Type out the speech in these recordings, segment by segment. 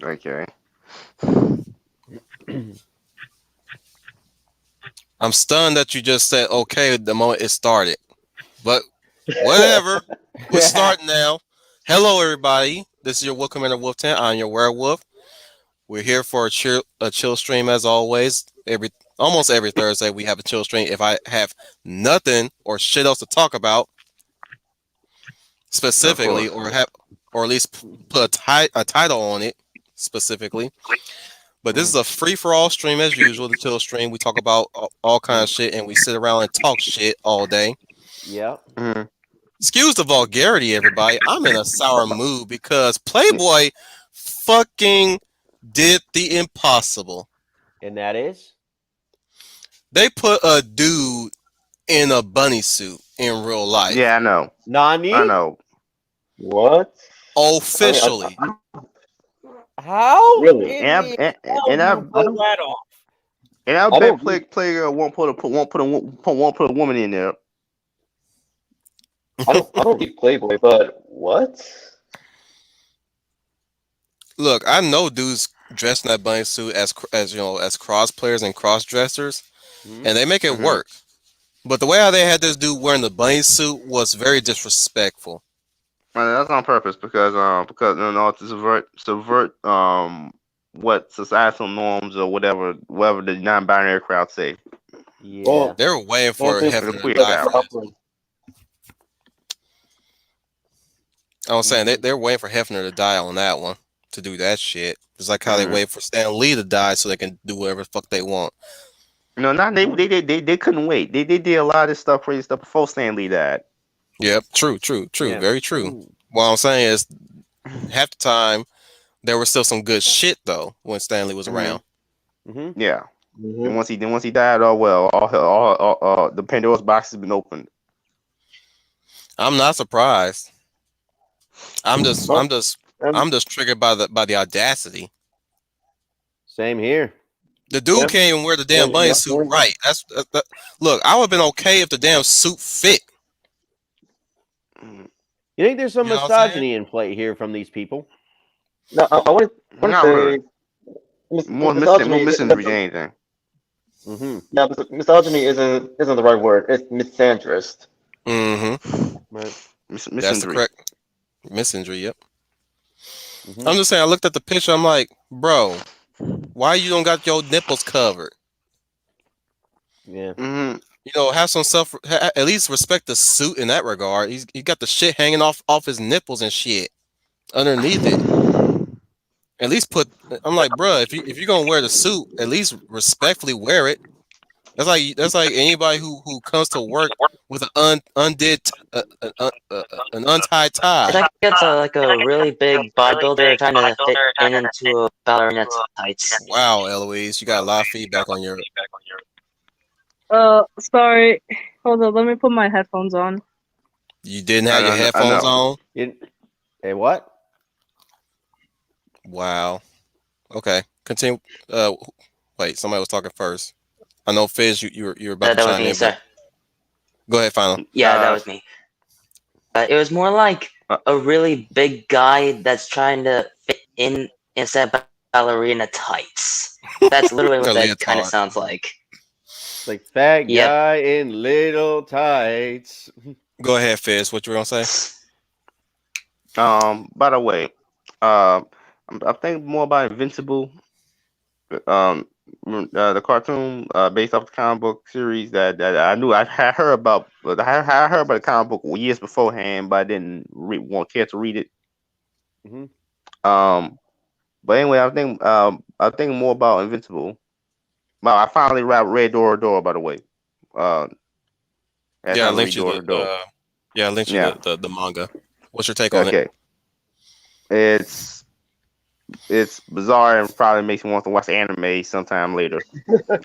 Okay. I'm stunned that you just said okay the moment it started. But whatever. We're starting now. Hello everybody. This is your Wolf Commander Wolf 10. I'm your werewolf. We're here for a chill stream as always. Almost every Thursday we have a chill stream. If I have nothing or shit else to talk about Of specifically, course. or at least put a title on it specifically. But this is a free for all stream as usual. The chill stream. We talk about all kind of shit and we sit around and talk shit all day. Yep. Mhm. Excuse the vulgarity, everybody. I'm in a sour mood because Playboy fucking did the impossible. And that is? They put a dude in a bunny suit in real life. Yeah, I know. I Nani? know. What? I mean, Officially. How Really? in And the I hell and do I you pull that off? and I I bet don't. player won't put a woman in there. I don't read Playboy, but what? Look, I know dudes dressed in that bunny suit as you know as cross players and cross dressers, Hmm? and they make it Mhm. work. But the way how they had this dude wearing the bunny suit was very disrespectful. That's on purpose because you know to subvert what societal norms or whatever the non-binary crowd say. Yeah. Well, They were waiting one for thing For the Hefner to queer that's die crowd. for this. proper. I was saying Mhm. they're waiting for Hefner to die on that one to do that shit. It's like how they Mhm. wait for Stan Lee to die so they can do whatever the fuck they want. No, not they. Mhm. They couldn't wait. They did a lot of this stuff, crazy stuff before Stanley died. Yep, true, Yeah. very true. Ooh. What I'm saying is half the time there was still some good shit though when Stanley was Mhm. around. Mhm. Yeah. Hmm. Then once he died, oh well, the Pandora's box has been opened. I'm not surprised. I'm just I'm Well, just um, I'm just triggered by the audacity. Same here. The dude yeah, can't even wear the damn bunny yeah, suit right. Look. I would have been okay if the damn suit fit. Mm, You think there's some You know what I'm saying? misogyny in play here from these people? no, I want to not really. say More misogyny. misandry than anything. Mm-hmm. Yeah, misogyny isn't the right word. It's misandrist. Mm-hmm. Right. That's the Misandry. correct misinjury. Yep. Mm-hmm. I'm just saying. I looked at the picture. I'm like, bro, why you don't got your nipples covered? Yeah. Mhm. You know, have some self. At least respect the suit in that regard. He got the shit hanging off his nipples and shit underneath it. At least put. I'm like, bro, if you're gonna wear the suit, at least respectfully wear it. That's like anybody who comes to work with an an untied It's tie. like it's like a really big bodybuilder trying to fit in into a ballerina tights. Wow, Eloise, you got a lot of feedback on your. Sorry. Hold on, let me put my headphones on. You didn't have your I headphones know. on. Hey, what? Wow. Okay, continue. Uh, wait, somebody was talking first. I know Fizz, you were about to That was chime me, in, but sir. go ahead, final. Yeah, that Uh, was me. It was more like uh, a really big guy that's trying to fit in inside ballerina tights. That's literally what A that kind of leotard. sounds like. It's like fat Yep. guy in little tights. Go ahead, Fizz. What you were gonna say? By the way, I'm thinking more about Invincible. Um, the cartoon based off the comic book series that I knew I had heard about, but I heard about the comic book years beforehand, but I didn't want care to read it. Mm-hmm. Um, but anyway, I think more about Invincible. Well, I finally read Door to Door, by the way. Uh, I had Yeah, I time to linked read you Door the to Door. yeah, I linked you Yeah. the manga. What's your take on it? Okay. It's it's bizarre and probably makes me want to watch anime sometime later.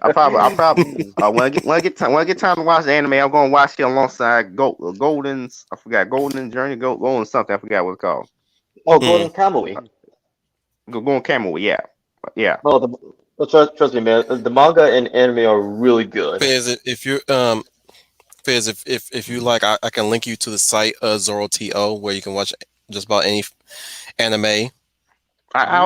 I probably Mm. when I get time to watch the anime, I'm gonna watch it alongside Golden's. I forgot Golden Journey, Golden something. I forgot what it's called. Oh, Hmm. Golden Kamuy. Going Camel. Yeah, yeah. Oh, trust me, man. The manga and anime are really good. If you Fizz, if you like, I can link you to the site Zoro TO where you can watch just about any anime. You know. I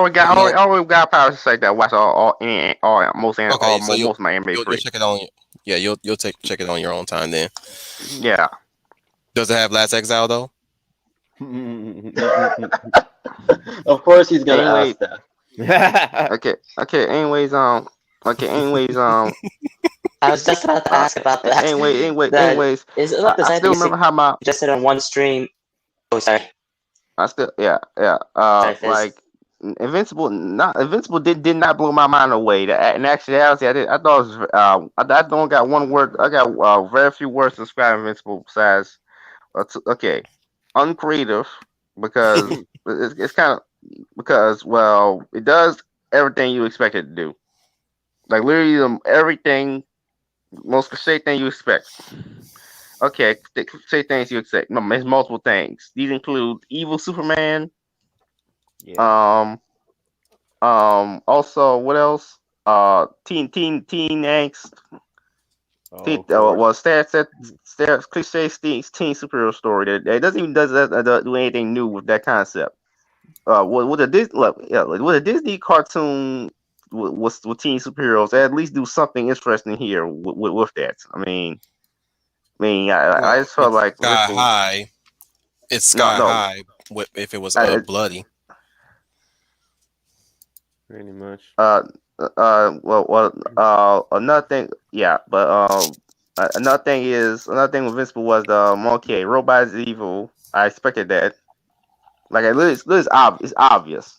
already got powers like that. Watch Okay, so most of my anime you'll free. check it on. Yeah, you'll check it on your own time then. Yeah. Does it have Last Exile though? Of course, he's gonna Anyway, ask that. okay. Anyways, I was just about to ask about that. That anyways, is it like the I same thing still you remember how my suggested on one stream? Oh, sorry, I still yeah. sorry, Fizz. Like Invincible did not blow my mind away. In actuality, I thought it was, I don't got one word. I got very few words to describe Invincible besides okay, uncreative because it's kind of because well it does everything you expect it to do. Like literally everything most cliche thing you expect. Okay, say things you expect. No, it's multiple things. These include evil Superman. Yeah. Um, Also, what else? Teen angst. Oh, of course. Well, cliche teen superhero story that doesn't even do anything new with that concept. With a Disney, look, yeah, with a Disney cartoon with teen superheroes, they at least do something interesting here with that. I Well, just felt like Sky Invincible. High. It's No, Sky no. High. If it was I, bloody? Pretty much. Another thing, yeah, but another thing with Invincible was okay, robot is evil. I expected that. Like it's obvious.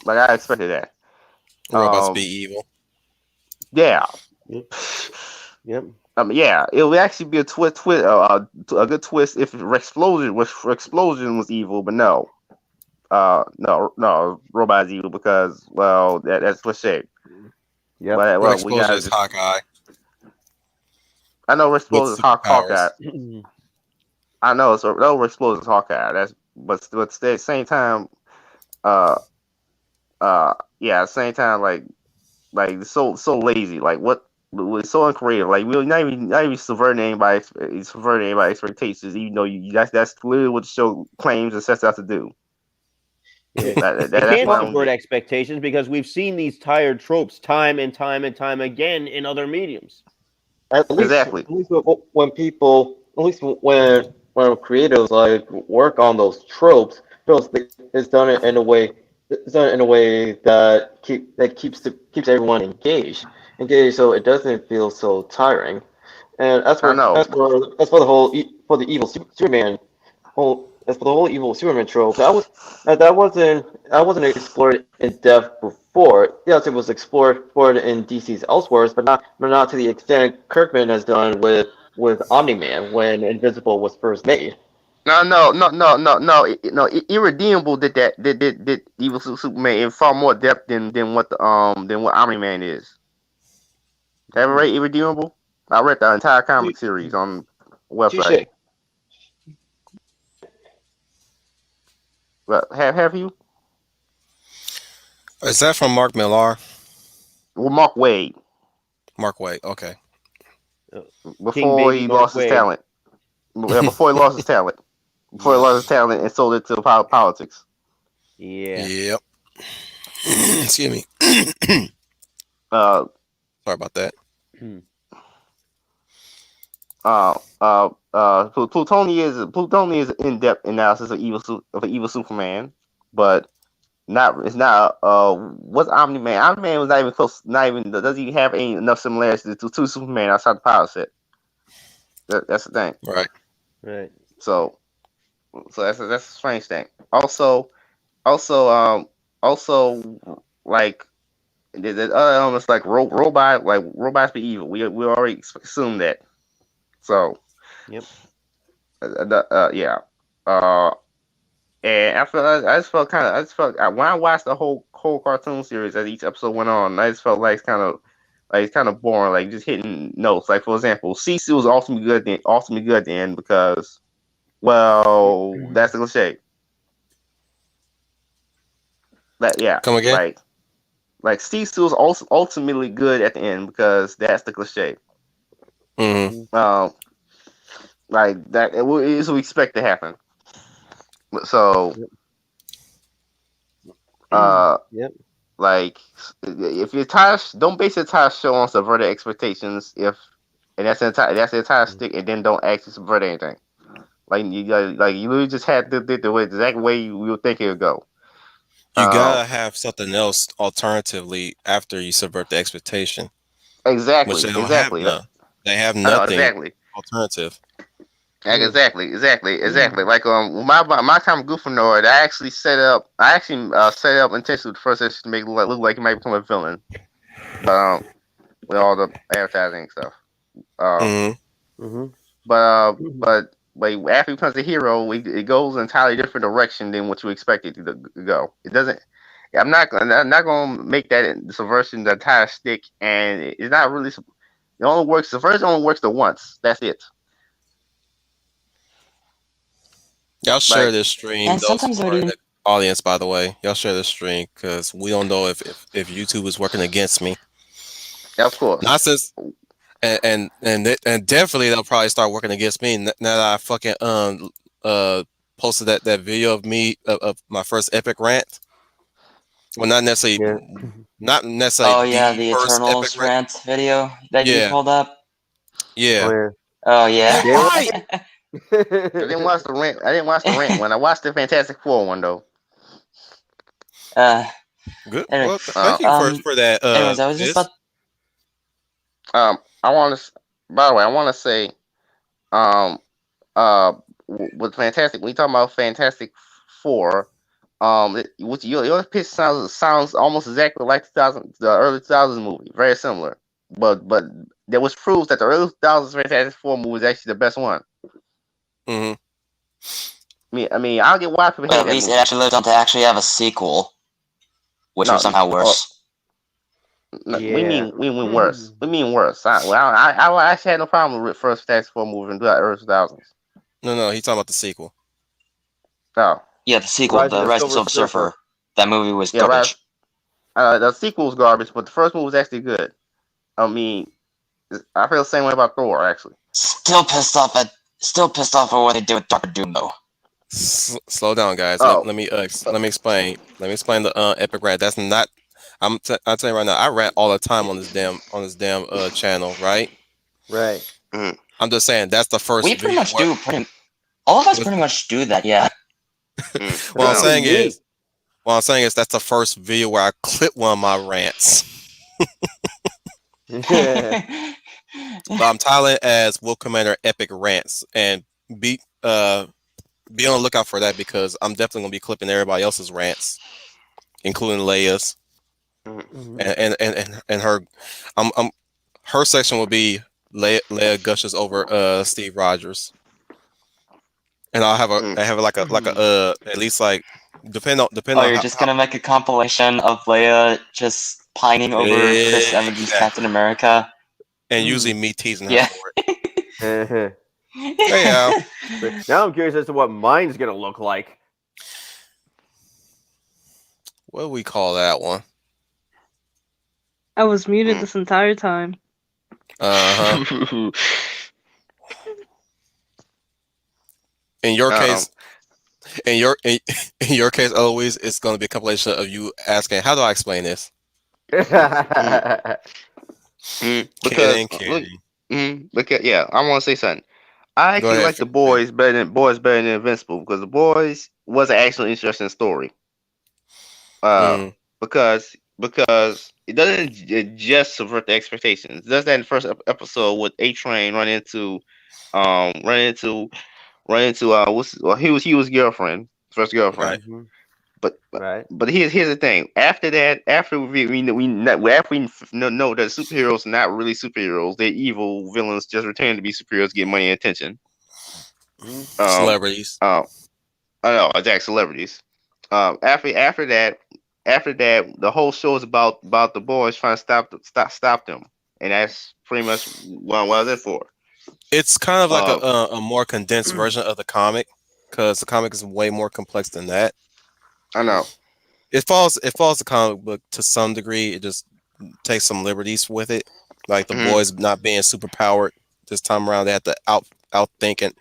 Like I expected that. Robots be Um, evil. yeah. Yep. Yep. Yeah, it would actually be a good twist if explosion was evil, but no, no, robot is evil because well, that's cliche. Yep. Or Well, we Explosion gotta is just. Hawkeye I know with explosion is Hawkeye. superpowers. I know it's no explosion is Hawkeye. But at the same time, uh, yeah, same time like so lazy. Like what? It's so uncreative. Like we're not even subverting anybody's expectations. Even though that's literally what the show claims and sets out to do. Yeah. It That's can't my own subvert get. expectations because we've seen these tired tropes time and time and time again in other mediums. Exactly. At least when people, at least when creatives like work on those tropes, it's done it in a way, it's done it in a way that keeps everyone engaged, so it doesn't feel so tiring. And I know. as for the for the evil as for the whole evil Superman trope, that wasn't explored in depth before. Yes, it was explored in DC's Elseworlds, but not to the extent Kirkman has done with Omni Man when Invisible was first made. Irredeemable did Evil Superman in far more depth than what Omni Man is. Have you Hmm. read Irredeemable? I read the entire comic series on the website. Touche. But have you? Is that from Mark Millar? Well, Mark Wade Mark White. Okay. Uh, King before Baby he Mark lost his Wade. talent. Yeah, before he lost his talent. Before he lost his talent and sold it to politics. Yeah. Yep. Excuse me. Uh, Sorry about that. Hmm. Plutoni is in depth analysis of evil Superman, but it's not what's Omni Man? Omni Man was not even close. Not even doesn't even have any enough similarities to Superman outside the power set. That's the thing. Right. Right. So that's a strange thing. Also also like the other elements like robots be evil. We already assumed that. So Yep. yeah. Uh, and I just felt kind of, I just felt when I watched the whole cartoon series as each episode went on, I just felt it's kind of boring, like just hitting notes. Like for example, CC was ultimately good at the end because, well, that's the cliche. That yeah, Come again? like CC was also ultimately good at the end because that's the cliche. Mm-hmm. Mhm. Like that is what we expect to happen. So Yep. Uh, Yep. like if your entire don't base your entire show on subverted expectations. If and that's the entire stick, and then don't actually subvert anything. Like you literally just had the way exact way you would think it would go. You Um, gotta have something else alternatively after you subvert the expectation, which exactly, they don't have exactly. now. They have I know nothing exactly. alternative. Like, exactly. Like my time of Goofanoid, I actually set it up intentionally with the first issue to make it look like he might become a villain, but with all the advertising and stuff. Uh, Hmm. Mm-hmm. but after he becomes a hero, it goes an entirely different direction than what you expected to go. It doesn't. I'm not gonna make that subversion the entire stick, and it's not really. It only works. The first only works the once. That's it. Y'all share Like, this stream. And Those sometimes who it would are in even the audience, by the way, y'all share this stream because we don't know if YouTube is working against me. of course. Not since and definitely they'll probably start working against me now that I fucking posted that video of me of my first epic rant. Well, Yeah. not necessarily oh yeah, the the first epic Eternals rant. rant video that you Yeah, pulled up. Oh yeah. yeah. Oh All They were. right. yeah. I didn't watch the rent. I didn't watch the rent one. I watched the Fantastic Four one though. uh Good. anyway, Well, Uh, thank you for that. anyways, I was just Fizz. about I want to. By the way, I want to say, um, with Fantastic, when you talk about Fantastic Four, which your pitch sounds almost exactly like the early 2000s movie, very similar. But there was proof that the early 2000s Fantastic Four movie was actually the best one. Hmm. I mean, I don't get why people but hate at that least it movie. actually lived on to actually have a sequel, which was No, somehow or worse. no, Yeah. we mean worse. We mean worse. I actually had no problem with the first Fantastic Four movie in the early 2000s. No, he's talking about the sequel. No, Yeah, the sequel, Rise of The the Rise of the Silver Silver Surfer. Surfer. That movie was yeah, right. garbage. The sequel was garbage, but the first movie was actually good. I mean, I feel the same way about Thor, actually. Still pissed off at what they did with Doctor Doom though. Slow down, guys. Oh, Let me explain. Let me explain the epic rant. That's not. I'll tell you right now. I rant all the time on this damn channel, right? Right. mm, I'm just saying that's the first We pretty video. much do all of us What, pretty much do that, yeah. what I'm no. Even saying me. is, what I'm saying is that's the first video where I clip one of my rants. But I'm titling it as Wolf Commander Epic Rants, and be uh be on the lookout for that because I'm definitely gonna be clipping everybody else's rants, including Leia's Mm, Mhm. and her. I'm her section will be Leia gushes over Steve Rogers, and mm, I have like a at least like depend Oh, on you're just gonna make a compilation of Leia just pining over Chris Evans' Captain exactly, America. and usually me teasing her Yeah. for it. Uh-huh. Hey, yeah. But now I'm curious as to what mine's gonna look like. What do we call that one? I was muted mm. this entire time. Uh huh. In your Um, case, in your case, Eloise, it's going to be a compilation of you asking, "How do I explain this?" mm, because look, Kidding. because yeah, I want to say something. I Go actually ahead, like the Fizz. boys better than Invincible because the boys was an actually interesting story. Uh, Mm, because it doesn't just subvert the expectations. It does that in the first episode with A Train um run into run into he was girlfriend first right. girlfriend. Mhm. But Right. here's the thing. After that, after after we know that superheroes are not really superheroes, they're evil villains just returning to be superheroes, get money and attention. Mhm. Um, Celebrities. I know, attack celebrities. After that, the whole show is about the boys trying to stop them, and that's pretty much what I was it for. It's kind of like Uh, a more condensed version of the comic because the comic is way more complex than that. I know. It follows the comic book to some degree. It just takes some liberties with it, like the Mhm. boys not being super powered this time around. They have to outthink and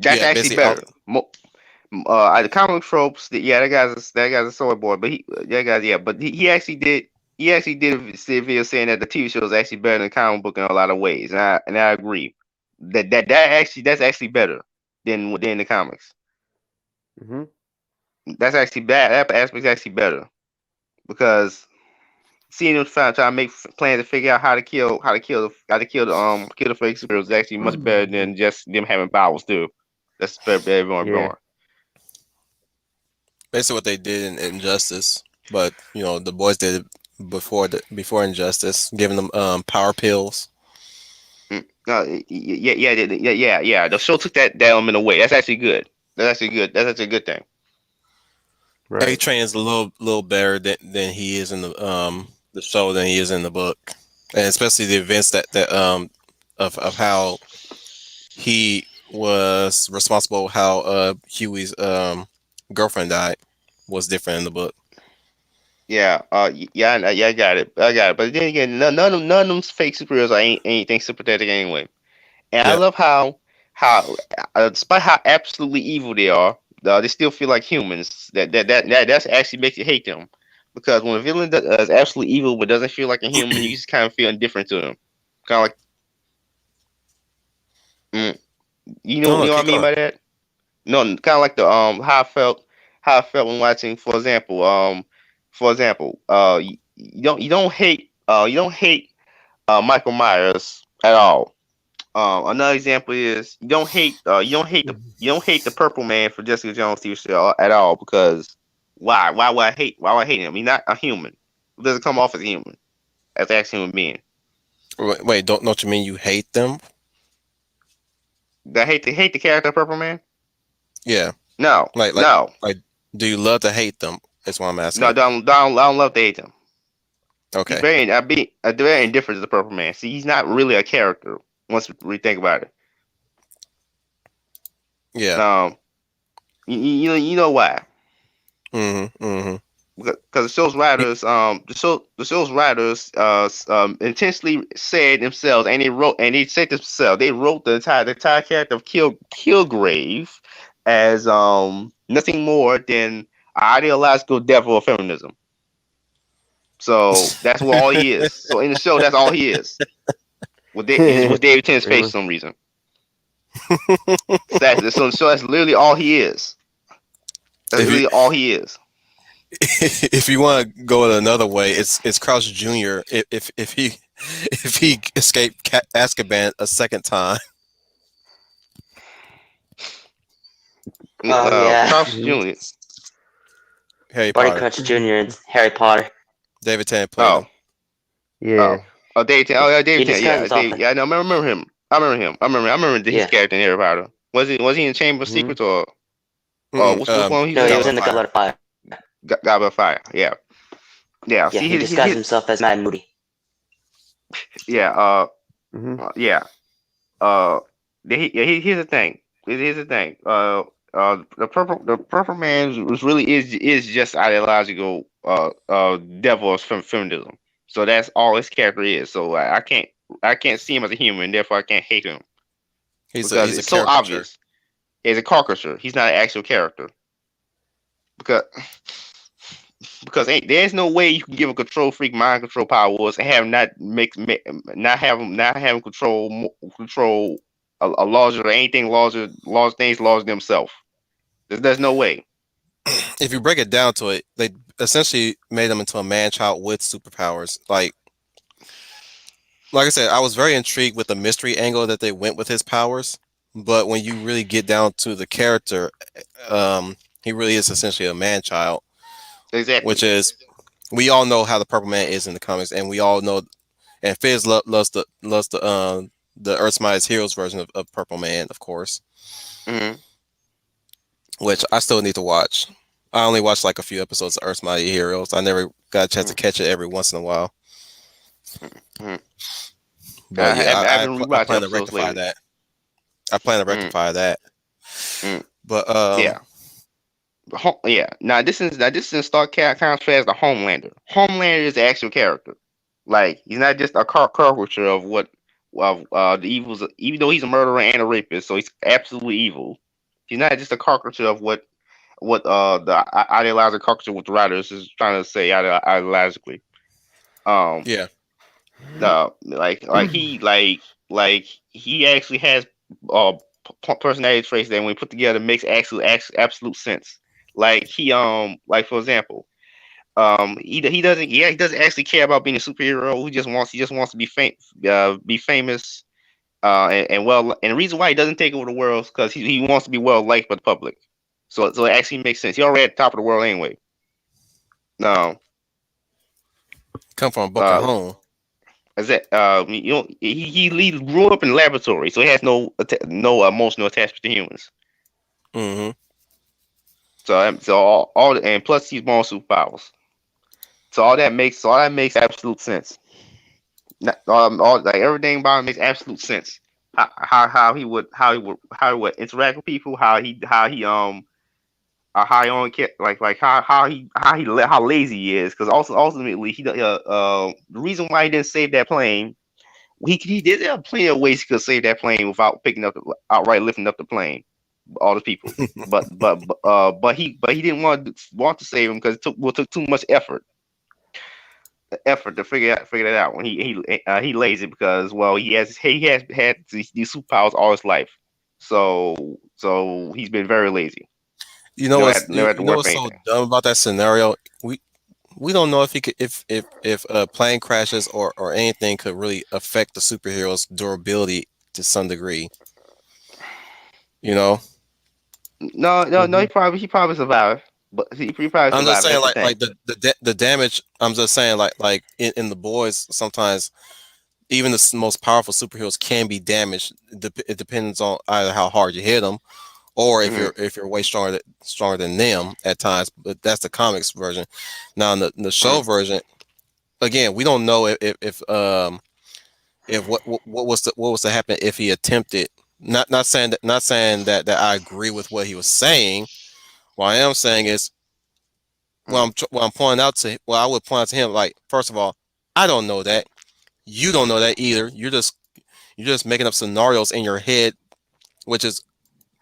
That's yeah, actually basically out. better. The comic tropes. Yeah, that guy's a soy boy, but he actually did. He actually did see a video saying that the TV show is actually better than the comic book in a lot of ways, and I agree that's actually better than the comics. Hmm. That's actually bad. That aspect's actually better because seeing them trying to make plans to figure out how to kill the fake superheroes is actually much better than just them having powers too. That's better than everyone Yeah. going. Basically, what they did in Injustice, but the boys did it before Injustice, giving them power pills. Yeah. The show took that element away. That's actually good. That's actually good. That's actually a good thing. A Right. Train is a little better than he is in the show than he is in the book, and especially the events that of how he was responsible, how Huey's girlfriend died was different in the book. Yeah. Yeah. I got it. I got it. But then again, none of them fake superheroes ain't anything sympathetic anyway. And I Yeah. love how despite how absolutely evil they are, they still feel like humans. That's actually makes you hate them. Because when a villain is absolutely evil but doesn't feel like a human, you just kind of feel indifferent to them. Kind of like, mm, No, you no, know what I keep mean going. by that? No, kind of like the how I felt when watching, you don't hate Michael Myers at all. Another example is you don't hate the Purple Man for Jessica Jones TV show at all because why would I hate him? He's not a human. He doesn't come off as a human, as an actual human being. Wait, don't you mean you hate them? Do I hate the character of Purple Man? Yeah, No, like like no, like, do you love to hate them? Is what I'm no. asking. I don't love to hate him. He's Okay. very indifferent to the Purple Man. See, he's not really a character once we think about it. Yeah. Um, you know why? Mm-hmm. Mm-hmm. Because the show's writers, the show's writers, intentionally said themselves, and they said themselves, they wrote the entire character of Kilgrave as nothing more than an ideological devil of feminism. So that's what all he is. So in the show, that's all he is. With David Tennant's face Really? for some reason. So that's literally all he is. That's if you literally all he is. if you want to go it another way, it's Crouch Jr. If he if he escaped Azkaban a second time. Oh yeah, Crouch Hmm. Jr. Harry Barty Potter. Crouch Jr. and Harry Potter. David Tennant played Oh, him. oh, Yeah. David Tennant. Oh, yeah, He David Tennant. disguised Yeah, himself. David. Yeah, no, I remember him. I remember his Yeah. character in Harry Potter. Was he in Chamber of Hmm. Secrets or Mm-mm, which one he was No, he in? was Goblet in of the Fire. Goblet of Fire. Goblet of Fire. Yeah, yeah. Yeah, See, he disguised himself as Mad Moody. yeah, Hmm. yeah. Uh, here's the thing. Here's the thing. The purple man is just ideological devil of feminism. So that's all his character is. So I can't see him as a human. Therefore, I can't hate him because He's a it's so caricature. obvious. He's a caricature. He's not an actual character because there's no way you can give a control freak mind control powers and have not have him control a larger anything large things larger than himself. There's no way. If you break it down to it, they essentially made him into a man child with superpowers. Like I said, I was very intrigued with the mystery angle that they went with his powers. But when you really get down to the character, he really is essentially a man child, which Exactly. is we all know how the Purple Man is in the comics, and we all know, and Fizz loves the Earth's Mightiest Heroes version of Purple Man, of course, Hmm. which I still need to watch. I only watched like a few episodes of Earth's Mighty Heroes. I never got a chance to catch it every once in a while. Hmm. But yeah, I've been I rewatching plan to episodes rectify lately. that. I plan to Mm, rectify that. mm, But yeah. Yeah. Now this is in Star contrast as the Homelander. Homelander is the actual character. Like he's not just a caricature of what of the evils. Even though he's a murderer and a rapist, so he's absolutely evil. He's not just a caricature of what the ideological culture with the writers is trying to say ideologically. Um, Yeah. like he actually has uh personality traits that when we put together makes absolute sense. Like like for example, he doesn't actually care about being a superhero. He just wants to be famous. And the reason why he doesn't take over the world is because he wants to be well liked by the public. So it actually makes sense. He already at the top of the world anyway. No, Come from a broken uh, home. is that he grew up in the laboratory, so he has no emotional attachment to humans. Mm-hmm. So and plus he's born with superpowers. So all that makes absolute sense. All like everything about him makes absolute sense. How he would interact with people, how he only care, like how lazy he is. Because also ultimately the reason why he didn't save that plane, he did have plenty of ways he could save that plane without picking up outright lifting up the plane, all the people. But he didn't want to save him because it took too much effort to figure that out when he lazy because well he has had these superpowers all his life, so he's been very lazy. Never had to You know work what's for so anything. dumb about that scenario? We don't know if he could if a plane crashes or anything could really affect the superhero's durability to some degree. You know, No, he probably survived, but he probably I'm just survived. saying That's the like thing. the damage. I'm just saying like in the boys sometimes even the most powerful superheroes can be damaged. It depends on either how hard you hit them or Hmm. if you're way stronger than them at times. But that's the comics version. Now in the show Hmm. version, again, we don't know if what was to happen if he attempted. Not saying that I agree with what he was saying. What I am saying is what I'm pointing out to I would point out to him like first of all, I don't know that. You don't know that either. You're just making up scenarios in your head, which is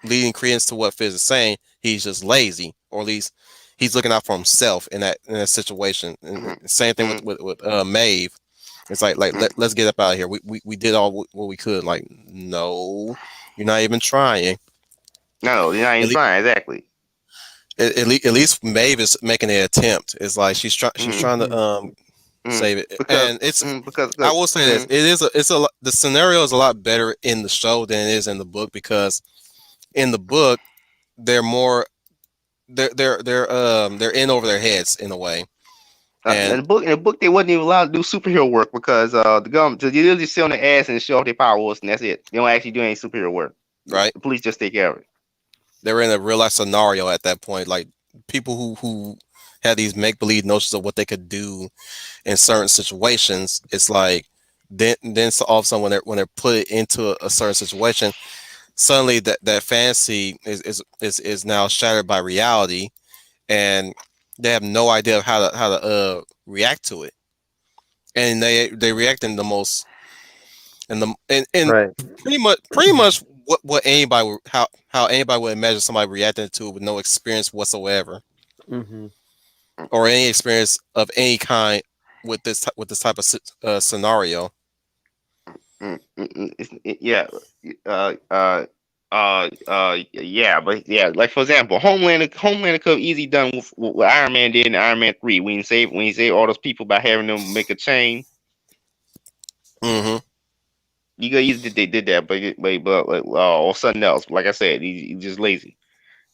leading credence to what Fizz is saying. He's just lazy, or at least he's looking out for himself in that situation. And Hmm. the same thing Hmm. with Maeve. It's like Hmm. let's get up out of here. We did all what we could. Like no, you're not even trying. No, you're not even At least trying exactly. at least Maeve is making an attempt. It's like she's Hmm. trying to Hmm. save it, Because and it's I because will say this: mm, the scenario is a lot better in the show than it is in the book because in the book they're more they're in over their heads in a way. And in the book they wasn't even allowed to do superhero work because the government they literally sit on their ass and show off their powers and that's it. They don't actually do any superhero work. right, The police just take care of it. they were in a real life scenario at that point. Like people who had these make believe notions of what they could do in certain situations. It's like then so all of a sudden when they're put into a certain situation, suddenly that fantasy is now shattered by reality, and they have no idea of how to react to it, and they react in the most and Right. pretty much what anybody how anybody would imagine somebody reacting to it with no experience whatsoever Hmm. or any experience of any kind with this type of scenario. Yeah, yeah, but yeah, like for example, Homelander could have easily done what Iron Man did in Iron Man 3 when he saved all those people by having them make a chain. Hmm. You could easily did that, or something else. Like I said, he's just lazy.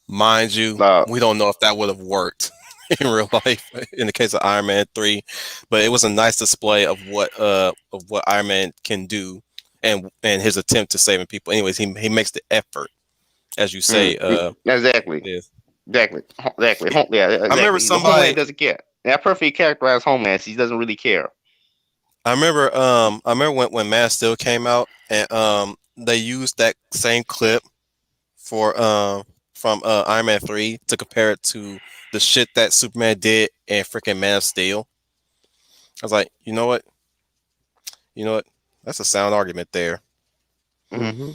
Mind you, Uh, we don't know if that would have worked in real life in the case of Iron Man 3, but it was a nice display of what Iron Man can do and his attempt to saving people. Anyways, he makes the effort, as you say. exactly, Yes. exactly. Yeah, I remember exactly. The Homeland somebody. doesn't care. That perfectly characterized Homeland. He doesn't really care. I remember when Man of Steel came out and they used that same clip for from Iron Man 3 to compare it to the shit that Superman did in freaking Man of Steel. I was like, you know what? That's a sound argument there. Hmm. Hmm.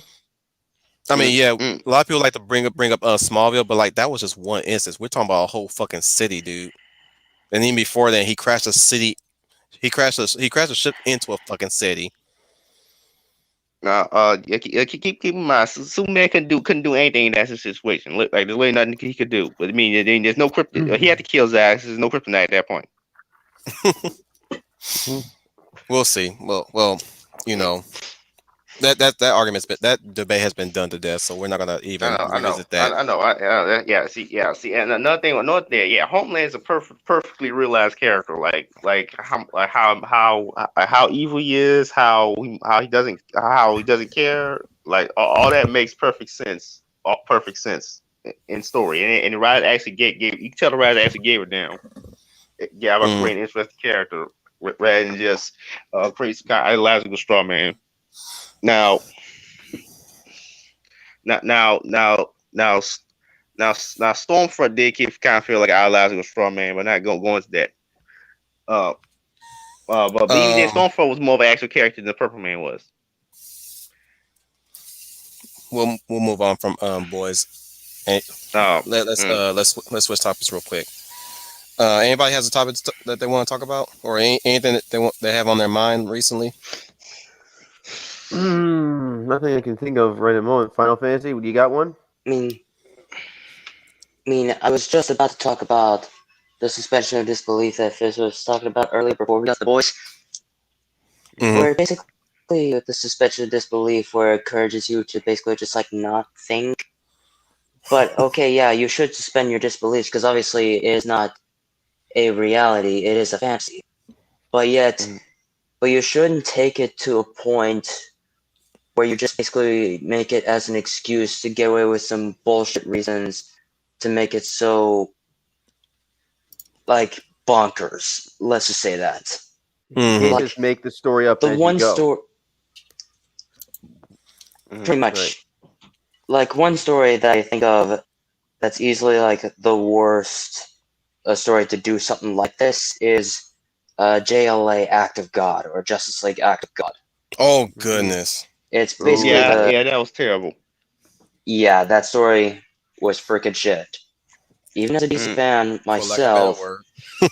I mean, yeah, mm. a lot of people like to bring up Smallville, but like that was just one instance. We're talking about a whole fucking city, dude. And even before then, he crashed a city. He crashed a ship into a fucking city. Now, yeah, keep in mind, Superman couldn't do anything in that situation. Look, like there's really nothing he could do. But I mean, there's no kryptonite. He had to kill Zack. There's no kryptonite at that point. We'll see. Well, you know that argument's been that debate has been done to death, so we're not gonna even revisit that. I know. And another thing, yeah, Homeland's a perfectly realized character. How evil he is, how he doesn't care. Like all that makes perfect sense. All perfect sense in story, and the writer actually gave you can tell the writer actually gave it down. Yeah, about Mm. creating an interesting character rather than just create some kind of ideological straw man. Now, now, now, now, now, now, Stormfront did kind of feel like ideological straw man, but not going into that. Uh, but even then, Um, Stormfront was more of an actual character than the Purple Man was. we'll move on from boys. And Um, mm. let's switch topics real quick. Anybody has a topic that they want to talk about, or anything that they have on their mind recently? Nothing I can think of right at the moment. Final Fantasy, you got one? I mean, I was just about to talk about the suspension of disbelief that Fizz was talking about earlier before we got the boys. Mhm. Where basically the suspension of disbelief, where it encourages you to basically just like not think. But okay, yeah, you should suspend your disbelief because obviously it is not a reality; it is a fantasy. But yet, but you shouldn't take it to a point where you just basically make it as an excuse to get away with some bullshit reasons to make it so like bonkers. Let's just say that. You Mhm. can't Like just make the story up the as one you go. story, pretty much. Right. Like one story that I think of that's easily like the worst story to do something like this is JLA Act of God or Justice League Act of God. Oh goodness. It's basically Yeah, that was terrible. yeah, that story was freaking shit. Even as a DC Mm. fan For lack of a better myself, word.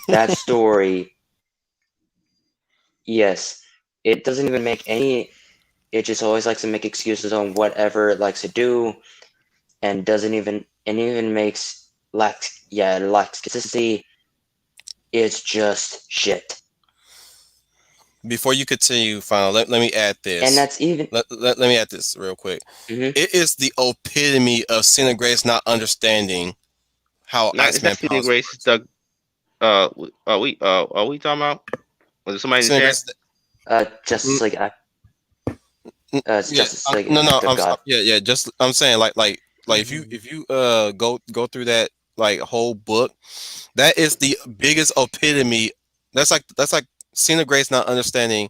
that story, yes, it doesn't even make any. It just always likes to make excuses on whatever it likes to do, and doesn't even and even makes lacks consistency. It's just shit, Before you continue, final, let me add this. and that's even. Let me add this real quick. Mhm. It is the epitome of Cena Grace not understanding how Not it's Iceman not Stephen powers Grace. works. The are we talking about? Was there somebody in the Cena chat? Grace, Justice League Act. It's yeah, Justice League no, Act of God. yeah. Just I'm saying, like if you go through that like whole book, that is the biggest epitome. That's like Cena Grace not understanding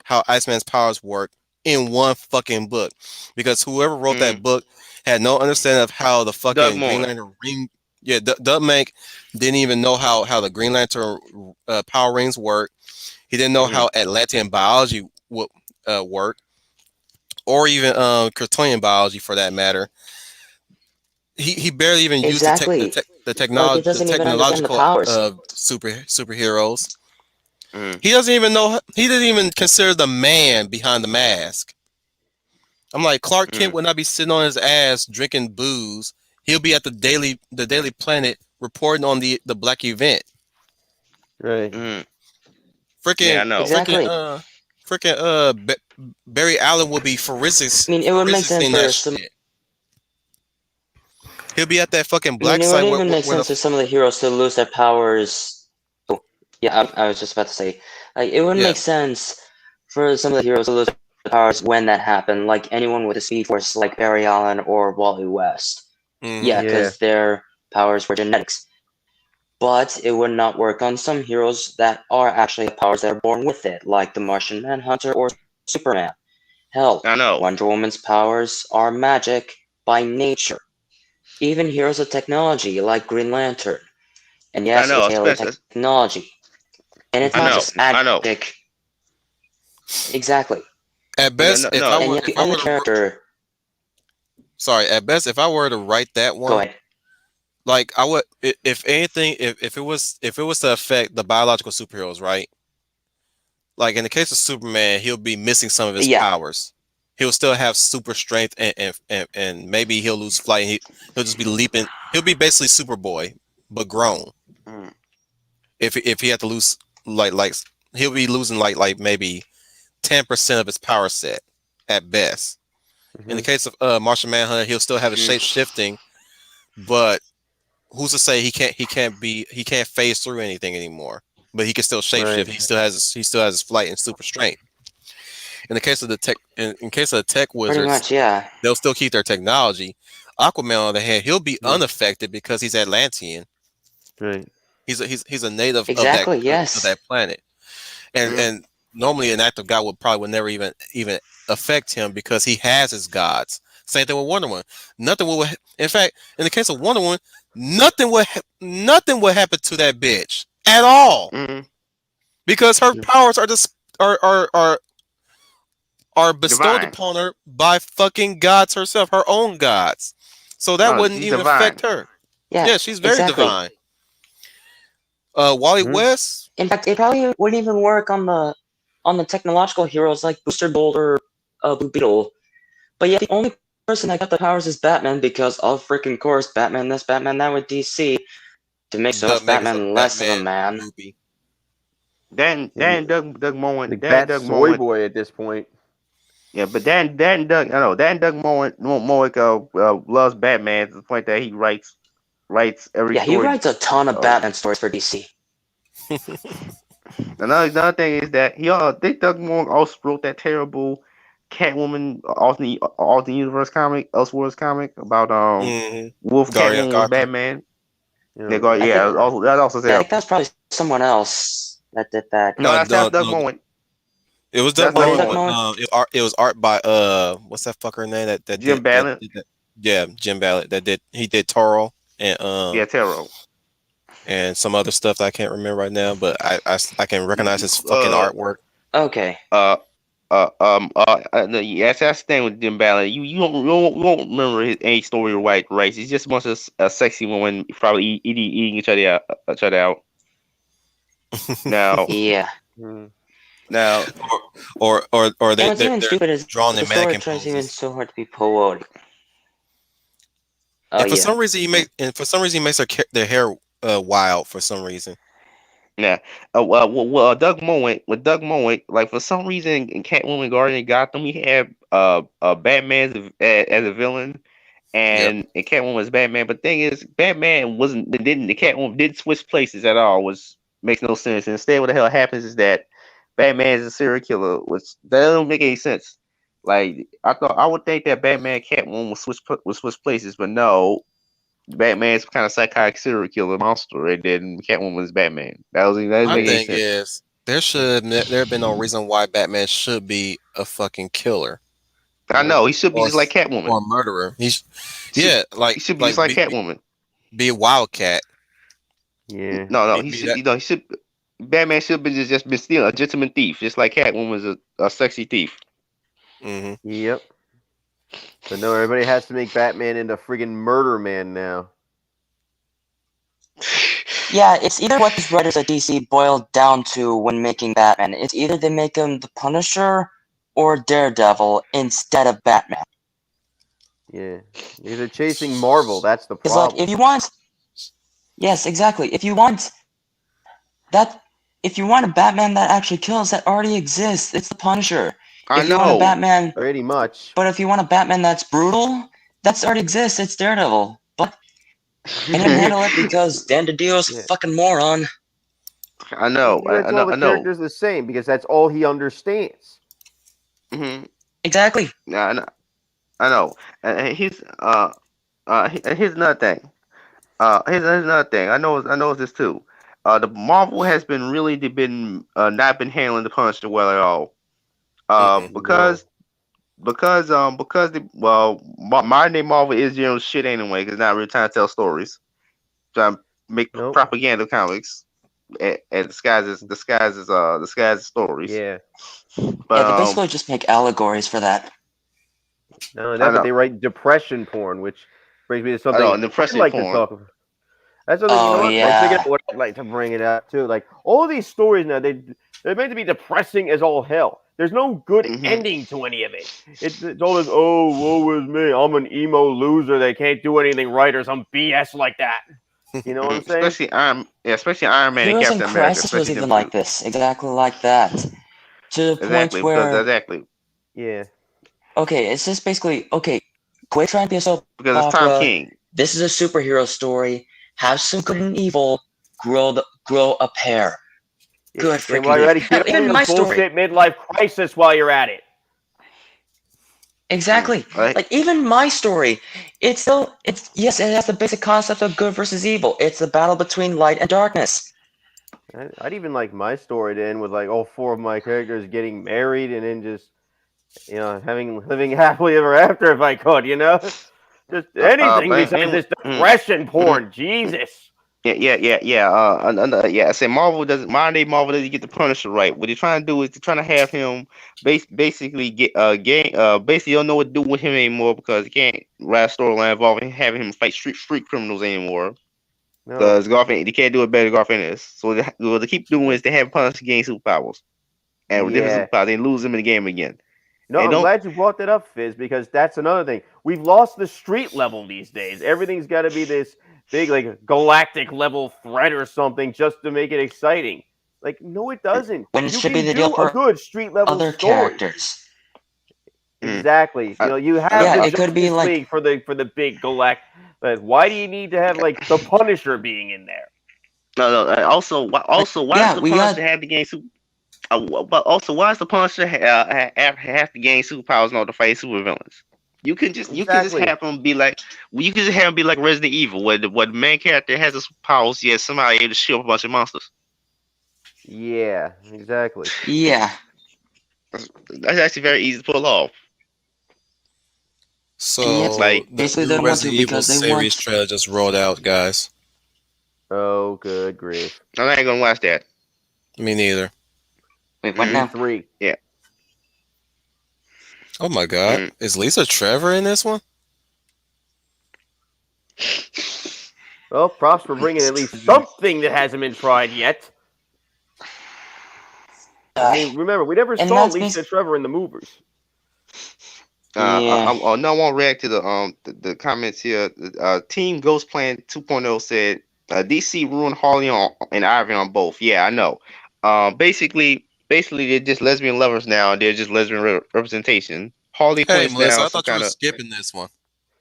how Iceman's powers work in one fucking book, because whoever wrote that book had no understanding of how the Doug fucking Green Moore. Lantern ring. Yeah, Doug Mank didn't even know how the Green Lantern power rings work. He didn't know how Atlantean biology would work, or even Kryptonian biology for that matter. He barely even used Exactly. Like it the doesn't even understand the technological powers. superheroes. Mm. He doesn't even know. He didn't even consider the man behind the mask. I'm like, Clark Kent would not be sitting on his ass drinking booze. He'll be at the Daily Planet reporting on the Black event. Right. Yeah, I Freaking know. Exactly. Barry Allen will be forensics I mean, it would make sense in for that some. shit. He'll be at that fucking I mean, black it site would where, even make where sense the for some of the heroes to lose their powers. Oh, yeah, I was just about to say, like, it would yeah. make sense for some of the heroes to lose their powers when that happened, like anyone with a Speed Force, like Barry Allen or Wally West. Mhm. Yeah, Yeah. because their powers were genetics. But it would not work on some heroes that are actually powers that are born with it, like the Martian Manhunter or Superman. Hell, I know. Wonder Woman's powers are magic by nature. Even heroes of technology like Green Lantern. And I yes, know. it's alien Especially. technology. And it's I not know. just I know. magic. Exactly. At No, best, no, no. And yet if the I only were to character sorry, at best, if I were to write that Go one, ahead. like I would, if anything, if it was to affect the biological superheroes, right? Like in the case of Superman, he'll be missing some of his Yeah, powers. He'll still have super strength, and maybe he'll lose flight. And he'll just be leaping. He'll be basically Superboy, but grown. Mm. If he had to lose like he'll be losing like maybe 10% of his power set at best. In the Mhm. case of Martian Manhunter, he'll still have his shape Mm. shifting, but who's to say he can't phase through anything anymore? But he can still shapeshift. Right. He still has his flight and super strength. In the case of the tech, in case of the tech pretty wizards, much. Yeah, they'll still keep their technology. Aquaman, on the other hand, he'll be Mhm. unaffected because he's Atlantean. Right. He's a native exactly. of Yes. that planet, and Mm. normally an active god would never even affect him because he has his gods. Same thing with Wonder Woman. Nothing will. In fact, in the case of Wonder Woman, nothing will happen to that bitch at all Mm. because her Mm. powers are just are bestowed Divine. upon her by fucking gods herself, her own gods. So that No, wouldn't she's even affect divine. her. Yeah, Yeah, she's very exactly. divine. Wally Mhm. West. In fact, it probably wouldn't even work on the technological heroes like Booster Gold or Blue Beetle. But yeah, the only person that got the powers is Batman because of freaking course, Batman this, Batman that with DC to make so Doug much makes a Batman less of a Batman man. movie. And Doug Moen, like Dan Bat Doug Soy Moen. Boy at this point. Yeah, but Dan Doug, I know Dan Doug Moen loves Batman to the point that he writes every Yeah, he story. writes a ton of Uh, Batman stories for DC. another thing is that Dick Doug Moore also wrote that terrible Catwoman alternate universe comic, Elseworlds comic about Hmm. Wolf Guardian of Catwoman was Gotham. Batman. Oh I Yeah, think God. that's also I think terrible. that's probably someone else that did that. No, that's No, Doug no, Moen. it was Doug That's Oh, it Doug is Moen, Doug but Moen. Moore? it was art by what's that fucker name Jim Ballard. did that? Yeah, Jim Ballard that did he did Toro Yeah, Taro. and some other stuff that I can't remember right now, but I can recognize his fucking Uh, artwork. Okay. uh, no, yes, that's the thing with Jim Ballard. You won't remember any story or white race. He's just a bunch of sexy women probably eating each other out. Now, Yeah. Mhm. now, Or And what's even they're stupid is drawn the in story mannequin tries even poses. so hard to be poetic. Oh And yeah. for some reason he makes their hair wild for some reason. yeah. Doug Moen like for some reason in Catwoman Guardian of Gotham, he had Batman as a villain, Yep. and Catwoman was Batman. But the thing is, Batman wasn't didn't the Catwoman didn't switch places at all, which makes no sense. Instead, what the hell happens is that Batman is a serial killer, which that don't make any sense. Like I would think that Batman and Catwoman would switch places, but no, Batman's kind of psychotic serial killer monster, and then Catwoman was Batman. That doesn't My make any thing sense. is there have been no reason why Batman should be a fucking killer I Nope. know he should be or just like Catwoman. or a murderer. He should Yeah, he should be just like Catwoman. be a wildcat. Yeah. No, he Be should that. he should Batman should be just been stealing a legitimate thief, just like Catwoman was a sexy thief. Hmm. Yep. But no, everybody has to make Batman into friggin' Murder Man now. Yeah, it's either what these writers at DC boiled down to when making Batman. It's either they make him the Punisher or Daredevil instead of Batman. Yeah. Because they're chasing Marvel. That's the It's like problem. if you want, yes, exactly. That, if you want a Batman that actually kills, that already exists. It's the Punisher. I If you want a know. Batman, Pretty much. but if you want a Batman that's brutal, that's already exists. It's Daredevil. But they didn't handle it because Dan DiDio's a Yeah. fucking moron. I He know. writes all the I know. characters the same because that's all he understands. Hmm. Exactly. I know. And here's another thing. Here's another thing. I know this too. The Marvel has been really been not been handling the Punisher well at all. Mm-mm. No. Because the modern day Marvel is general shit anyway. Because not really trying to tell stories, trying to make Nope. propaganda comics and disguises stories. Yeah. But Yeah, they basically just make allegories for that. Not only I that, but know. they write depression porn, which brings me to I know. something And I'd depression like to porn. talk about. That's something, you know Oh what? I'm thinking of yeah. what I'd like to bring it out too. Like all of these stories now, they're meant to be depressing as all hell. There's no good Hmm. ending to any of it. It's all this, oh, woe is me. I'm an emo loser that can't do anything right or some BS like that. You know what I'm saying? Especially Iron Man and Heroes in Captain America, Crisis was especially them even like two. this, exactly like that. To the point Exactly, because where, exactly Yeah. okay, it's just basically, okay, quit trying to be a soap because it's Tom opera. King. This is a superhero story. Have some good and evil. Grow a pair. Yeah. Good And freaking while you're grief. at it, Hell, get over even your my story. bullshit midlife crisis while you're at it. Exactly. Like, Like even my story, it's yes, it has the basic concept of good versus evil. It's the battle between light and darkness. I'd even like my story to end with like all four of my characters getting married and then just living happily ever after if I could, just anything but besides this mm, depression mm, porn. Jesus. yeah. Yeah. I said Marvel doesn't. Modern day Marvel doesn't get the Punisher right. What they're trying to do is they're trying to have him basically get basically don't know what to do with him anymore because they can't write a storyline involving having him fight street criminals anymore. No. Because they can't do it better than Garth Ennis. So what they keep doing is they have Punisher gain superpowers and with different Yeah. superpowers. They lose them in the game again. No, And I'm don't glad you brought that up, Fizz, because that's another thing. We've lost the street level these days. Everything's got to be this big, like, galactic level threat or something just to make it exciting. Like, no, it doesn't. When it You should be can the deal do a for good street level other story. characters. mm, Exactly. I, You I know, have Yeah, the it could be Justice like League for the big galactic. But why do you need to have like the Punisher being in there? no. Why does yeah, the we got Punisher have to gain super? But also, why does the Punisher have to gain superpowers in order to fight supervillains? You can just Exactly. have him be like you can just have him be like Resident Evil, where the main character has his powers, yet somehow able to shield a bunch of monsters. Yeah, exactly. yeah. That's actually very easy to pull off. And yet So Like, the basically they new don't want to Resident Evil because they series want trailer just rolled out, guys. Oh, good grief. I'm not gonna watch that. Me neither. wait, what Mm, now? E3. yeah. Oh my god. Mm. Is Lisa Trevor in this one? Well, props for bringing at least something that hasn't been tried yet. I mean, remember, we never And saw that's Lisa basically Trevor in the movies. yeah. No, I won't react to the comments here. Team Ghost Plan 2.0 said DC ruined Harley and Ivy on both. Yeah, I know. Basically, they're just lesbian lovers now, and they're just lesbian representation. Harley Quinn Hey is Melissa, now I some thought you kind were of. skipping this one.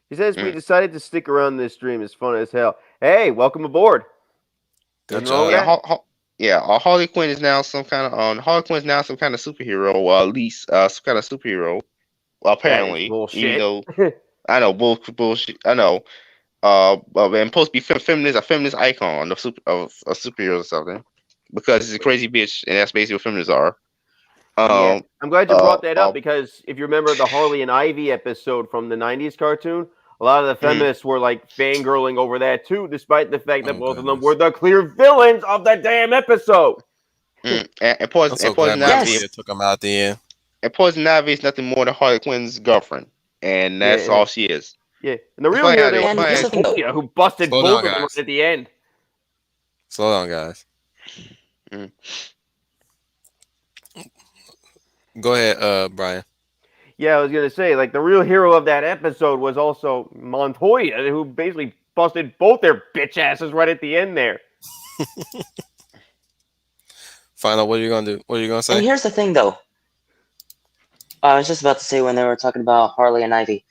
He says we Mm, decided to stick around this stream. It's fun as hell. Hey, welcome aboard. Good Nothing wrong with yeah, job. that? Harley Quinn is now some kind of Harley Quinn is now some kind of superhero, or at least some kind of superhero. That is Apparently, even bullshit. though I know bullshit. I know. And supposed to be a feminist icon of superheroes or something, because he's a crazy bitch, and that's basically what feminists are. Yeah, Um, I'm glad you uh, brought that uh, up because if you remember the Harley and Ivy episode from the 90s cartoon, a lot of the mm, feminists were like fangirling over that too, despite the fact that Oh both of them were goodness. the clear villains of the damn episode. I'm so and glad Poison Montoya Yes. Ivy, took him out at the end. is nothing more than Harley Quinn's girlfriend, and that's Yeah, all she is. yeah. And the It's real funny hero how there they, was And funny here's the thing though. Montoya, who busted Slow down, both of them right guys. at the end. Slow down, guys. mm, Go ahead, Brian. Yeah, I was gonna say, like the real hero of that episode was also Montoya, who basically busted both their bitch asses right at the end there. Find out what you're gonna do. What are you gonna And say? here's the thing though. I was just about to say when they were talking about Harley and Ivy.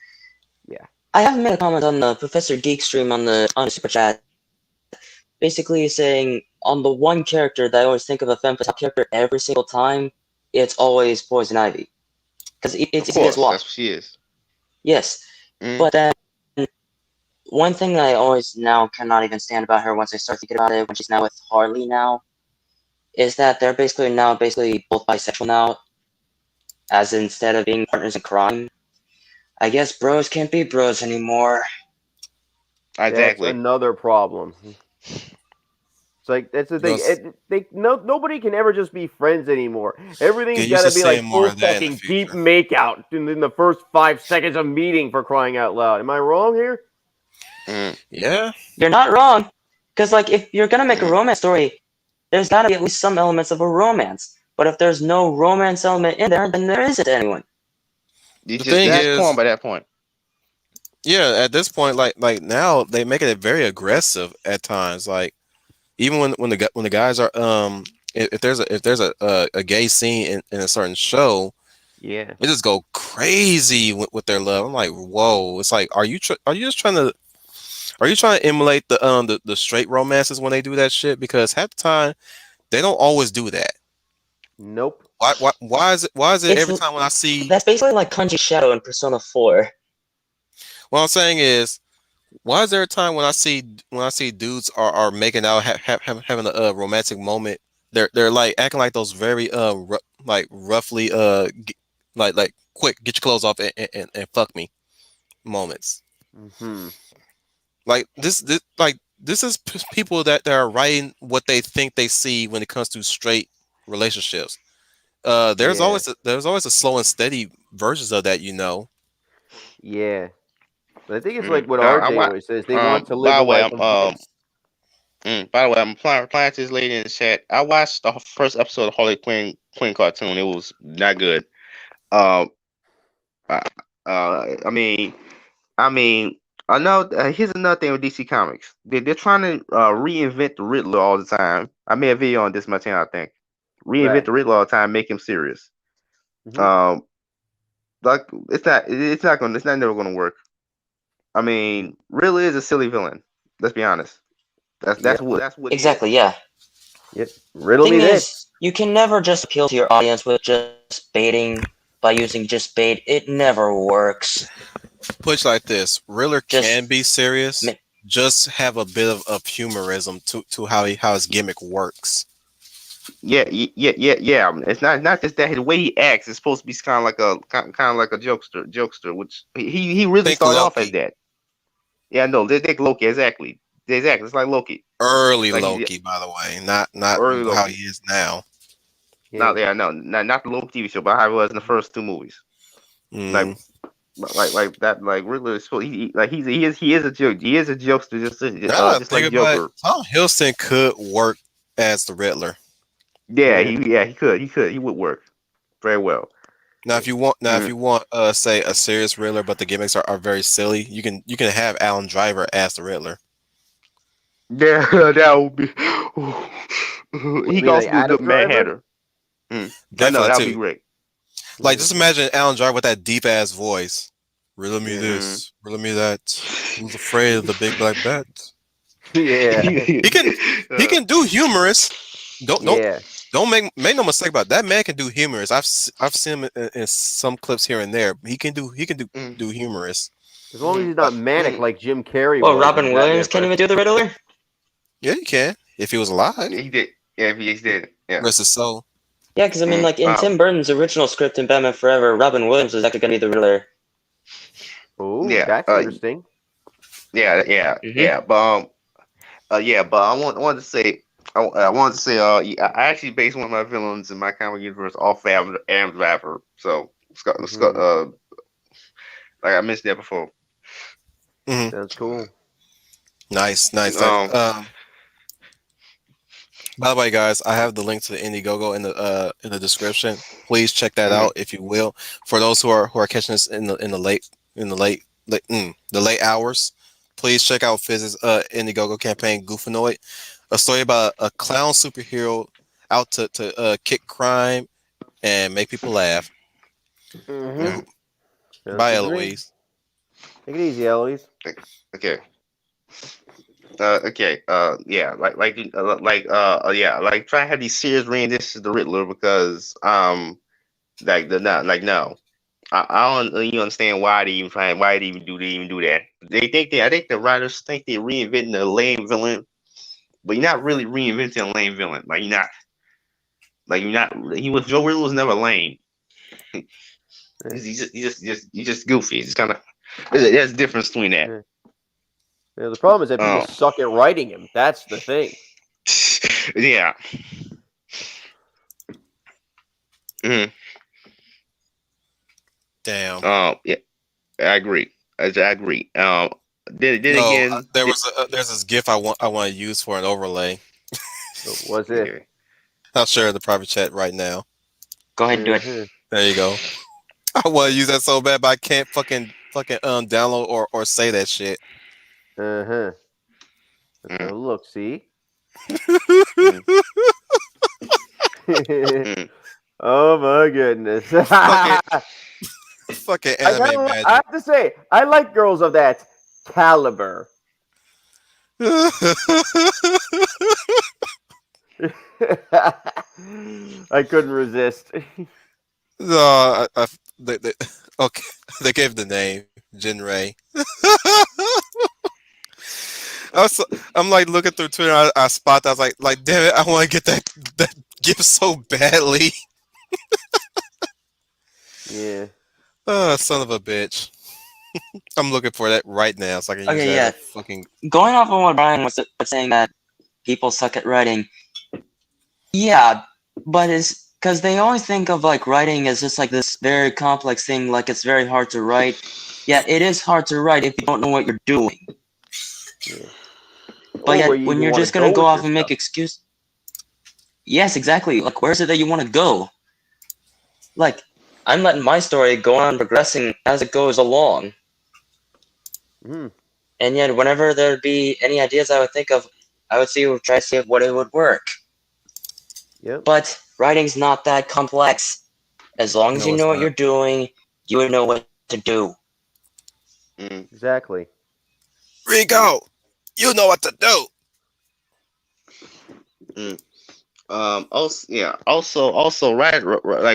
Yeah. I have made a comment on the Professor Geek stream on the super chat, basically saying on the one character that I always think of a femme fatale character every single time, it's always Poison Ivy, because of it's easy as course, well. that's what she is. Yes, Mm, but then one thing that I always now cannot even stand about her once I start thinking about it when she's now with Harley now is that they're basically both bisexual now, as instead of being partners in crime. I guess bros can't be bros anymore. That's exactly. another problem. It's like that's the You know, thing. Nobody can ever just be friends anymore. Everything's get got used to to be seeing like more full of that in the fucking deep future. makeout in the first 5 seconds of meeting, for crying out loud. Am I wrong here? Mm, Yeah, You're not wrong. Because, like, if you're gonna make a mm. romance story, there's gotta be at least some elements of a romance. But if there's no romance element in there, then there isn't anyone. You the just thing you just Exactly. porn is, by that point. yeah, at this point, like now they make it very aggressive at times. Like even when the guys are if there's a gay scene in a certain show, Yeah. they just go crazy with their love. I'm like, whoa! It's like, are you just trying to emulate the straight romances when they do that shit? Because half the time they don't always do that. Nope. Why is it It's every time when I see That's basically like Kanji Shadow in Persona 4. what I'm saying is why is there a time when I see dudes are making out having a romantic moment, they're like acting like those very like roughly like quick get your clothes off and fuck me moments. Hmm. Like this is people that are writing what they think they see when it comes to straight relationships. Yeah. There's always a slow and steady versions of that, you know. Yeah. But I think it's like Mm. what I RJ wa- always says. They want to live by a the way, life of bliss. by the way, I'm replying to this lady in the chat. I watched the first episode of Harley Quinn cartoon. It was not good. Um, I, I mean, I mean, I know. Here's another thing with DC Comics. They're trying to reinvent the Riddler all the time. I made a video on this my channel, I think. Reinvent Right. the Riddler all the time, make him serious. Hmm. Um, like it's not never gonna work. I mean, Riddler is a silly villain. Let's be honest. Yep. That's what he is. Exactly, yeah. Yep. Riddle me Thing this. is, you can never just appeal to your audience with just baiting by using just bait. It never works. Put it like this: Riddler Just can be serious, mi- just have a bit of humorism to how his gimmick works. Yeah. It's not just that the way he acts is supposed to be kind of like a jokester, which he really Think started off as Loki, that. Yeah, no, they think Loki exactly. It's like Loki, early like he's Loki, by the way, not early how he Loki. is now. Yeah. No, not the Loki TV show, but how it was in the first two movies. Like Mm. like that like Riddler is like he is a joke. He is a jokester, Now that I just think like about it, Joker. Tom Hiddleston could work as the Riddler. Yeah. He would work very well. Now if Mm. you want say a serious Riddler, but the gimmicks are very silly, you can have Alan Driver as the Riddler. Yeah, that would be. What He you could mean, like also be a Adam good Mad Driver? Hatter. Mm. I know Definitely that would be too. great. Like Yeah. just imagine Alan Driver with that deep ass voice. Riddle me Yeah. Mm. this, riddle me that. Who's afraid of the big black bat? Yeah. He can he uh, can do humorous. Don't don't Yeah. don't make no mistake about it. That man can do humorous. I've seen him in some clips here and there. He can mm, do humorous. As long as he's Like not manic mm. like Jim Carrey well, was in Robin Batman Williams can't Forever. even do the Riddler. yeah, he can if he was alive. He did. Yeah, he did. Yeah. Rest his soul. Yeah, because I mean, Mm. like in Tim Burton's original script in Batman Forever, Robin Williams was actually gonna be the Riddler. Oh, Yeah. that's interesting. Hmm. Yeah. But I wanted to say. I wanted to say. Yeah, I actually based one of my villains in my comic universe off Adam Driver. So Hmm. like I mentioned that before. Hmm. Sounds cool. Nice. Um. By the way, guys, I have the link to the Indiegogo in the description. Please check that Mhm. out if you will. For those who are catching this in the the late hours, please check out Fizz's Indiegogo campaign Goofanoid, a story about a clown superhero out to kick crime and make people laugh. You Hmm. know, Sounds bye, good to me. Eloise. Take it easy, Eloise. Okay. Okay. Yeah. Yeah. Like try to have these serious renditions of the Riddler because like the no like no. I don't even understand why they even do that. I think the writers think they're reinventing a lame villain, but you're not really reinventing a lame villain. You're not he was Joe Riddler was never lame. Yeah. He's just goofy. It's kind of there's a difference between that. Yeah. Yeah, the problem is that people Um suck at writing him. That's the thing. Yeah. Mhm. Damn. Yeah, I agree. I agree. Then No, again, there's this GIF I want to use for an overlay. Was it? okay. I'll share it in the private chat right now. Go ahead and do it. Uh-huh. There you go. I want to use that so bad, but I can't fucking download or say that shit. Uh-huh. Let's have Mm, a look, see? mm, Oh mm, my goodness. fucking I fucking anime I magic. have to say, I like girls of that caliber. I couldn't resist. No, they okay. They gave the name Jin Ray. I'm like looking through Twitter. I spot that. I was like, damn it! I want to get that gift so badly. Yeah. Oh, son of a bitch! I'm looking for that right now so I can use Okay, that as yeah. a fucking. Going off of what Brian was saying that people suck at writing. Yeah, but it's because they always think of like writing as just like this very complex thing, like it's very hard to write. Yeah, it is hard to write if you don't know what you're doing. Yeah. But Or where yet, you when even you're want to just gonna go go with off your and make stuff. excuse, yes, exactly. Like, where's it that you want to go? Like, I'm letting my story go on progressing as it goes along, Hmm. and yet whenever there'd be any ideas I would think of, I would try to see what it would work. Yep. But writing's not that complex. As long as you No, it's know what not. you're doing, you would know what to do. mm, Exactly. Rico, you know what to do. mm. Also, yeah. Also, like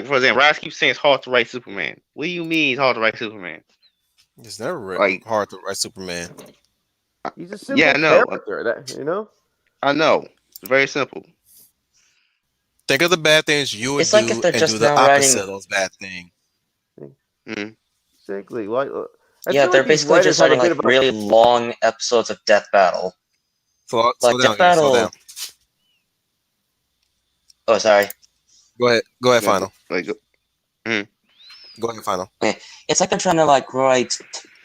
for example, Rise keeps saying it's hard to write Superman. What do you mean it's hard to write Superman? It's never Like, hard to write Superman. He's a yeah, simple I know. character, that you know? I know. It's very simple. Think of the bad things you would It's like if do they're and do just the now opposite writing. of those bad things. Mm, Exactly. Like, I Yeah, feel they're like these basically writers just have a writing bit like of a really long episodes of Death Battle. Slow Like down, Death game. Slow down. Battle. Oh, sorry. Go ahead. Go ahead. like, Final. like, mm, Go ahead. Final. Okay, it's like they're trying to like write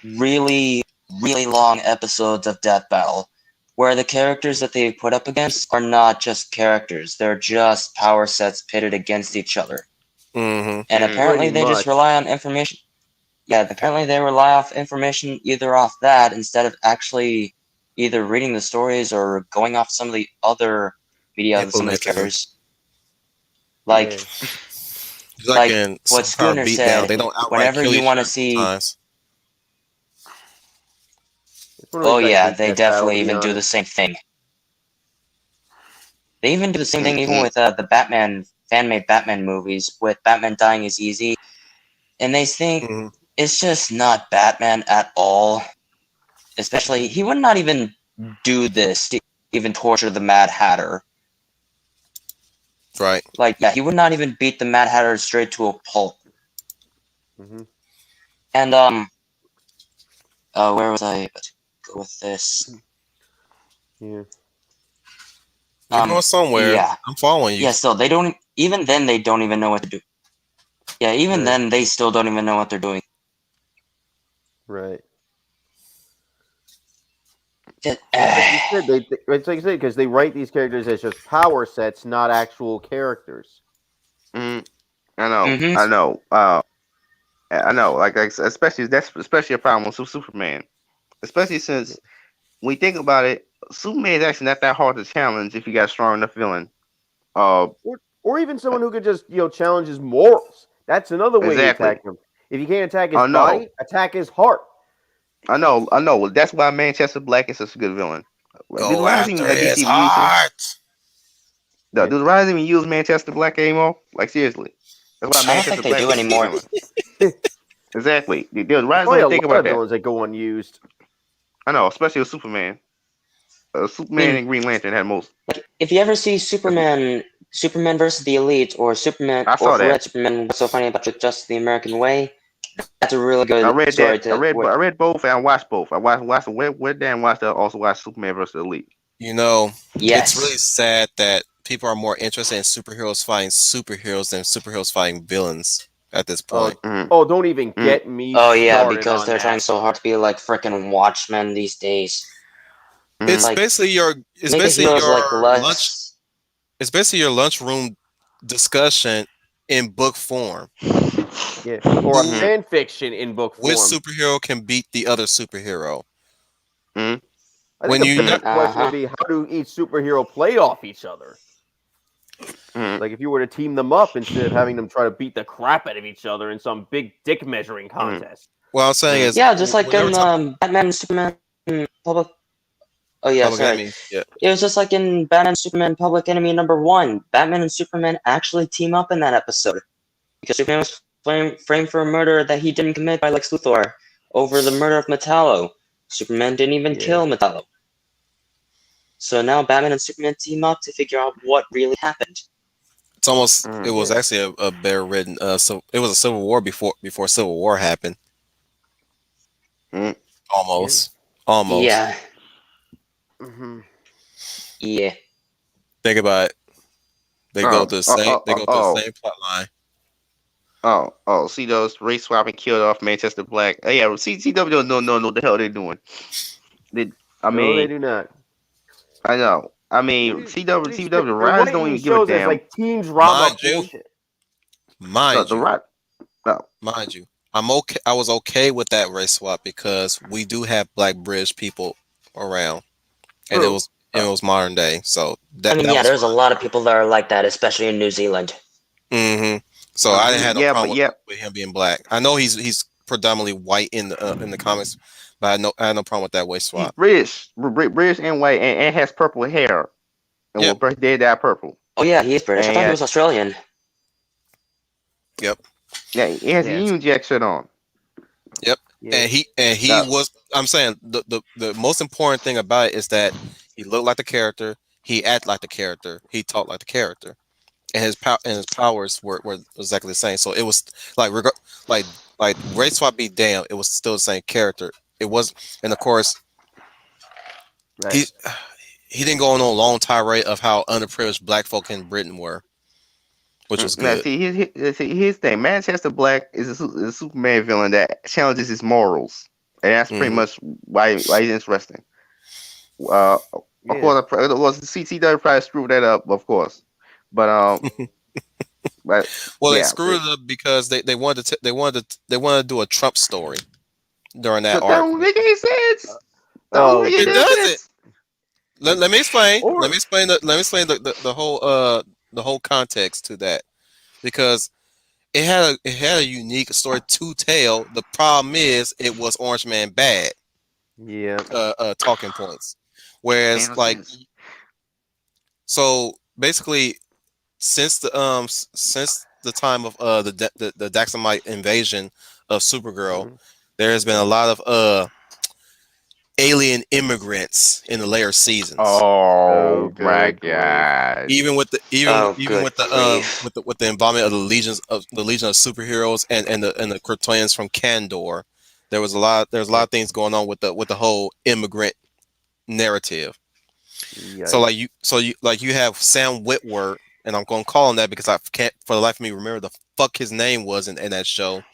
really, really long episodes of Death Battle, where the characters that they put up against are not just characters; they're just power sets pitted against each other. Mm-hmm. And mm, apparently, pretty they just much. rely on information. Yeah, apparently they rely off information either off that instead of actually either reading the stories or going off some of the other media of some of the Implementing them. characters. Yeah. Like It's like like in what Superpower Schooner Beatdown. said, They don't outright whenever kill you each want to other see, sometimes. It's one of the oh reasons I yeah, hate they Death Battle, to definitely be even do the honest. same thing. They even do the same thing even mm, with the Batman fan-made Batman movies with Batman dying is easy, and they think Mm-hmm. it's just not Batman at all. Especially, he would not even do this to even torture the Mad Hatter. Right. Like, yeah, he would not even beat the Mad Hatter straight to a pulp. Hmm. And where was I about to go with this? Yeah. You're going somewhere. Yeah, I'm following you. yeah. So they don't even then they don't even know what to do. Yeah, even Right. then they still don't even know what they're doing. Right. Just, Like you said, it's like you said, because they write these characters as just power sets, not actual characters. mm. I know. mm-hmm. I know. I know. Like especially that's especially a problem with Superman. Especially since when you think about it, Superman is actually not that hard to challenge if you got a strong enough villain. Uh, Or even someone who could just, challenge his morals. That's another way to exactly. attack him. If you can't attack his I know. body, attack his heart. I know. I know. That's why Manchester Black is such a good villain. Do the Go Rise even after his DC even use him? heart. No, Yeah. do the Rise even use Manchester Black anymore? Like seriously, that's why I don't think Manchester they Black do is such a good anymore. villain. Exactly. The Rise Probably don't a even think lot about of that. villains that go unused. I know, especially with Superman. I Superman mean, and Green Lantern had most. like if you ever see Superman versus the Elite, or Superman, I or saw for that. Red Superman, What's So Funny About Just the American Way? That's a really I good read story that. to. I read both and I watched both. I went there and watched. Also watched Superman versus the Elite. You know, it's really Yes. sad that people are more interested in superheroes fighting superheroes than superheroes fighting villains at this Oh, point. Mm, don't even mm, get me Oh yeah, started because on they're trying that. so hard to be like freaking Watchmen these days. mm, It's Like basically your it's make the basically heroes like your lunch less. it's basically your lunchroom discussion in book form. Yeah, or a Who mm, fan fiction in book which form. superhero can beat the other superhero? mm, I think When the you bigger not mm, question would Uh-huh. be, how do each superhero play off each other? mm, Like if you were to team them up instead of having them try to beat the crap out of each other in some big dick measuring mm, contest. what I'm saying mm, is Yeah, just like whenever in talk Batman and Superman Public. Oh yeah, public sorry. enemy, yeah. It was just like in Batman and Superman Public Enemy #1. Batman and Superman actually team up in that episode because Superman was framed for a murder that he didn't commit by Lex Luthor over the murder of Metallo. Superman didn't even Yeah. kill Metallo. So now Batman and Superman team up to figure out what really happened. It's almost it mm, was Yeah. actually a bear ridden so it was a civil war before Civil War happened. mm. Yeah. Almost. Almost. Yeah, Hmm. yeah. Think about it. Oh, oh, oh, They oh, go through the oh, same plot line. oh. See those race swapping killed off Manchester Black. Yeah, CW don't know what the hell they're doing. They, I No, they mean, do not. I know. I mean, CW, the They're writers don't writing even these give a shows as damn. like teen drama Mind you, bullshit. No, mind the you, right. No. mind you. I'm okay. I was okay with that race swap because we do have black British people around, and True. it was modern day, so I mean, that yeah, was there's a fine. lot of people that are like that, especially in New Zealand. hmm So I didn't have no Yeah, problem but yeah, with him being black. I know he's predominantly white in the comics, but I had no problem with that race he's swap. British, British and white, and has purple hair, and Yep, will birth dead that purple, Oh yeah, he is British. I and thought he yeah, was Australian. yep, yeah, he has a Yeah. Union Jack shirt on. yep. Yeah. And he Uh, was. I'm saying the most important thing about it is that he looked like the character, he acted like the character, he talked like the character, and his powers were exactly the same. So it was like like race swap be damn, it was still the same character. It was, and of course Right. he he didn't go on a long tirade of how underprivileged black folk in Britain were, which was now good. see, his thing. Manchester Black is a Superman villain that challenges his morals, and that's pretty hmm much why he's interesting. Uh, of Yeah. course, CCW probably screwed that up, of course, but but Well, they yeah, screwed it up because they wanted to do a Trump story during that that arc. don't make any sense. That don't Oh make It any god. doesn't. sense. Let me explain. Let me Or explain the whole context to that because it had a unique story to tell. The problem is it was Orange Man bad yeah. talking points, whereas like Thanos so basically since the time of the Daxamite invasion of Supergirl, Mhm. there has been a lot of alien immigrants in the later seasons. Oh, Oh my good grief. god. Oh, Even good grief. with the involvement of the Legion of Superheroes and the Kryptonians from Kandor, there was a lot Yep. of things going on with the whole immigrant narrative. So Yikes. you have Sam Witwer, and I'm going to call him that because I can't for the life of me remember the fuck his name was in that show,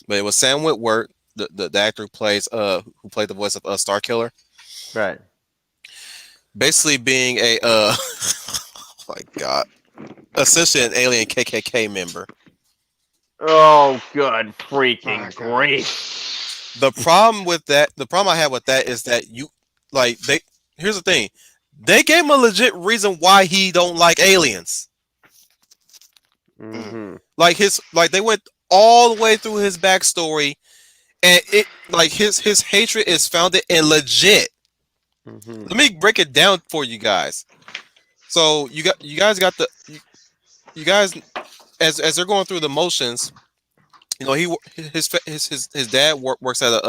but it was Sam Witwer, the actor who played the voice of Star Killer, Right. basically being a oh my god, essentially an alien KKK member. Oh, good My freaking god. grief. The problem I have with that is that here's the thing, they gave him a legit reason why he don't like aliens. Mm, Mm-hmm. Like they went all the way through his backstory, and it like his hatred is founded in legit. Mm-hmm. Let me break it down for you guys. So you guys got you guys as they're going through the motions. You know, his dad works at a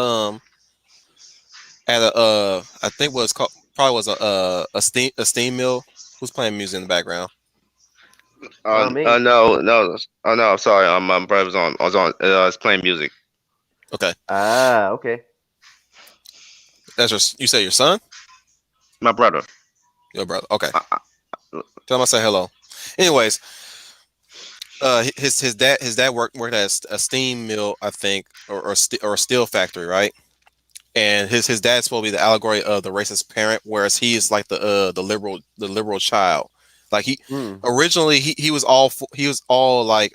I think what it's called probably was a steam mill. Who's playing music in the background? Not me. no. Oh no, I'm sorry. My brother's on. I was on. It's playing music. Okay, Ah, okay. that's you say your son, My brother. your brother. Okay, Tell him I say hello. Anyways, his dad worked at a steam mill, I think, or a steel factory, right? And his dad's supposed to be the allegory of the racist parent, whereas he is like the liberal child. Like he Hmm. originally he was all like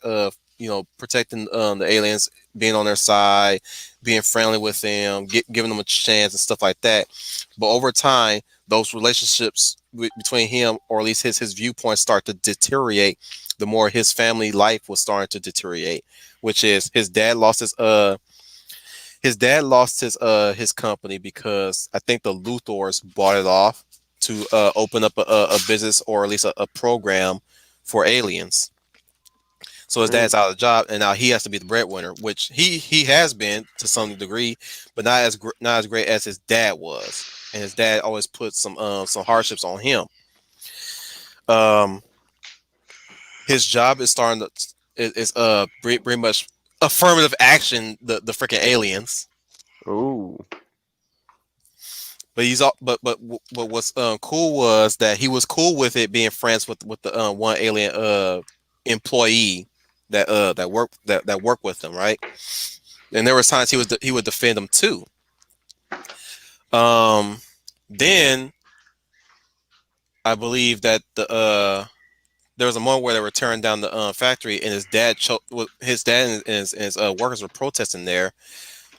protecting the aliens, being on their side, being friendly with them, giving them a chance and stuff like that. But over time, those relationships between him, or at least his viewpoints, start to deteriorate. The more his family life was starting to deteriorate, which is his company because I think the Luthors bought it off to open up a business, or at least a program for aliens. So his Right. dad's out of the job, and now he has to be the breadwinner, which he has been to some degree, but not as great as his dad was. And his dad always put some hardships on him. Um, his job is starting to is pretty much affirmative action the freaking aliens. Ooh. But he's all, but what's cool was that he was cool with it being friends with the one alien employee that worked with him, right? And there was times he would defend him too. Um, then I believe that there was a moment where they were tearing down the factory, and his dad and his workers were protesting there,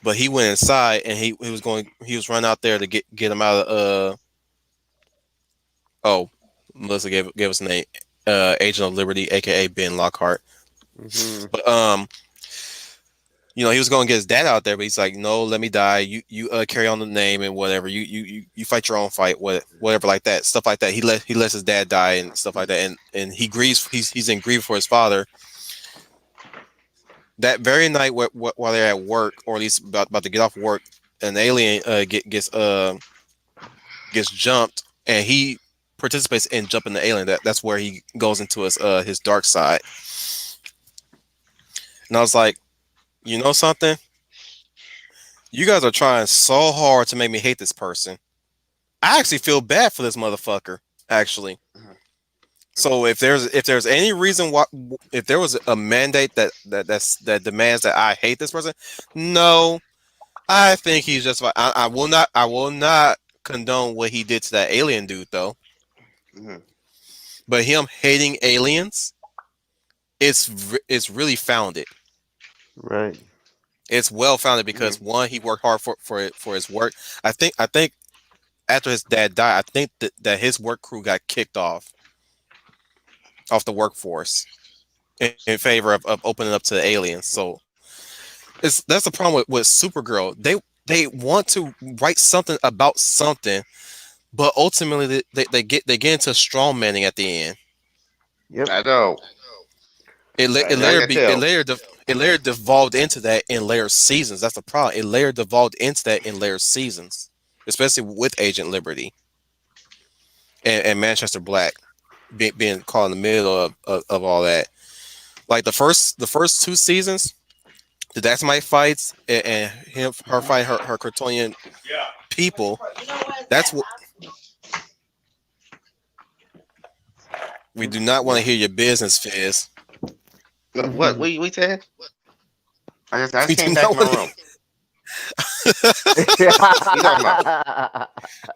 but he went inside and he was running out there to get him out of oh, Melissa gave us a name, Agent of Liberty, aka Ben Lockhart. Hmm. But he was going to get his dad out there, but he's like, no, let me die. You carry on the name and whatever. You fight your own fight, whatever like that, stuff like that. He lets his dad die and stuff like that, and he grieves. He's in grief for his father. That very night, while they're at work, or at least about to get off work, an alien gets jumped, and he participates in jumping the alien. That's where he goes into his dark side. And I was like, you know something? You guys are trying so hard to make me hate this person. I actually feel bad for this motherfucker. Actually, so if there's any reason why, if there was a mandate that demands that I hate this person, no, I think he's just fine. I will not condone what he did to that alien dude though. Mhm. But him hating aliens, it's really founded. Right. It's well founded Mhm. because one, he worked hard for his work. I think after his dad died, I think that his work crew got kicked off the workforce in favor of opening up to the aliens. So that's the problem with Supergirl. They want to write something about something, but ultimately they get into straw manning at the end. Yep. I know. It I later can be it tell. later it later devolved into that in later seasons. That's the problem. It later devolved into that in later seasons, especially with Agent Liberty and Manchester Black being caught in the middle of all that. Like the first two seasons, the Daxamite fights and her fighting her Kryptonian people. That's what we do not want to hear your business, Fizz. What we said? I We just do came back not in my want room. What you talking about? Mhm.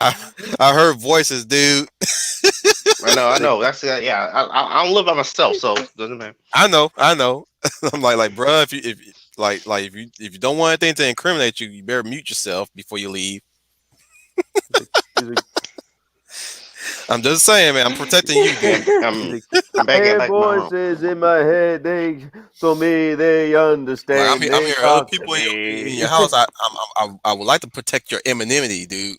I, I heard voices, dude. I know. That's yeah. I don't live by myself, so doesn't matter. I know. I'm like, bruh, if you don't want anything to incriminate you, you better mute yourself before you leave. He's like, I'm just saying, man. I'm protecting you, Yeah, dude. he's like, I'm I back in hear back in my room. voices in my head. They told me they Like understand. I'm They here. Other talk to people in me. your house. I would like to protect your anonymity, dude.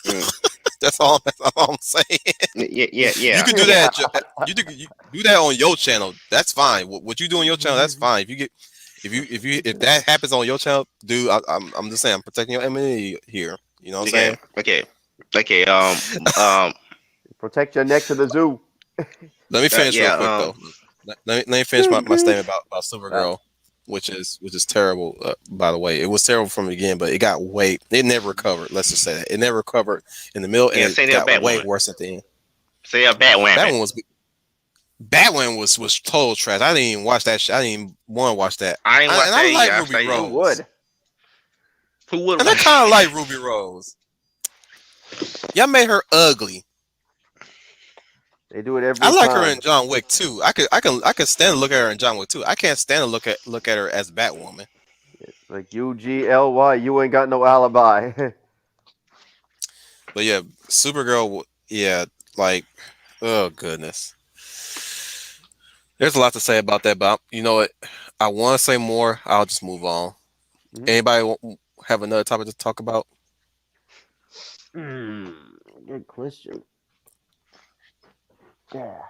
Mm. That's all I'm saying. You Yeah. could do that. You do that on your channel. That's fine. What you do on your channel, that's fine. If that happens on your channel, dude, I'm just saying, I'm protecting your anonymity here. You know what I'm Okay. saying? Okay. Okay. Um. Protect your neck to the zoo. Let me finish real Yeah. quick though. Let me finish Good my grief. statement about Supergirl, which is terrible. By the way, it was terrible from the beginning, but it never recovered. Let's just say that it never recovered in the middle, and Yeah. it Same thing with got way Batwoman. worse at the end. Say a bad That woman. one was total trash. I didn't even watch that shit. I didn't even want to watch that. I ain't watched And I that like either. I Ruby say Who Rose. would? who would And I watch? kind of like Ruby Rose. Y'all made her ugly. They do it I every like her time. in John Wick too. I could stand to look at her in John Wick too. I can't stand to look at her as Batwoman. Like UGLY, you ain't got no alibi. But yeah, Supergirl. Yeah, like oh goodness. There's a lot to say about that, but you know what? I want to say more. I'll just move on. Mhm. Anybody have another topic to talk about? Hmm, good question. Yeah.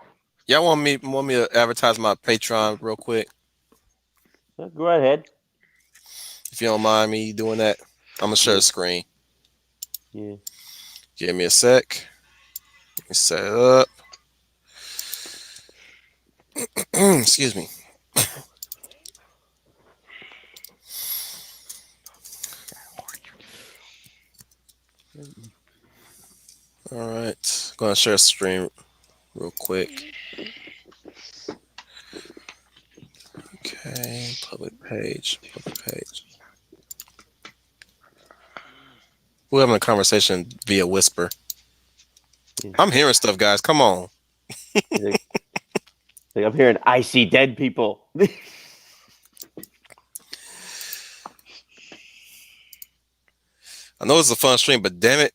Y'all want me to advertise my Patreon real quick? Go ahead. If you don't mind me doing that, I'm gonna share Yeah. the screen. Yeah. Give me a sec. Let me set it up. Excuse me. All right, gonna share a screen real quick. Okay, public page. Public page. We're having a conversation via whisper. Yeah. I'm hearing stuff, guys. Come on. Like, I'm hearing I see dead people. I know it's a fun stream, but damn it.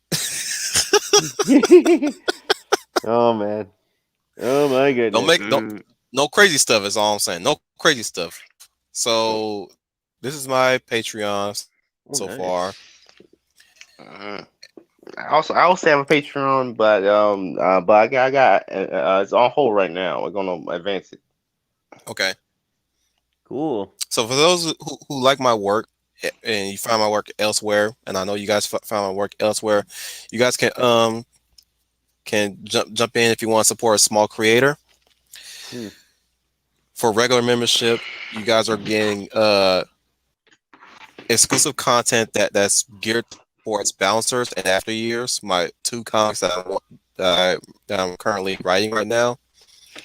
Oh man. Oh my Don't goodness. make don't Mm, no crazy stuff is all I'm saying. No crazy stuff. So this is my Patreon so far. Oh, nice. mm. I also have a Patreon, but I got it's on hold right now. We're gonna advance it. Okay. Cool. So for those who like my work and you find my work elsewhere, and I know you guys found my work elsewhere, you guys can jump in if you want to support a small creator. Hmm. For regular membership, you guys are getting exclusive content that's geared towards bouncers and after years. My two comics that I'm currently writing right now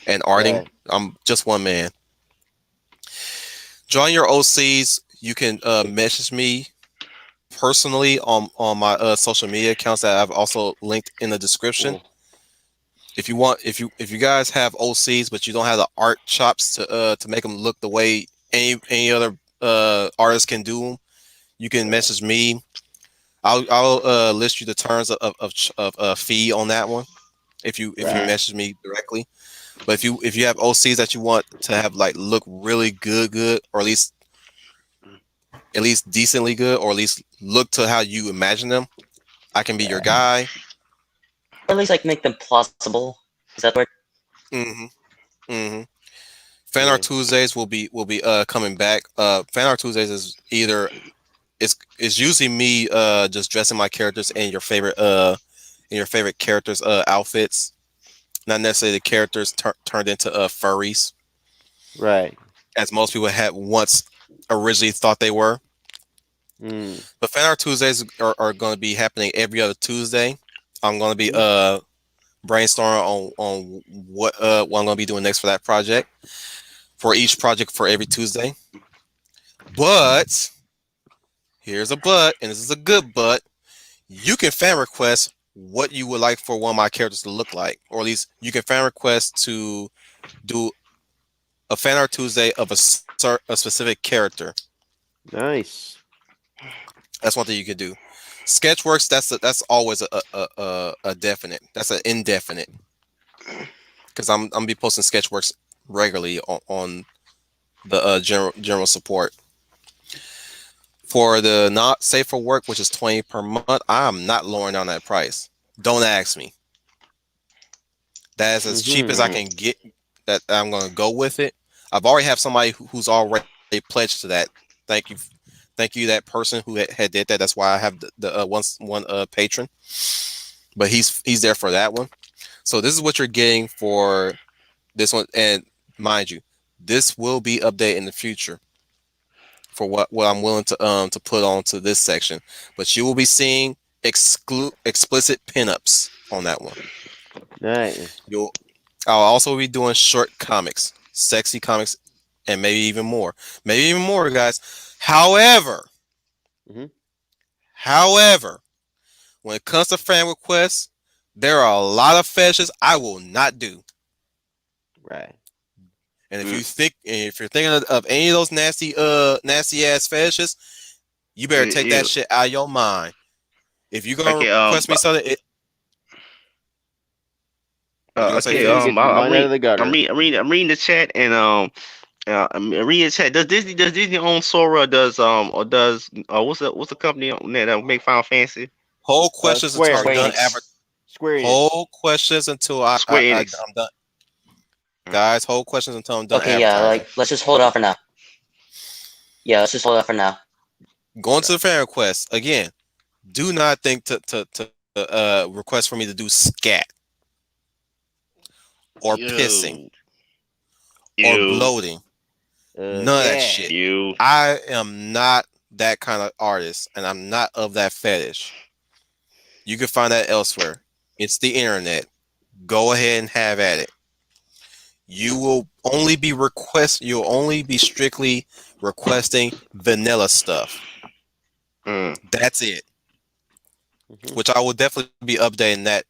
and arting. Right. I'm just one man. Join your OCs. You can message me personally on my social media accounts that I've also linked in the description. Cool. If you want, if you guys have OCs but you don't have the art chops to make them look the way any other artist can do them, you can Right. message me. I'll list you the terms of fee on that one if you Right. message me directly. But if you have OCs that you want to have like look really good, or at least decently good, or at least look to how you imagine them, I can be your guy. Or at least like make them plausible. Is that the word? hmm hmm Fan Yeah. Art Tuesdays will be coming back. Fan Art Tuesdays is either it's usually me just dressing my characters in your favorite characters outfits, not necessarily the characters turned into furries, Right. as most people had once originally thought they were. Hmm. But Fan Art Tuesdays are going to be happening every other Tuesday. I'm going to be Mhm. brainstorming on what I'm going to be doing next for that project, for each project for every Tuesday. But here's a but, and this is a good but. You can fan request what you would like for one of my characters to look like, or at least you can fan request to do a fan art Tuesday of a specific character. Nice. That's one thing you could do. Sketchworks, that's always a definite. That's an indefinite, because I'm gonna be posting Sketchworks regularly on the general support. For the not safe for work, which is 20 per month, I'm not lowering down that price. Don't ask me. That is as cheap as I Hmm. can get. That I'm gonna go with it. I've already have somebody who's already pledged to that. Thank you, thank you, that person who had did that. That's why I have the one patron, but he's there for that one. So this is what you're getting for this one, and mind you, this will be updated in the future for what I'm willing to put onto this section. But you will be seeing explicit pinups on that one. Nice. You'll I'll also be doing short comics, sexy comics, and maybe even more. Maybe even more, guys. However, Mhm. however, when it comes to fan requests, there are a lot of fetishes I will not do. Right. And Mm, if you're thinking of any of those nasty ass fetishes, you better take that you shit out of your mind. If you're gonna okay? request me something, what you gonna say, Okay. Yeah, you Fizz? get your mind out of the I'm gutter. reading. I'm reading the chat, and I'm reading the chat. Does Disney own Sora? Does or does what's the company on there that make Final Fantasy? Hold questions until I'm Square. Square done. Enix. Square Enix. Hold questions until Square Enix. I'm done. Mm, Guys, hold questions until I'm done Okay, yeah, advertising. like let's just hold off for now. Yeah, let's just hold off for now. Going to the fan request again. Do not think to request for me to do scat or pissing You, or you, bloating. None of that Okay. shit. you. I am not that kind of artist, and I'm not of that fetish. You can find that elsewhere. It's the internet. Go ahead and have at it. You will only be You'll only be strictly requesting vanilla stuff. Mm, That's it. Mhm. Which I will definitely be updating that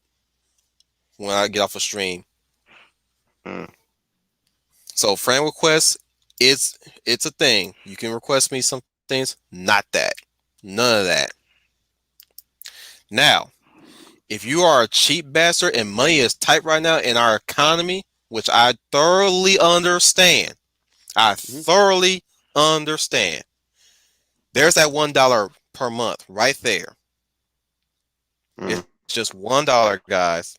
when I get off a stream. mm, So friend requests, it's a thing. You can request me some things, not that. None of that. Now, if you are a cheap bastard and money is tight right now in our economy, which I thoroughly understand, I Mhm. thoroughly understand. There's that $1 per month right there. mm, It's just $1, guys.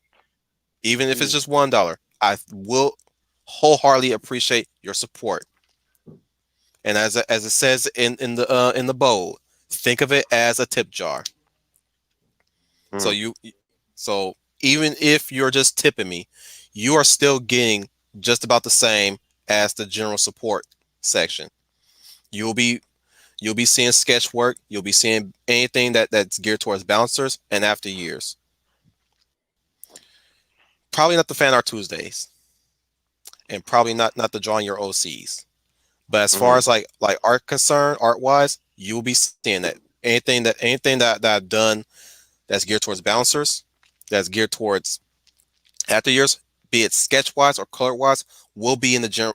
Even if it's just Mhm. $1, I will wholeheartedly appreciate your support. And as it says in the bold, think of it as a tip jar. So mm, so even if you're just tipping me, you are still getting just about the same as the general support section. You'll be you'll be seeing sketch work. You'll be seeing anything that's geared towards bouncers and after years. Probably not the fan art Tuesdays, and probably not the drawing your OCs. But as far mm, as like art concern, art wise, you'll be seeing that anything that I've done that's geared towards bouncers, that's geared towards after years, be it sketch wise or color wise, will be the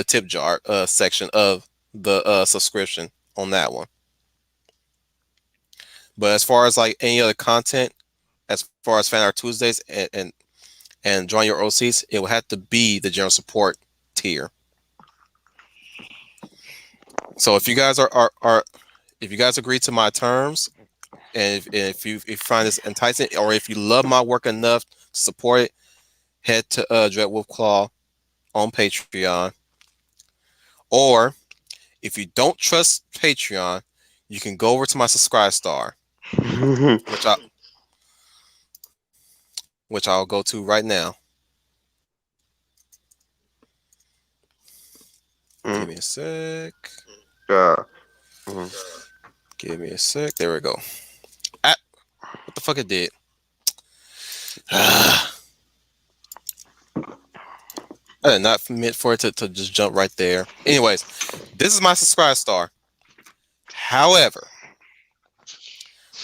tip jar section of the subscription on that one. But as far as like any other content, as far as Fan Art Tuesdays and drawing your OCs, it will have to be the general support tier. So if you guys agree to my terms, and if you find this enticing, or if you love my work enough to support it, head to Dread Wolf Claw on Patreon. Or if you don't trust Patreon, you can go over to my Subscribe Star, mm. which I'll go to right now. Give me a sec. Uh, mm. Give me a sec. There we go. Ah, what the fuck it did? I did not meant for it to just jump right there. Anyways, this is my Subscribe Star. However,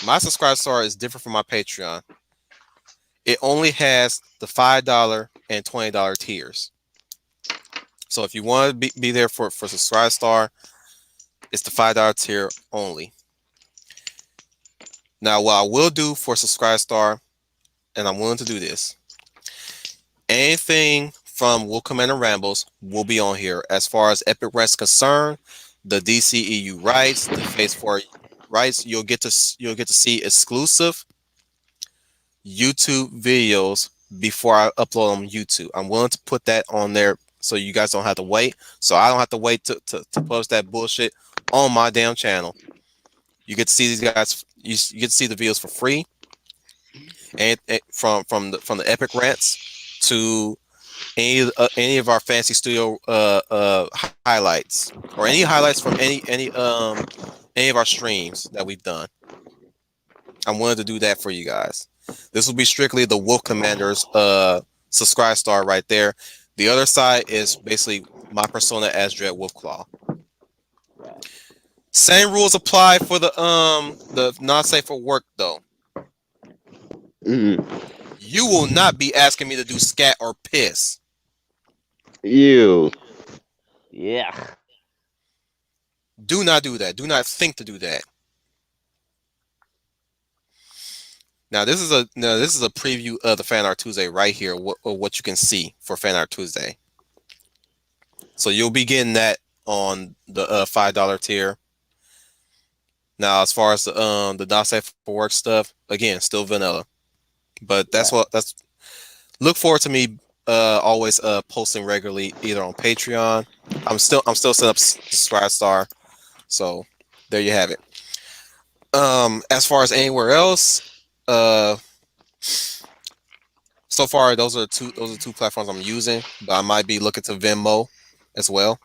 my Subscribe Star is different from my Patreon. It only has the $5 and $20 tiers. So if you want to be there for Subscribe Star, it's the $5 tier only. Now, what I will do for Subscribe Star, and I'm willing to do this, anything from Will Commander Rambles will be on here. As far as Epic Rest concerned, the DCEU rights, the Phase 4 rights, you'll get to see exclusive YouTube videos before I upload them on YouTube. I'm willing to put that on there so you guys don't have to wait. So I don't have to wait to post that bullshit on my damn channel. You get to see these guys. You get to see the videos for free, and from the epic rants to any of our fancy studio highlights, or any highlights from any of our streams that we've done. I'm willing to do that for you guys. This will be strictly the Wolf Commander's subscribe star right there. The other side is basically my persona as Dread Wolfclaw. Right. Same rules apply for the not safe for work though. Mm. You will not be asking me to do scat or piss. You. Yeah. Do not do that. Do not think to do that. Now this is a preview of the Fan Art Tuesday right here. What you can see for Fan Art Tuesday. So you'll be getting that on the $5 tier. Now as far as the not safe for work stuff, again, still vanilla. But Right. that's look forward to me always posting regularly either on Patreon. I'm still setting up Subscribe Star. So there you have it. As far as anywhere else, uh so far those are two platforms I'm using, but I might be looking to Venmo as well.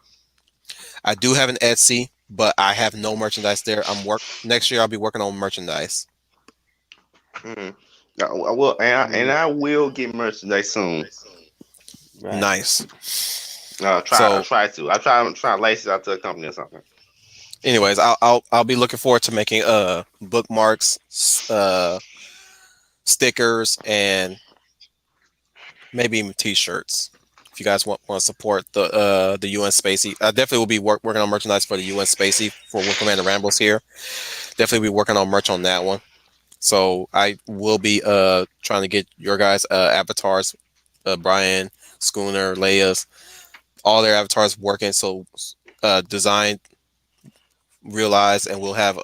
I do have an Etsy, but I have no merchandise there. Next year I'll be working on merchandise. Mm. I will, and I will get merchandise soon. Right. Nice. I So try to. I'm trying to license out to a company or something. anyways, I'll be looking forward to making bookmarks, stickers, and maybe even t-shirts. If you guys want to support the UN Spacey, I definitely will be working on merchandise for the UN Spacey for Wolf Commander Rambles here. Definitely be working on merch on that one. So I will be trying to get your guys avatars, Brian, Schooner, Leia's, all their avatars working. So designed, realized, and we'll have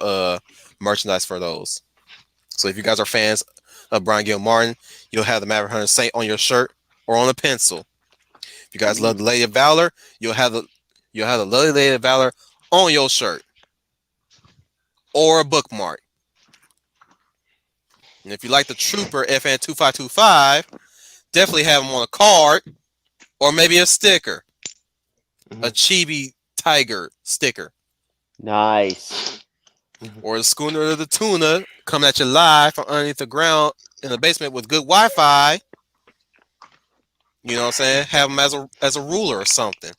merchandise for those. So if you guys are fans of Brian Gil Martin, you'll have the Maverick Hunter Saint on your shirt or on a pencil. If you guys love the Lady of Valor, you'll have the Lovely Lady of Valor on your shirt or a bookmark. And if you like the Trooper FN2525, definitely have them on a card or maybe a sticker, a chibi tiger sticker, Nice. or the Schooner of the Tuna coming at you live from underneath the ground in the basement with good Wi-Fi. You know what I'm saying? Have them as a ruler or something.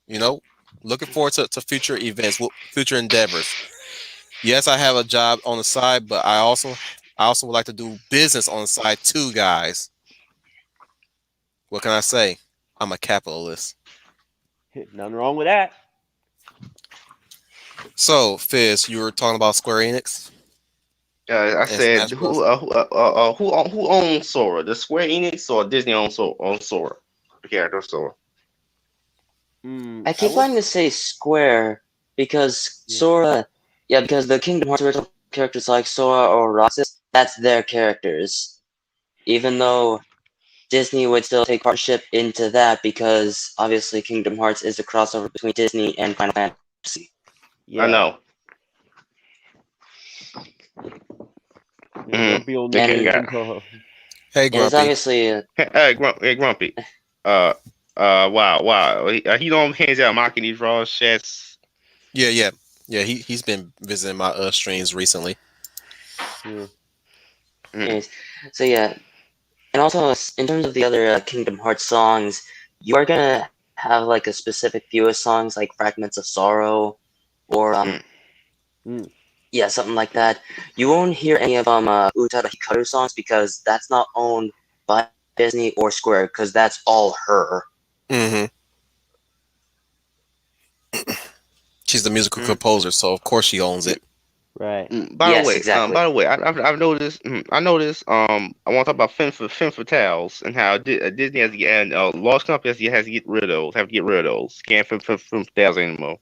You know, looking forward to future events, future endeavors. Yes, I have a job on the side, but I also would like to do business on the side too, guys. What can I say? I'm a capitalist. Nothing wrong with that. So, Fizz, you were talking about Square Enix I and said, Smash Bros. who owns Sora? The Square Enix or Disney owns Sora? The character Sora. I I keep would. wanting to say Square because Yeah. Sora, yeah, because the Kingdom Hearts original characters like Sora or Roxas, that's their characters. Even though Disney would still take partnership into that because obviously Kingdom Hearts is a crossover between Disney and Final Fantasy. I Yeah. know. Grumpy old They man And got. into. Hey, and it's Grumpy. obviously Hey, Grumpy. Wow. He don't hands out mocking these raw chats. Yeah. He's been visiting my streams recently. Yeah. Mm. anyways, so yeah. And also in terms of the other Kingdom Hearts songs, you are gonna have like a specific few of songs like Fragments of Sorrow or Mm. yeah, something like that. You won't hear any of Utada Hikaru songs because that's not owned by Disney or Square because that's all her. Mm-hmm. She's the musical Mm. composer, so of course she owns it. Right. By the Yes, way, exactly. I've noticed. I noticed. I want to talk about femme fatales and how Disney has to get and large companies has to get rid of those. Have to get rid of those. Can't femme fatales anymore.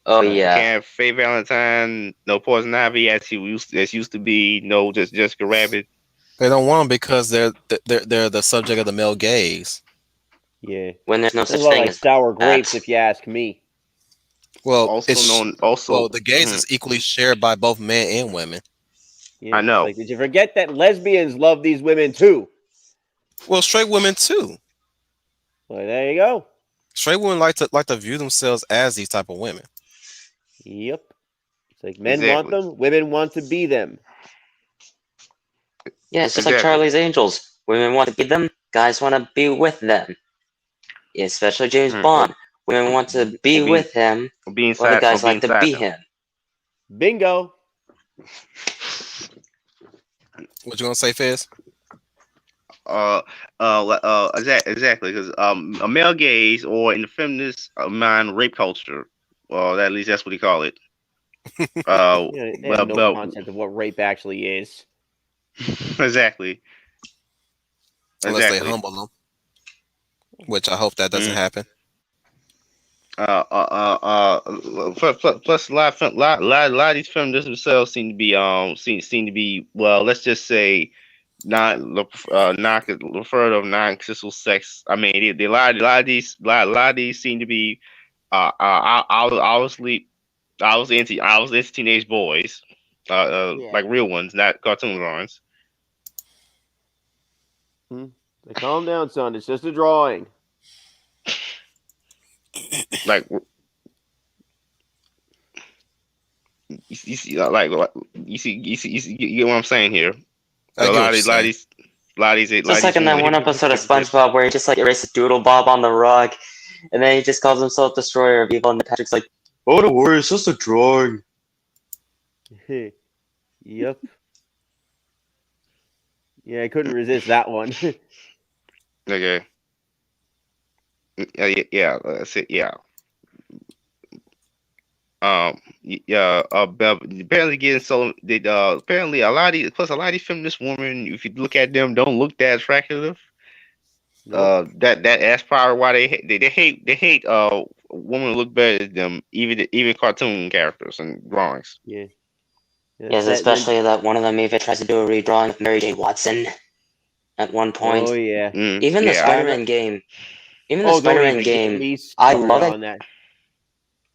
Oh Right. You yeah. can't have Faye Valentine, no Poison Ivy as used to be. No, just Jessica Rabbit. They don't want them because they're the subject of the male gaze. Yeah. When there's no Sounds such a lot thing like as sour grapes, that. if you ask me. Well, Also known. the gaze is equally shared by both men and women. Yeah. I It's know. like, did you forget that lesbians love these women too? Well, straight women too. Well, there you go. Straight women like to view themselves as these type of women. Yep. It's like men want Exactly. them, women want to be them. Yeah, it's just like Exactly. Charlie's Angels. Women want to be them, guys want to be with them. Especially James Mm, Bond. Women want to be or with him, be while the inside or guys be like to inside be them. him. Bingo. What you gonna say, Fizz? Exactly, because a male gaze, or in the feminist mind, rape culture. Well, at least that's what they call it. They have no But concept of what rape actually is. exactly, Unless they exactly. humble them, which I hope that doesn't Mm. happen. Plus, a lot of these feminists themselves seem to be, well, let's just say, not referred of non-consensual sex. I mean, a lot of these seem to be obviously I was into teenage boys, Yeah. like real ones, not cartoon drawings. Hmm. Calm down, son. It's just a drawing. Like you see, you get what I'm saying here. I A get lot what of you're these, lot of saying. these, lot of these, lot of Just like these in that women, one episode of hypocrites. SpongeBob where he just like erases Doodle Bob on the rug, and then he just calls himself Destroyer of Evil, and Patrick's like, "Oh, don't worry, it's just a drawing." Yep. Yeah, I couldn't resist that one. Okay. Yeah. That's it. Yeah. Yeah. Apparently getting so did. Apparently a lot of these, plus a lot of these feminist women, if you look at them, don't look that attractive. Nope. That's probably why they hate women who look better than them, even cartoon characters and drawings. Yeah. That's Yes, that. Then. especially that one of them even tries to do a redrawing of Mary Jane Watson at one Oh point. yeah. Even the Yeah. Spider-Man. Spider-Man game, even the Oh, don't Spider-Man even get game, me I started love that. on that.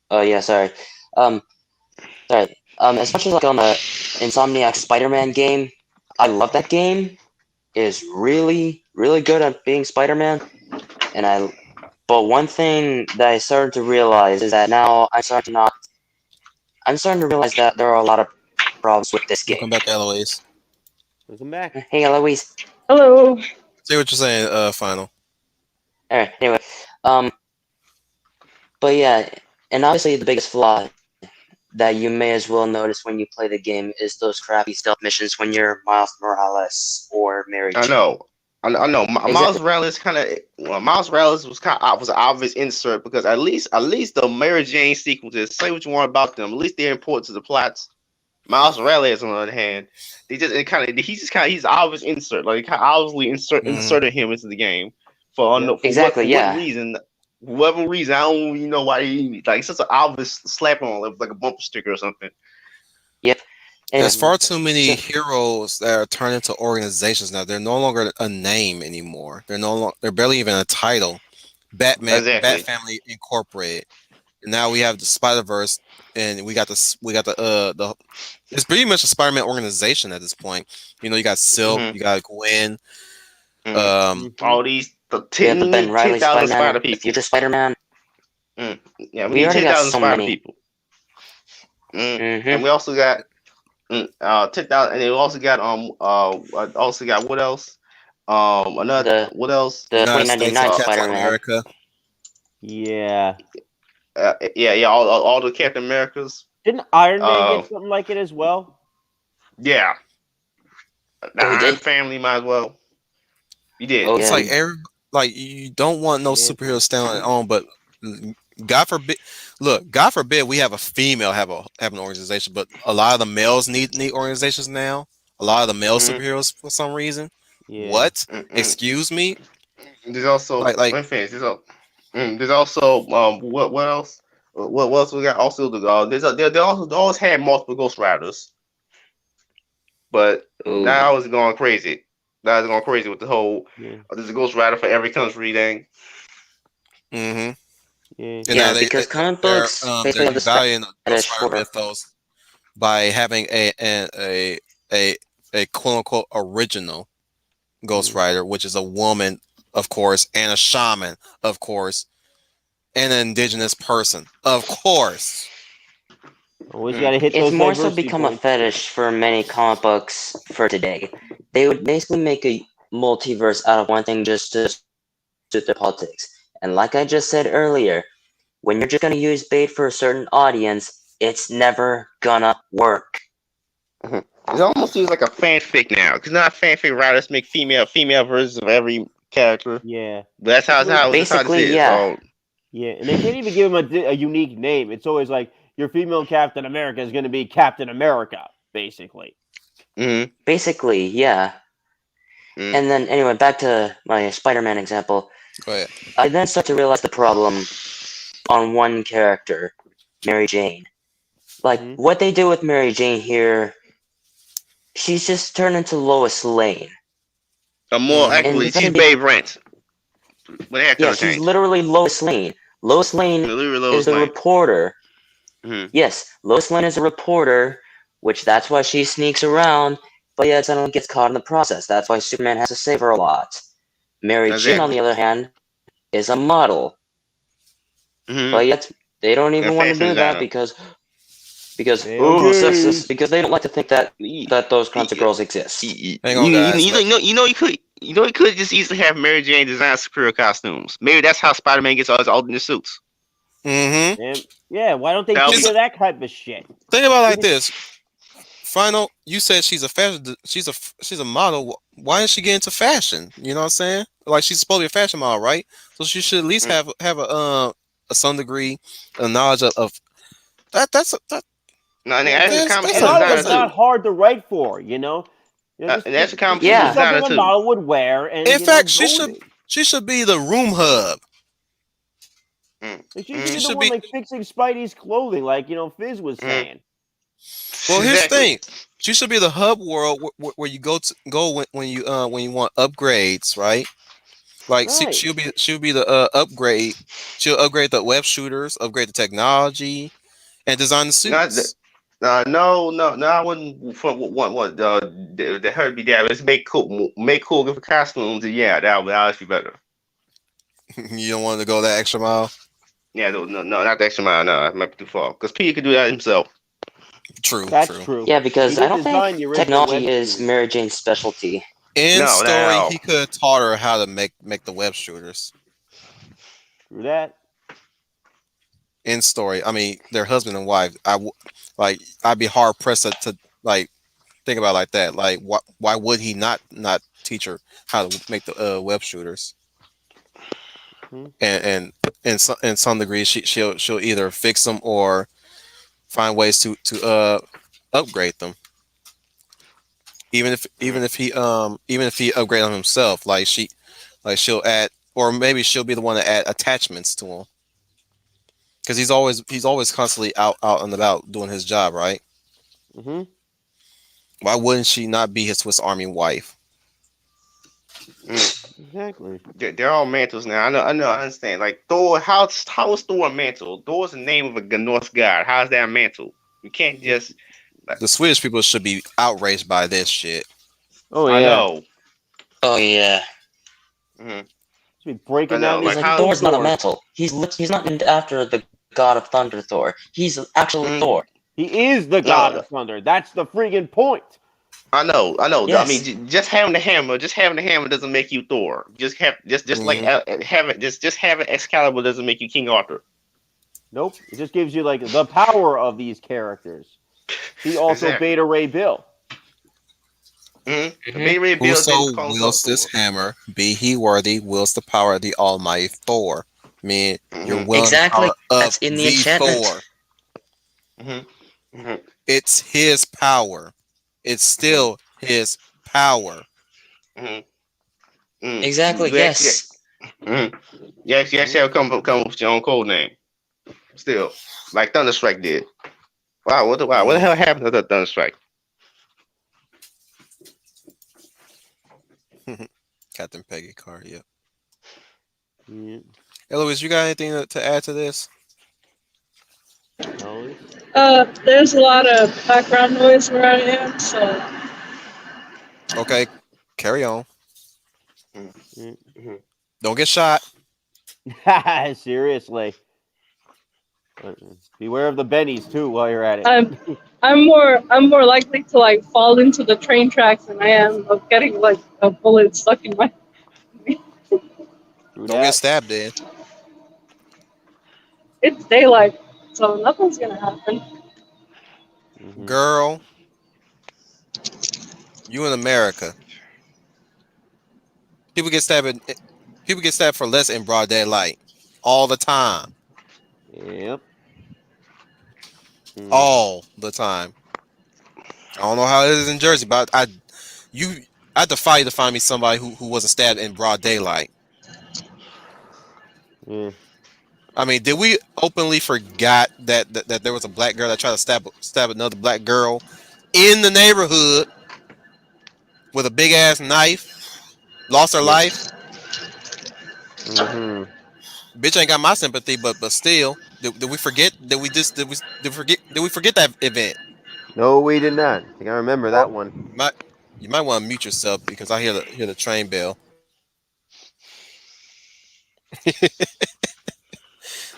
Oh yeah, sorry. Um, sorry. Especially like on the Insomniac Spider-Man game, I love that game. It is really, really good at being Spider-Man, and I. But one thing that I started to realize is that now I'm starting to realize that there are a lot of problems with this Welcome game. back, Eloise. Welcome back. Hey, Eloise. Hello. Say what you're saying, final. All right. Anyway, um, but yeah, and obviously the biggest flaw that you may as well notice when you play the game is those crappy stealth missions when you're Miles Morales or Mary I Jane. know. I know. Miles Exactly. Morales kind of. Well, Miles Morales was an obvious insert because at least the Mary Jane sequences. Say what you want about them. At least they're important to the plots. Miles Morales, on the other hand, they just it kind of he's obvious insert. Like, kind of obviously Hmm. inserted him into the game for Yep. Exactly. what Yeah. reason. Whatever reason, I don't even know why he, like, it's just an obvious slap on, like a bumper sticker or something. Yep. There's And Mhm. far too many so, heroes that are turned into organizations now. They're no longer a name anymore. They're no longer. They're barely even a title. Bat Exactly. Family Incorporated. And now we have the Spider Verse, and we got the. It's pretty much a Spider-Man organization at this point. You got Silk, Hmm. you got Gwen. Hmm. Mhm. All these we have the Ben Riley 10,000 Spider-Man, spider the people. future Spider-Man. Mm. Yeah, we We need already got 10,000 so spider many. people. And Mm-hmm. we also got 10,000, and they also got what else? Another The what else? the United States of 2099 Uh, Captain Spider-Man. America. Yeah. yeah, all the Captain Americas. Didn't Iron Man Uh, get something like it as well? yeah, the Oh, he Iron did. Family might as well. You did. Oh It's yeah. like you don't want no Yeah. superhero standing on, but God forbid, look, God forbid we have a female have an organization, but a lot of the males need organizations now. A lot of the male Mm-hmm. superheroes for some reason. Yeah. What? Mm-mm. Excuse me? There's also, Like let me finish. There's also what else? What else we got? Also they always had multiple Ghost Riders, but Oh now it's going crazy. Now it's going crazy with the whole Yeah. there's a Ghost Rider for every country thing. mm-hmm. Yeah. And now yeah, because comic books they're basically have the devaluing Ghost Spanish Rider for. mythos by having a a quote unquote original Ghost Mm. Rider, which is a woman, of course, and a shaman, of course, and an indigenous person, of course. Always got to hit It's those more so diversity become a points. fetish for many comic books for today. They would basically make a multiverse out of one thing just to suit their politics. And like I just said earlier, when you're just gonna use bait for a certain audience, it's never gonna work. It almost seems like a fanfic now, because not fanfic writers make female versions of every character. Yeah. But that's how this Basically, is. yeah. Oh, Yeah, and they can't even give him a unique name. It's always like your female Captain America is going to be Captain America, basically. mm-hmm. Basically, yeah. Mm. And then, anyway, back to my Spider-Man example. Go ahead. I then start to realize the problem on one character, Mary Jane. Like, Mhm. what they do with Mary Jane here, she's just turned into Lois Lane. Or more Mhm. accurately, And she's Babe Rant. What the heck yeah, kind of she's change? literally Lois Lane. Lois Lane Literally is Lois the Lane. reporter. Mm-hmm. Yes, Lois Lane is a reporter, which that's why she sneaks around, but yet suddenly gets caught in the process. That's why Superman has to save her a lot. Mary Jane, on Exactly. the other hand, is a model, Mm-hmm. but yet they don't And even want to fashion do that designer. because Hell sexist, because they don't like to think that those kinds of girls exist. Hang on, guys. You know, he could just easily have Mary Jane design superior costumes. Maybe that's how Spider-Man gets all his alternate suits. Mm-hmm. And yeah, why don't they That'll think be- of that type of shit? Think about it like this. Final, you said she's a fashion, she's a model. Why didn't she get into fashion? You know what I'm saying? Like she's supposed to be a fashion model, right? So she should at least Mm. have a some degree of knowledge of that. That No, and Yeah, that's a that's comic a that's book a model is that's designer a. not too. hard to write for, just, And that's a comic give book me Yeah, something designer a too. model would wear, and In fact, go with it. she should be the room hub. Mm. Like, she should Mm. be She the should one be. like fixing Spidey's clothing, like Fizz was Mm. saying. Well, here's the Exactly. thing. She should be the hub world where you go when you want upgrades, right? Like Right. she'll be the upgrade. She'll upgrade the web shooters, upgrade the technology, and design the Not the, suits. no. I wouldn't for what the her be there. Let's make cool different costumes. And yeah, that would actually be better. You don't want to go that extra mile. Yeah, no, not the extra mile. No, that might be too far. Because Peter could do that himself. True, That's true. true. yeah, He because I did don't design think the original web technology is shooters. Mary Jane's specialty. In No, story, no. he could have taught her how to make the web shooters. Through that. In story, I mean, they're husband and wife. I'd be hard pressed to like think about it like that. Like, why would he not teach her how to make the web shooters? Hmm. And in some degree, she'll either fix them or find ways to upgrade them. Even if he upgrade them himself, she'll add, or maybe she'll be the one to add attachments to him because he's always constantly out and about doing his job, right? Mm-hmm. Why wouldn't she not be his Swiss Army wife? Mm. Exactly. They're all mantles now. I understand. Like Thor, how is Thor a mantle? Thor's the name of a Norse god. How's that a mantle? You can't just. The Swedish people should be outraged by this shit. Oh I yeah. know. Oh yeah, Mm-hmm. Should be breaking I know, down because these like, how- Thor's not a doors. mantle. He's not named after the god of thunder, Thor. He's actually Mm. Thor. He is the god of thunder. That's the freaking point. I know. I mean, Yes. just having the hammer doesn't make you Thor. Just like having just having Excalibur doesn't make you King Arthur. Nope. It just gives you like the power of these characters. See also Exactly. Beta Ray Bill. Mm-hmm. Beta Ray Bill Whoso didn't call himself wields this Thor. hammer, be he worthy, wields the power of the almighty Thor. I mean, you're Mhm. wielding Exactly. the power That's of in the the enchantment. Thor. Mm-hmm. It's his power. It's still his power. Mm-hmm. Mm. Exactly. You actually, Yes. you actually have come up with your own code name. Still, like Thunderstrike did. Wow, what the hell happened to the Thunderstrike? Captain Peggy Carr, yeah. Yeah. Eloise, you got anything to add to this? Always. There's a lot of background noise where I am, so Okay, carry on. Mm-hmm. Don't get shot. Seriously. Beware of the bennies too while you're at it. I'm I'm more likely to like fall into the train tracks than I am of getting like a bullet stuck in my. Through Don't get that. stabbed, then. It's daylight, so nothing's gonna happen. Hmm. Girl, you in America. People get stabbed. People get stabbed for less in broad daylight, all the time, Yep. Mm. all the time. I don't know how it is in Jersey, but you, I defy you to find me somebody who wasn't stabbed in broad daylight. Yeah. I mean, did we openly forgot that there was a black girl that tried to stab another black girl in the neighborhood with a big ass knife, lost her Yep. life? Hmm. Bitch ain't got my sympathy, but still, did we forget? Did we forget that event? No, we did not. I think I remember that one. You might you might want to mute yourself because I hear the train bell.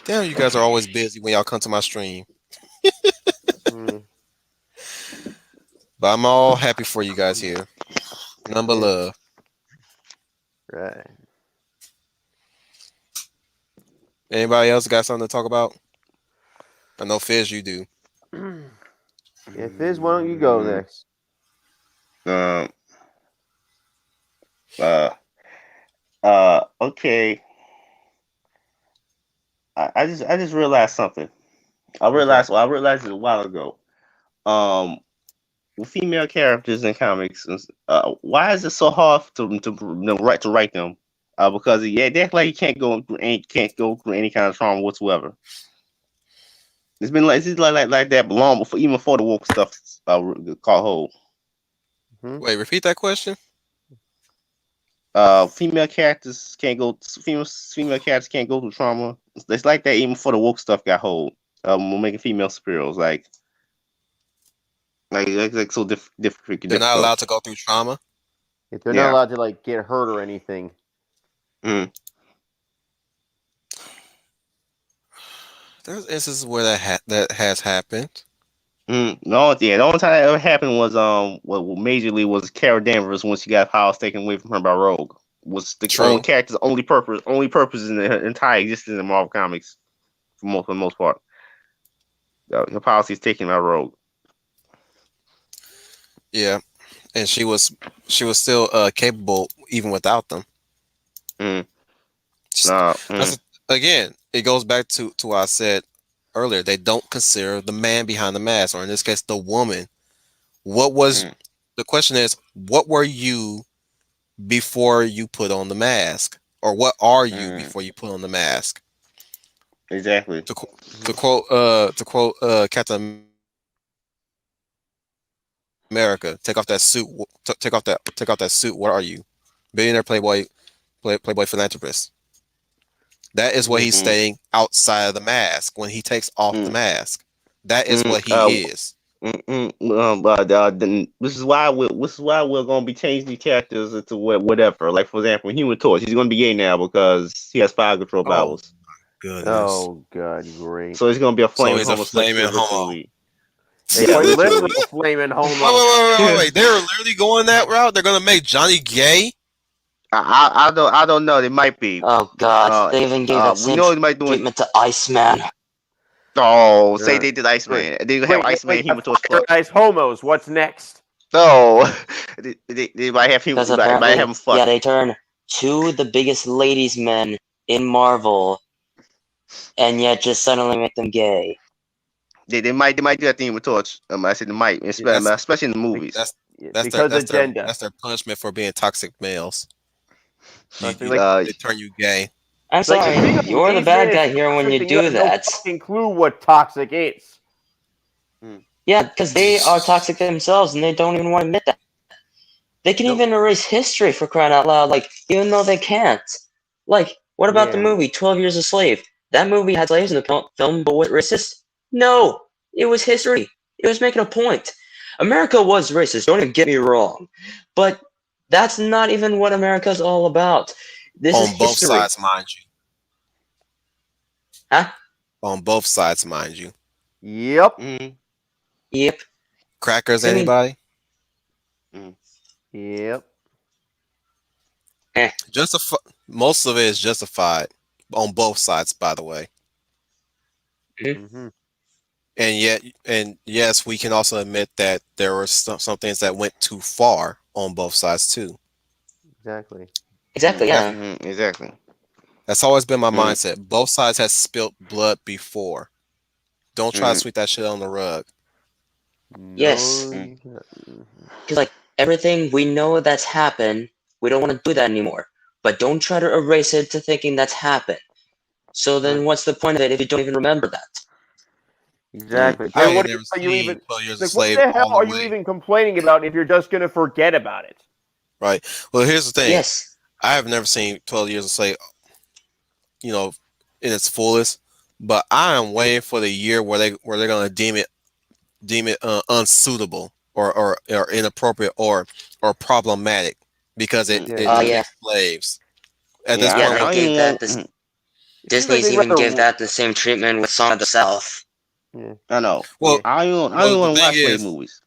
Damn, you guys are always busy when y'all come to my stream. Mm. But I'm all happy for you guys here. None but Yeah. love. Right. Anybody else got something to talk about? I know Fizz, you do. Yeah, Fizz, why don't you go Mm, next? Um. Uh. Okay. I just realized something. What's that? I realized it a while ago. Um. With female characters in comics, why is it so hard to write them? Because yeah, they act like you can't go through any kind of trauma whatsoever. It's been like that long before even before the woke stuff caught hold. Hmm? Wait, repeat that question. Female characters can't go. Female characters can't go through trauma. It's like that even before the woke stuff got hold. We're making female superheroes like so They're not difficult. allowed to go through trauma. If they're not Yeah. allowed to like get hurt or anything. Mm, There's instances where that has happened. No, yeah. The only time that ever happened was what majorly was Kara Danvers when she got powers taken away from her by Rogue. Was the only True. character's only purpose in her entire existence in Marvel Comics for the most part. Her policy is taken by Rogue. Yeah, and she was still capable even without them. Mm, Just- nah, mm, That's again, it goes back to what I said earlier. They don't consider the man behind the mask, or in this case, the woman. What was mm, the question is, what were you before you put on the mask? Or what are you mm, before you put on the mask? exactly. To, qu- Mhm. to quote Captain America, take off that suit. Take off that suit. What are you? Billionaire playboy philanthropist. That is what he's Mhm. Mm, saying outside of the mask when he takes off the mm, mask. That is mm, what he is. but then this is why we're gonna be changing the characters into whatever. Like for example, Human Torch, he's gonna be gay now because he has fire control Oh powers. goodness. Oh God, great. So he's gonna be a So flaming he's a flaming homosexual homo. lead. Quite Yeah, literally literally. a flaming Wait, wait, homo. wait, wait, wait, wait. They're literally going that route. They're gonna make Johnny gay. I don't know. They might be. Oh god, Uh, they even gave that we same know they might do it. treatment to Iceman. Oh, say Yeah. they did Great. Iceman. They have Wait, wait, Iceman wait. Human Torch fuck. Guys, homos. What's next? So they might have him. Because Might have apparently, him yeah, fuck. they turn two the biggest ladies' men in Marvel, and yet just suddenly make them gay. They might do that thing with Torch. I said they might, Yeah, especially in the Be- movies. that's that's their Because agenda. that's their punishment for being toxic males. Trust me. You Like, Uh, they turn you gay. I'm like if being sorry, a you're the ladies' bad man is guy here when toxic, you then you do have no that. fucking clue what toxic is. Yeah, because they are toxic themselves and they don't even want to admit that. They can Nope. even erase history for crying out loud, like, even though they can't. Like, what about the Yeah. movie 12 Years a Slave? That movie had slaves in the film, but was it racist? No! It was history. It was making a point. America was racist, don't even get me wrong. But that's not even what America's all about. This is On both history. sides, mind you. Huh? On both sides, mind you. Yep. Mm, Yep. Crackers, I mean, anybody? mm, Yep. eh. Most of it is justified on both sides, by the way. Hmm. And yet, and yes, we can also admit that there were some things that went too far on both sides too. Exactly. Exactly. Yeah. exactly. That's always been my Mm, mindset. Both sides has spilt blood before. Don't try to mm, sweep that shit on the rug. No. Yes. mm, Because like everything we know that's happened, we don't want to do that anymore. But don't try to erase it to thinking that's happened. So then, Right. what's the point of it if you don't even remember that? mm, Exactly. I Then ain't what never are you seen even 12 Years a like? What Slave the hell all the are you way. even complaining about if you're just gonna forget about it? Right. Well, here's the thing. Yes. I have never seen 12 Years a Slave, you know, in its fullest. But I am waiting for the year where they're gonna deem it unsuitable or inappropriate or problematic because it, mm, Yeah. it Oh yeah. depicts slaves. At this yeah, Yeah, point, they I don't gave even that want. this. It seems like Disney's they'd even gave rather. that the same treatment with Song of the South. Yeah. I know. Yeah. well, I don't the want to thing watch slave is, movies.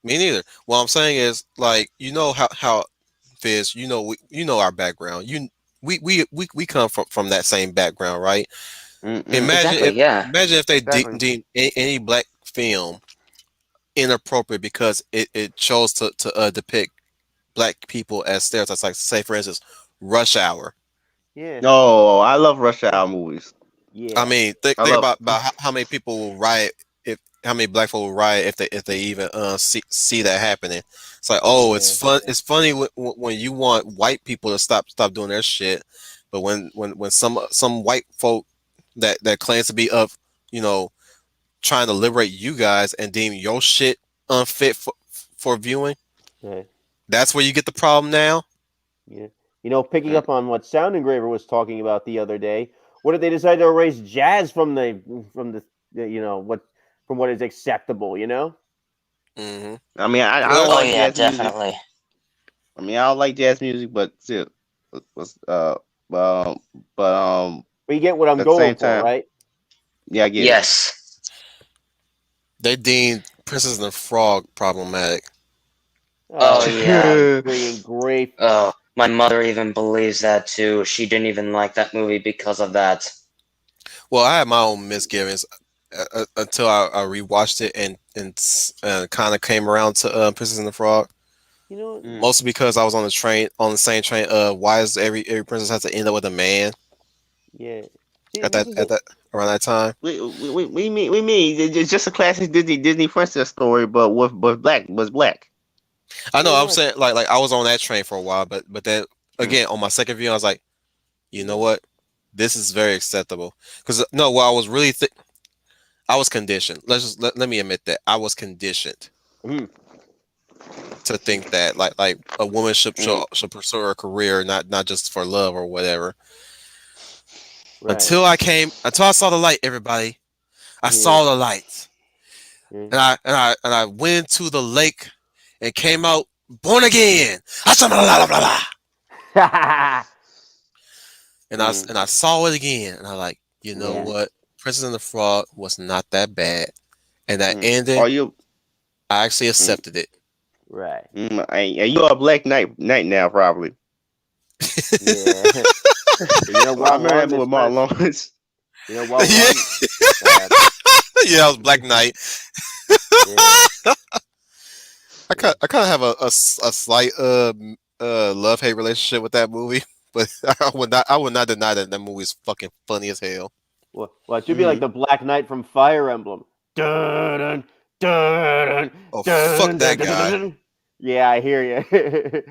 me neither. What I'm saying is, like, how Fizz, you know our background. We come from that same background, right? Mm-mm. Imagine Exactly. if Yeah. imagine if they Exactly. deem any black film inappropriate because it chose to depict black people as stereotypes. Like, say for instance, Rush Hour. Yeah. Oh, I love Rush Hour movies. I Yeah. mean, I think love. about how many people will riot if how many black folk will riot if they even see that happening. It's like, oh, Yeah. it's funny when you want white people to stop doing their shit, but when some white folk that claims to be of you know trying to liberate you guys and deem your shit unfit for viewing, Yeah. that's where you get the problem now. Yeah. Picking Mm, up on what Sound Engraver was talking about the other day, what did they decide to erase jazz what from what is acceptable? hmm I mean, I Well, don't Oh like yeah, jazz music. definitely. I mean, I don't like jazz music, but still, was um, but But you get what I'm at the going same for, time, right? yeah, I get it. Yes. they deemed Princess and the Frog problematic. Oh Oh yeah, yeah. being great. Oh, my mother even believes that too. She didn't even like that movie because of that. Well, I had my own misgivings until I rewatched it and kind of came around to Princess and the Frog. You know, Mm. Mostly because I was on the same train. Why does every princess have to end up with a man yeah. See, at this that is at it. that around that time? We mean it's just a classic Disney princess story, but with black was black. I know Pretty I'm much. saying like I was on that train for a while, but then Mm. again on my second view I was like, you know Yeah. what, this is very acceptable. Because no, what I was really I was conditioned. Let me admit that I was conditioned Mhm. to think that like a woman Mm. should pursue her career not just for love or whatever. Right. Until I saw the light, everybody. I Yeah. saw the light. Yeah. And I went to the lake and came out born again. Blah. Mm. And I saw it again and I like, you know yeah. what? Princess and the Frog was not that bad. And that Mm. ending, Are you? I actually Mm. accepted it. Right. And you are a Black Knight now, probably. Yeah. Well, I While remember that on movie with this Martin last, Lawrence. while we're yeah, on that, yeah, that was Black Knight. yeah. Yeah. I kind of have a slight love hate relationship with that movie, but I would not deny that that movie is fucking funny as hell. Well, it should be like Mm. the Black Knight from Fire Emblem. Dun, dun, Oh fuck dun, dun, that dun, dun, dun, guy! dun. Yeah, I hear you.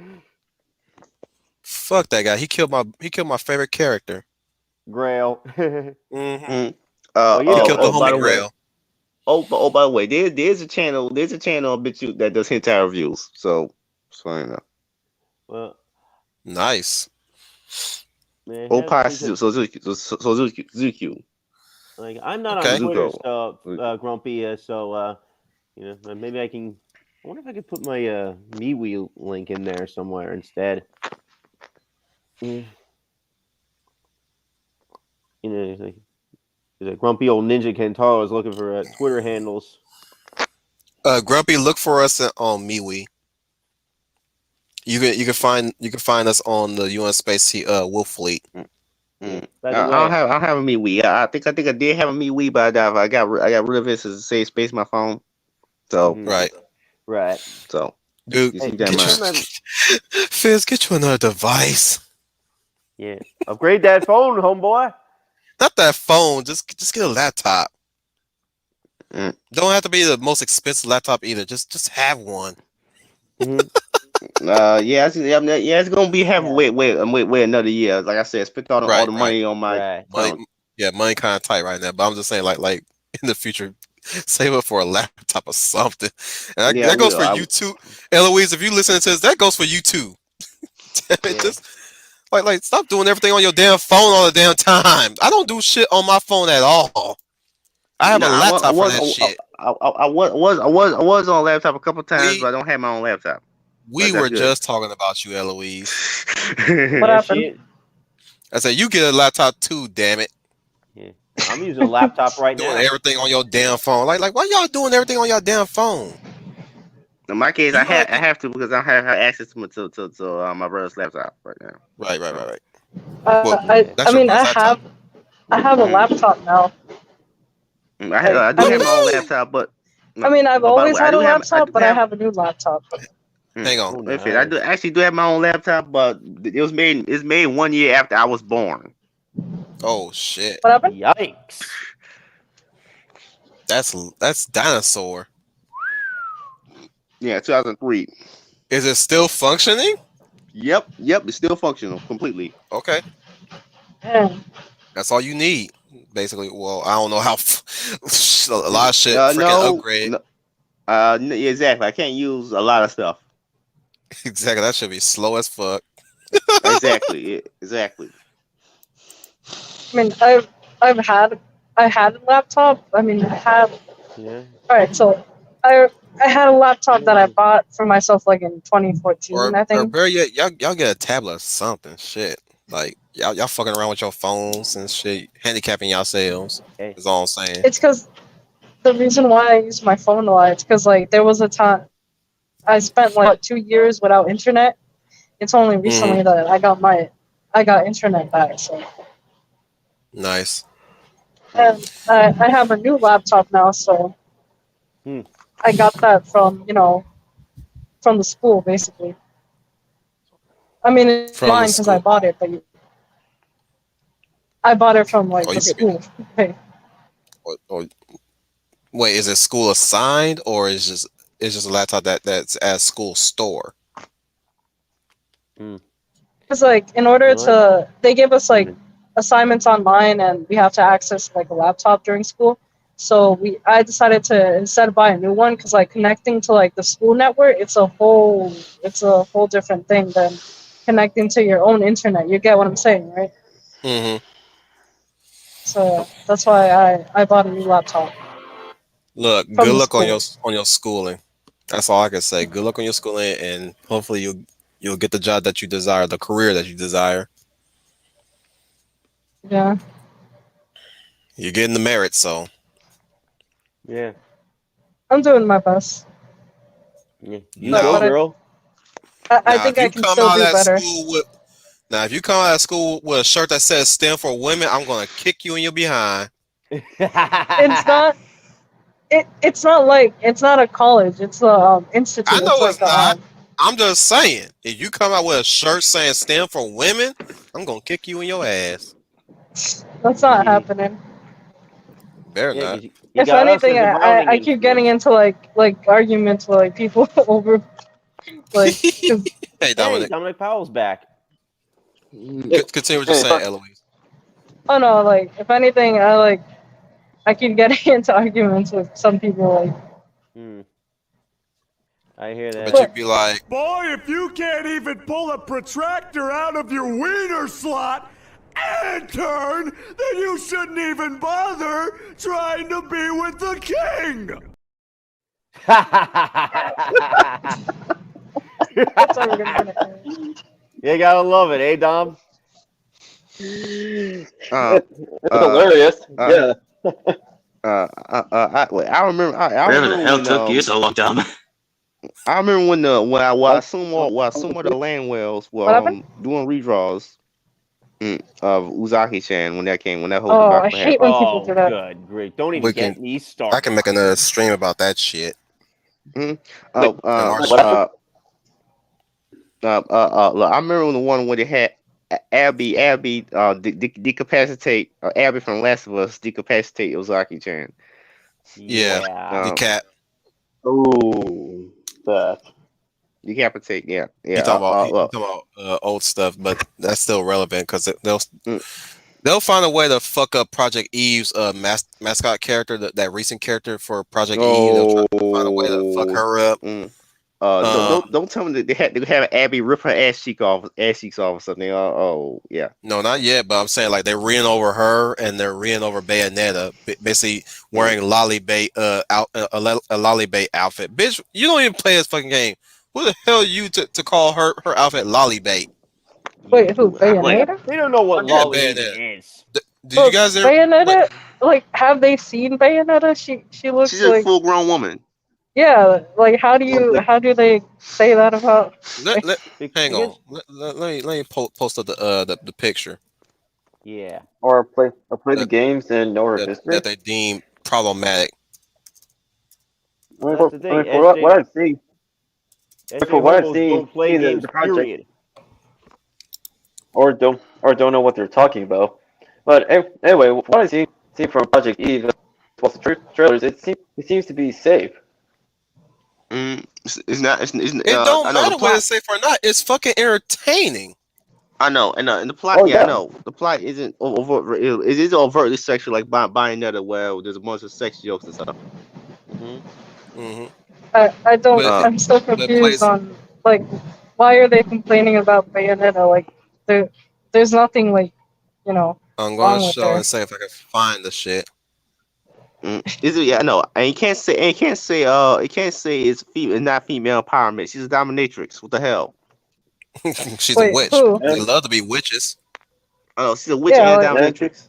Fuck that guy! He killed my favorite character. Grail. Hmm. Mm. well, He killed the Oh, by homie the way. Grail. By the way, there's a channel on BitChute that does hentai reviews. So you know. well, Nice. man, Oppa because Suzuki. like I'm not on Okay. Twitter, Suzuko. so Grumpy. Maybe I can. I wonder if I could put my MeWe link in there somewhere instead. Yeah, like, He's a grumpy old ninja Kentaro is looking for Twitter handles. Grumpy, look for us on MeWe. You can find us on the UN Space Wolf Fleet. By the way, I don't have a me Wii. I think I did have a me Wii, but I got rid of it to save space my phone. So Right. so Dude, you Hey, keep that in next mind. time Fizz, get you another device. yeah, upgrade that phone, homeboy. Not that phone. Just get a laptop. Mm. Don't have to be the most expensive laptop either. Just have one. Yeah, it's gonna be having wait another year. Like I said, spent all Right, the right. money on my Right. account. Money kind of tight right now. But I'm just saying, like in the future, save up for a laptop or something. And Yeah, that goes for you too, Eloise. If you listen to this, that goes for you too. Damn it, Yeah. just like stop doing everything on your damn phone all the damn time. I don't do shit on my phone at all. I have a laptop for that shit. I was on a laptop a couple times, but I We don't have my own laptop. we That's were good. just talking about you, Eloise. What Yeah, happened? shit. I said you get a laptop too, damn it. Yeah. I'm using a laptop right Doing now. everything on your damn phone. Like why y'all doing everything on your damn phone? In my case, You I have to, have to because I have access to my brother's laptop right now. right. So, Well, Yeah. that's your brother's laptop. I have a Mhm. laptop now. I do I have mean, my own laptop, but I've by the always way, had a I laptop, do but I have. have a new laptop. Hang on. Oh, If it, I nice. do actually do have my own laptop, but it's made 1 year after I was born. Oh shit. What happened? Yikes. That's dinosaur. Yeah, 2003. Is it still functioning? Yep, it's still functional completely. Okay. Man, That's all you need. Basically, well, I don't know how a lot of shit freaking No, upgrade. no, yeah, exactly. I can't use a lot of stuff. Exactly, that should be slow as fuck. Exactly, exactly. I mean, I've had I had a laptop. I mean, I had. Yeah. All right, so I had a laptop that I bought for myself like in 2014, I Or think. better yet, y'all get a tablet or something. Shit, like y'all fucking around with your phones and shit, handicapping yourselves. Hey. Is all I'm saying. It's because the reason why I use my phone a lot. It's because like there was a time I spent like 2 years without internet. It's only recently that I got internet back. So Nice. and I have a new laptop now, so Hmm. I got that from from the school basically. I mean, it's From the mine because I school. bought it, but I bought it from like Oh, the you could be. school. Okay. Or, wait, is it school assigned or is just a laptop that's at school store? It's like in order You know to, they give us like assignments online, and we have to access like a laptop during school. So I decided to instead buy a new one because like connecting to like the school network, it's a whole different thing than connecting to your own internet. You get what I'm saying, right? Mm-hmm. So that's why I bought a new laptop Look, from good the luck on school. your schooling. That's all I can say. Good luck on your schooling, and hopefully you'll get the job that you desire, the career that you desire. Yeah, You're getting the merit, so Yeah. I'm doing my best. Yeah. You But, go, now, but girl. I now think if I you can come still out of do that better. school with now if you come out of school with a shirt that says "Stand for Women," I'm gonna kick you in your behind. It's not. It's not like it's not a college. It's a institute. I It's know like it's not. I'm just saying, if you come out with a shirt saying "Stand for Women," I'm gonna kick you in your ass. that's not happening. Better Yeah, not. because you If got us anything, as a Browning I keep getting influence. into like arguments with like people over like because Hey, Hey, Dominic, Dominic Powell's back. continue what you're saying, Eloise. oh no, like if anything, I keep getting into arguments with some people like. Hmm. I hear I bet that. you'd be like, Boy, if you can't even pull a protractor out of your wiener slot and turn, then you shouldn't even bother trying to be with the king. That's how we're gonna finish. You gotta love it, eh, Dom? Uh, It's uh, hilarious. uh, Yeah. I remember. I Whatever the remember hell when took you so long, Tom? I remember when I, I assume all the land wells were What happened? doing redraws of Uzaki-chan when that whole Oh, I debacle hate happened. when people do Oh, that. good, great. Don't even We can. get me I started can make on another that. stream about that shit. Mm. wait, Oh, what happened? look, I remember when the one where they had Abby, decapacitate Abby from Last of Us decapacitate Ozaki-chan. Yeah, Yeah. the Um, cat. Oh, that. decapitate, yeah, He yeah. talking about he talking about old stuff, but that's still relevant because Mm, they'll find a way to fuck up Project Eve's mascot character, that recent character for Project Eve. They'll try to find a way to fuck oh, her up. mm. Um, Don't tell me that they have Abby rip her ass cheeks off or something. Yeah. no, not yet, but I'm saying like they're reeing over her and they're reeing over Bayonetta, basically Mm. wearing a Lollibay outfit. Bitch, you don't even play this fucking game. Who the hell are you to call her outfit Lollibay? Wait, who? Wait, Bayonetta? They don't know what Yeah, lolly even Bayonetta. is. Did you Look, guys ever like? Bayonetta. Like, have they seen Bayonetta? She she's looks a like full grown woman. yeah. Like, how do they say that about? Let hang Because on. Let me post up the picture yeah, Or play the that, games and know her history. that they deem problematic. that's the I thing. mean, for what SJ I've seen, SJ for what I've homos seen, don't play see games. the project, Period. or don't know what they're talking about. But anyway, what I see from Project Eve, plus the trailers, it seems to be safe. It's not. It I don't know the matter whether plot. it's safe or not. It's fucking entertaining. I know, and the plot. Oh Yeah, I yeah. know the plot isn't overt. It is overtly sexual, like Bayonetta, where there's a bunch of sex jokes and stuff. Hmm. Hmm. I don't. But Uh, I'm still but confused plays on like why are they complaining about Bayonetta? Like, there, there's nothing like you know I'm gonna wrong with show her. and say if I can find the shit. is it? Yeah, I know. And you can't say it's female, not female empowerment. She's a dominatrix. What the hell? She's a Wait, witch. who? They And, love to be witches. I know she's a witch Yeah, and a like and dominatrix.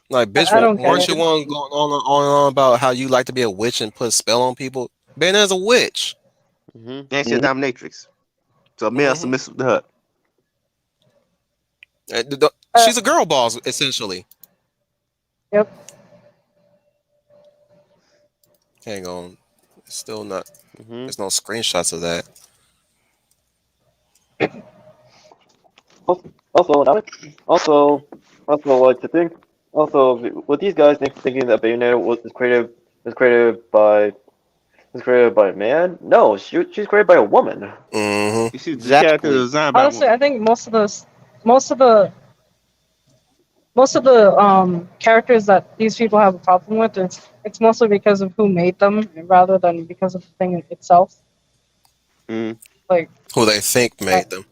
Like, bitch, I don't get weren't it. you one going on about how you like to be a witch and put a spell on people? Bayonetta's a witch. Hmm. And she's a mhm. dominatrix. So a male Hmm. submissive to her. Uh, She's a girl boss essentially. yep. Hang on, it's still not. Hmm. There's no screenshots of that. Also, also like to think. Also, with these guys thinking that Bayonetta was created by a man. No, she's created by a woman. Hmm. The character is Exactly. designed by a Honestly, woman. I think most of the most of the characters that these people have a problem with, it's mostly because of who made them rather than because of the thing itself. Mm. Like, Who they think uh, made them.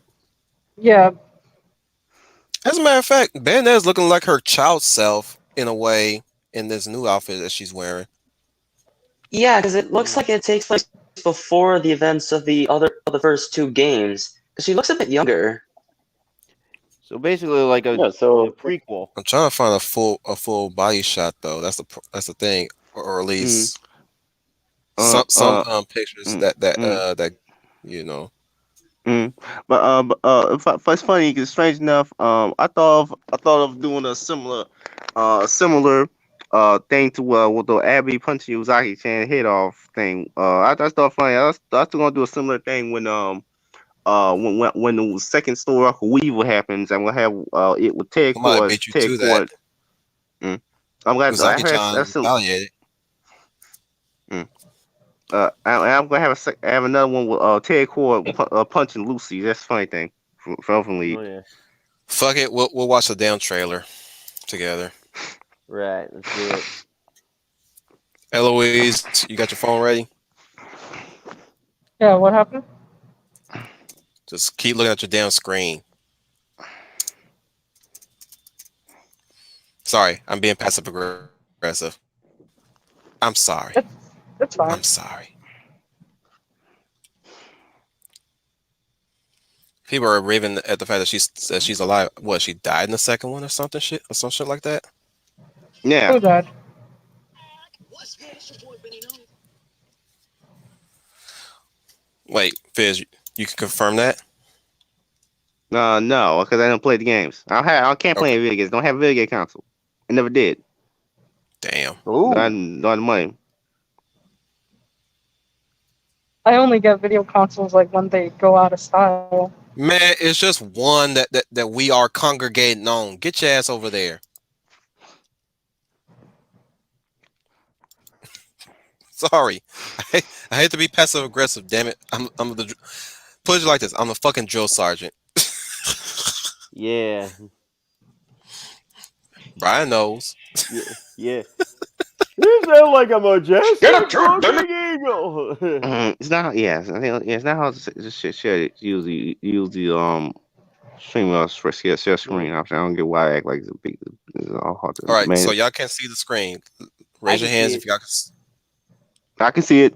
yeah, As a matter of fact, Bayonetta's looking like her child self in a way in this new outfit that she's wearing. Yeah, because it looks Hmm. like it takes place before the events of the first two games. Because she looks a bit younger. So basically, like Yeah. a So prequel. I'm trying to find a full body shot though. That's the thing, or at Mm. least Uh. some Uh. pictures Mm. Mm. that you know. Mm. It's funny because strange enough, I thought of doing a similar thing to with the Abby punching Uzaki Chan head off thing. I thought funny. I was gonna do a similar thing when the second story arc of Weevil happens, and we'll have it with Somebody beat you Ted to that. Cord. Mm. I'm glad I have Uzaki-chan that's some. retaliated. Mm. I'm gonna I have another one with Ted Cord punching Lucy. That's a funny thing from Oh League. yeah. Fuck it, we'll watch the damn trailer together. Right. Let's do it. Eloise, you got your phone ready? yeah. What happened? Just keep looking at your damn screen. Sorry, I'm being passive aggressive. I'm sorry. It's it's fine. I'm sorry. People are raving at the fact that she's alive. What, she died in the second one or something shit or some shit like that? Yeah. Who died? Wait, Fizz, you can confirm that? No, because I don't play the games. I can't play Okay. any video games. Don't have a video game console. I never did. Damn. Not, Ooh. not the money. I only get video consoles like when they go out of style. Man, it's just one that we are congregating on. Get your ass over there. Sorry. I hate to be passive aggressive, damn it. I'm the put it like this. I'm the fucking drill sergeant. Yeah. Brian knows. Yeah. Yeah. You sound like a majestic Get up, Drew, damn fucking eagle. It's not. Yeah, it's not how this shit usually stream share screen option. I don't get why I act like it's a big. It's all hard to All right, so man. y'all can see the screen. I Raise can your hands see if it. y'all can. I can see it.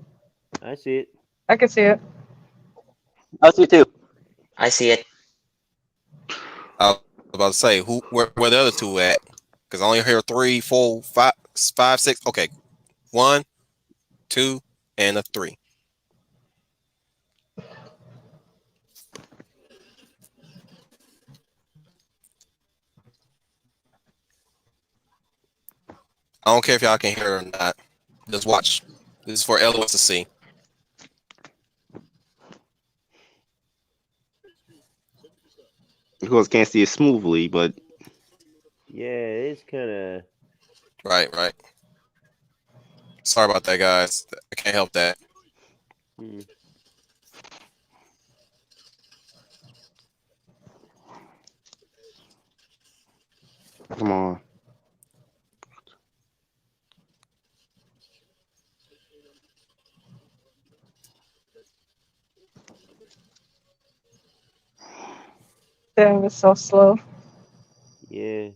I see it. I can see it. I see too. I see it. I was about to say where the other two at? Because I only hear 3, 4, 5, 5, 6. Okay, 1, 2, and a 3. I don't care if y'all can hear it or not. Just watch. This is for Eloise to see. Of course, can't see it smoothly, but Yeah, it's kind of. Right. Sorry about that, guys. I can't help that. come on. Damn, it's so slow. Yeah.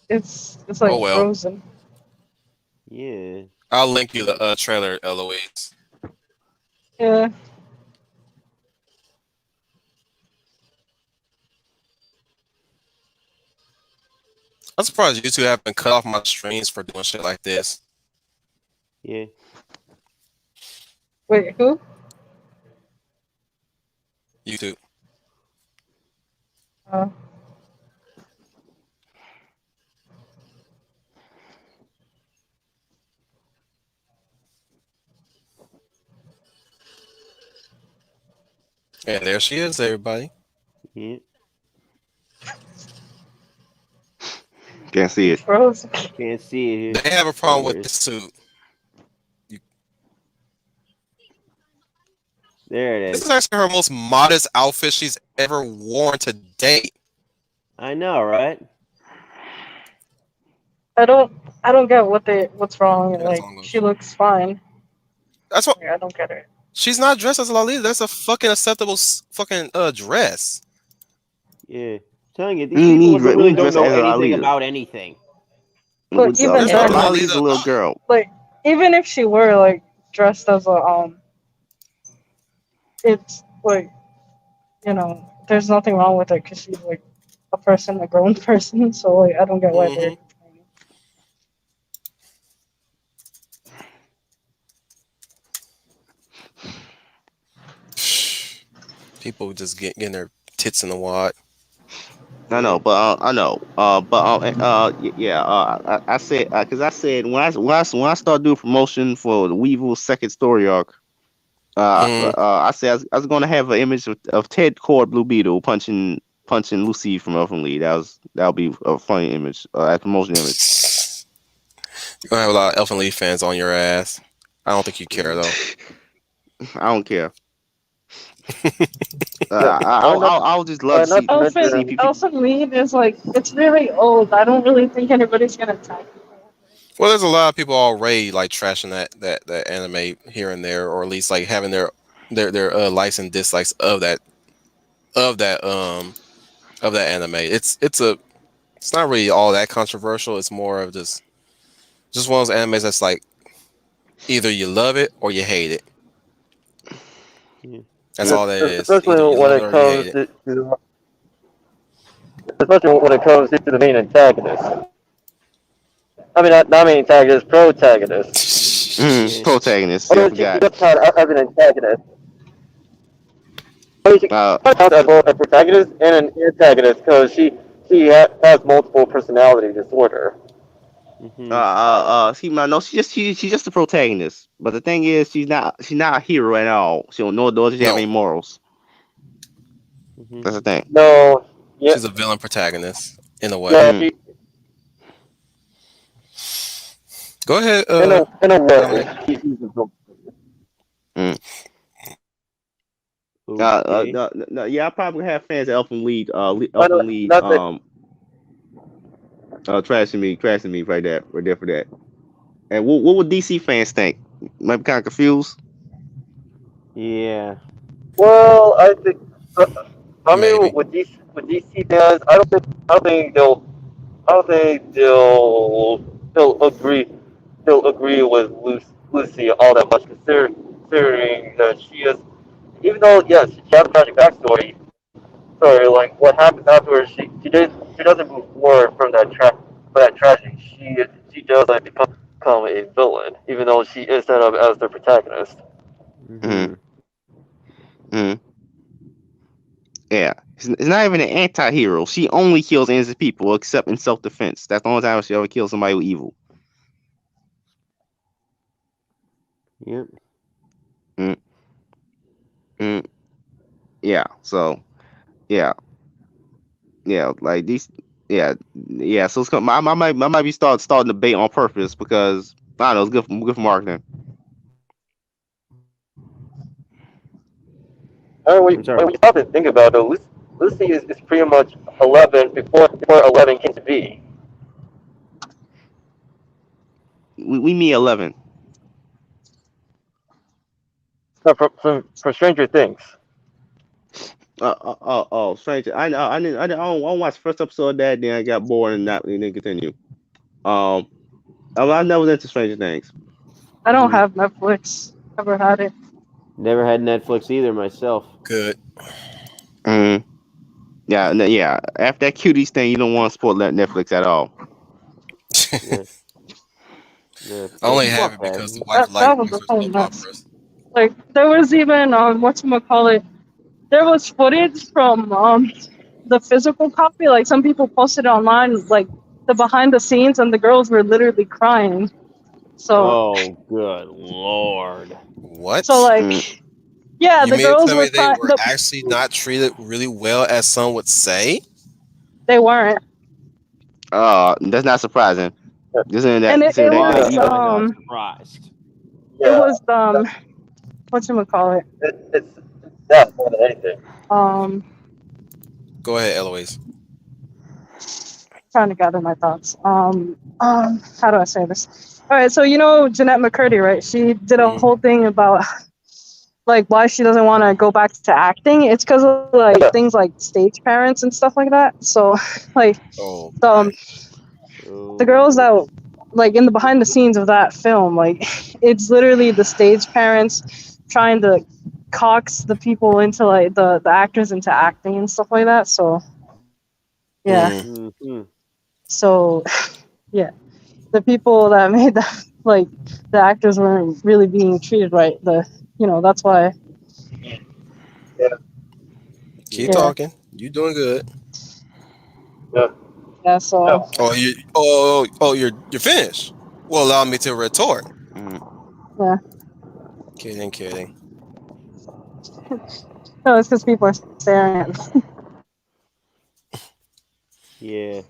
It's like Oh well. frozen. Yeah. I'll link you the trailer, Eloise. Yeah. I'm surprised you two haven't cut off my streams for doing shit like this. Yeah. Wait, who? YouTube. Uh, And there she is, everybody. Yeah. Can't see it. frozen. Can't see it here. They have a problem There with it this is. suit. There it This is. is actually her most modest outfit she's ever worn to date. I know, right? I don't get what's wrong. Yeah, that's Like all she looks fine. That's what I don't get it. she's not dressed as a Lolita. That's a fucking acceptable fucking dress. Yeah. Telling you, these We people need really we don't dress know as a anything Lolita. about anything. But even There's then, no Lolita's Lolita. a little girl. like even if she were like dressed as a it's like there's nothing wrong with it because she's like a person, a grown person. So like I don't get why they're. Mhm. People just getting their tits in the wad. I know, but I know, yeah. I said because I said when I start doing promotion for the Weevil second story arc, Mhm. I said I was going to have an image of Ted Cord Blue Beetle punching Lucy from Elfen Lee. That'll be a funny image, a promotion image. You're gonna have a lot of Elfen Lied fans on your ass. I don't think you care though. I don't care. Yeah, I'll just love to not see to mention, Elfin people. Elfin Lied is like it's really old. I don't really think anybody's gonna attack it. Well, there's a lot of people already like trashing that anime here and there, or at least like having their likes and dislikes of that anime. It's not really all that controversial. It's more of just one of those animes that's like either you love it or you hate it. Yeah. That's all that is. Either especially you when love it it or you comes hate it. especially when it comes to the main antagonist. I mean, not main antagonist, protagonist. Yeah. Protagonist. Yeah, I Although she forgot. does count as an antagonist, I mean, she Uh, counts as both a protagonist and an antagonist because has multiple personality disorder. Hmm. See, man, no, she's just a protagonist. But the thing is, she's not a hero at all. She don't know, nor does she have No, any morals. Hmm. That's the thing. No, yeah, she's a villain protagonist in a way. yeah, Mm, she Go ahead, in a way, Dominic. she's a villain. mm. Okay. No, yeah, I probably have fans of I know, Elfin lead, not that. trashing me right there for that. And what would DC fans think? Might be kind of confused. Yeah. Well, I think. I mean, Maybe. with DC fans, I don't think I don't think they'll agree. They'll agree with Lucy all that much, considering that she is. Even though yes, she has a tragic backstory. Sorry, like what happens afterwards, she doesn't move forward from that tragedy. She does like become a villain, even though she is set up as the protagonist. Hmm. Hmm. Hmm. Yeah, it's not even an anti-hero. She only kills innocent people, except in self-defense. That's the only time she ever kills somebody with evil. Yep. Mm, mm, yeah. So yeah, yeah. Like these. Yeah, yeah. So I might be starting debate on purpose because I don't know it's good for marketing. I'm When sorry. we stop and think about it, Lucy is pretty much 11 before 11 came to be. We meet 11. From Stranger Things. Stranger. I watched the first episode of that. Then I got bored and didn't continue. Um, I never into Stranger Things. I don't Hmm. have Netflix. Never had it. Never had Netflix either myself. Good. Mm, yeah, yeah. After that cuties thing, you don't want to support Netflix at all. Yeah. Yeah. I only have Fuck it that. because the wife That liked was a oyster whole soap mess. operas. Like there was even whatchamacallit, there was footage from the physical copy. Like some people posted it online, like the behind the scenes, and the girls were literally crying. So Oh, good lord. so What? Mm. like yeah, You the mean to girls tell were me they crying. were actually not treated really well, as some would say? They weren't, That's not surprising. and Considering that Why that am I not surprised? it Yeah, was whatchamacallit, it's that more than anything. um Go ahead, Eloise. trying to gather my thoughts. How do I say this? All right, so you know Jeanette McCurdy, right? She did a Hmm. whole thing about like why she doesn't want to go back to acting. It's because of like Yeah, things like stage parents and stuff like that. So like Oh the boy. the girls Oh. that like in the behind the scenes of that film, like it's literally the stage parents trying to coax the people into like the actors into acting and stuff like that. So yeah, Mm. Hmm. so yeah, the people that made that like the actors weren't really being treated right. That's why. yeah, Keep Yeah. Yeah, talking. You doing good. yeah. yeah. So No, You're finished. Well, allow me to retort. mm, yeah, Kidding, kidding. no, it's because people are staring at me. Yeah.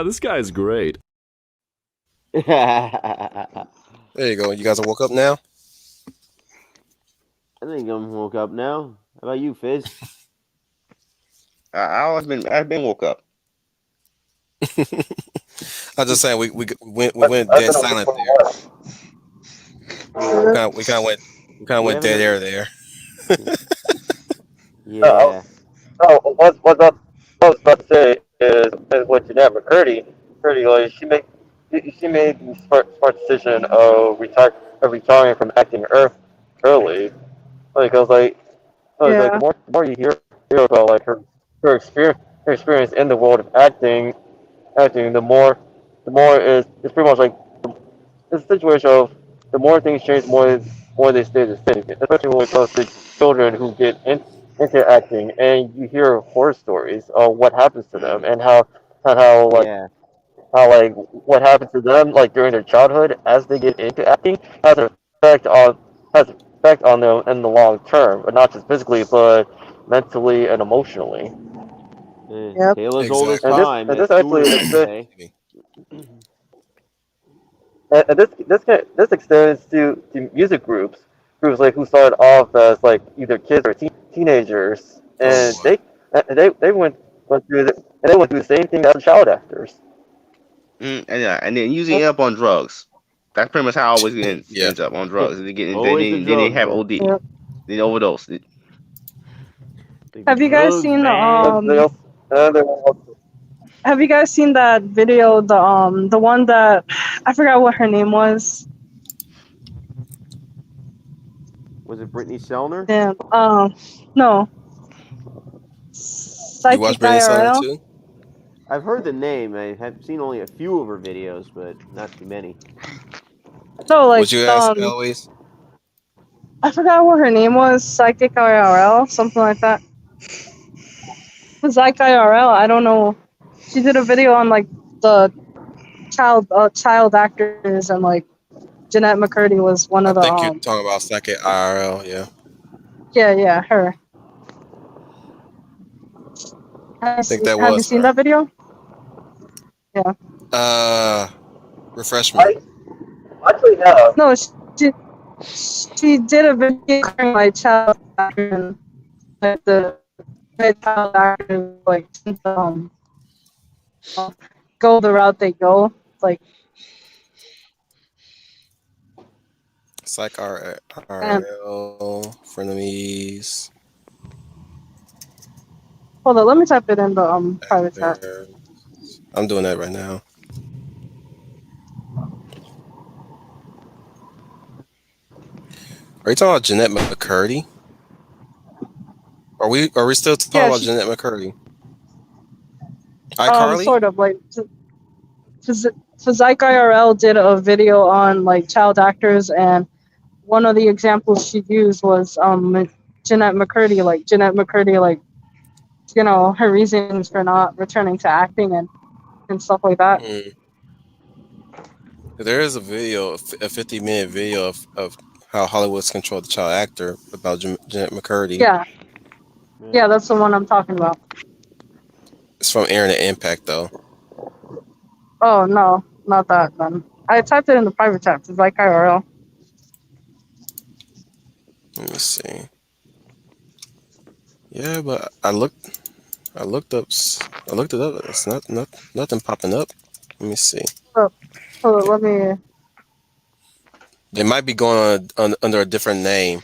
This guy's great. I There you go. You guys are woke up now. think I'm woke up now. How about you, Fizz? I've been woke up. I'm just saying we went I've dead been awake silent for a there. while. Yeah. We kind of You went haven't dead had. air there. Yeah. No, what I was about to say is what Jeanette McCurdy, like she she made the smart decision of retiring from acting early. Like I was like Yeah. the more you hear about like her experience in the world of acting, the more is it's pretty much like it's a situation of the more things change, more they stay the same. Especially when it comes to children who into acting, and you hear horror stories of what happens to them Mm. and how like Yeah. how like what happened to them like during their childhood as they get into acting has an effect on them in the long term, but not just physically, but mentally and emotionally. Yep. Tale as old as Exactly. time, And as this actually Cthulhu would say. this extends to music groups like who started off as like either kids or teenagers, Oh and boy. they went through the same thing as child actors. And yeah, and then usually end up on drugs. That's pretty much how it always Yeah. ends up on drugs. They get Always the then they drugs, have man. OD, Yep. then overdose. Like the Have you guys drugs, seen the man. And they also, and they also, have you guys seen that video, the one that I forgot what her name was? Was it Brittany Sellner? Damn. No. You watch Psychic Brittany Summer IRL. too? I've heard the name. I have seen only a few of her videos, but not too many. No, like Would you ask Eloise? I forgot what her name was. Psychic IRL, something like that. Psych IRL. I don't know. She did a video on like the child actors, and like Jeanette McCurdy was one I of the think you're talking about Psychic IRL. Yeah. yeah, her. I think that Have you was seen her. that video? Yeah. Uh, Refresh me. I actually have. No, she did a video covering like child actors, and like the child actors like go the route they go. Like, Psych and IRL frenemies hold on, let me type it in the private chat. actor. I'm doing that right now. Are you talking about Jeanette McCurdy? Are we still talking Yeah, about she Jeanette McCurdy? iCarly? sort of like Physike IRL did a video on like child actors, and one of the examples she used was Jeanette McCurdy. Like Jeanette McCurdy, like her reasons for not returning to acting and stuff like that. Hmm. There is a video, a 50-minute video of how Hollywood's controlled the child actor about Jeanette McCurdy. Yeah, yeah, that's the one I'm talking about. It's from Internet Impact though. Oh no, not that then. I typed it in the private chat. Physike IRL. Let me see. Yeah, but I looked it up. It's nothing popping up. Let me see. So, let me. They might be going under a different name,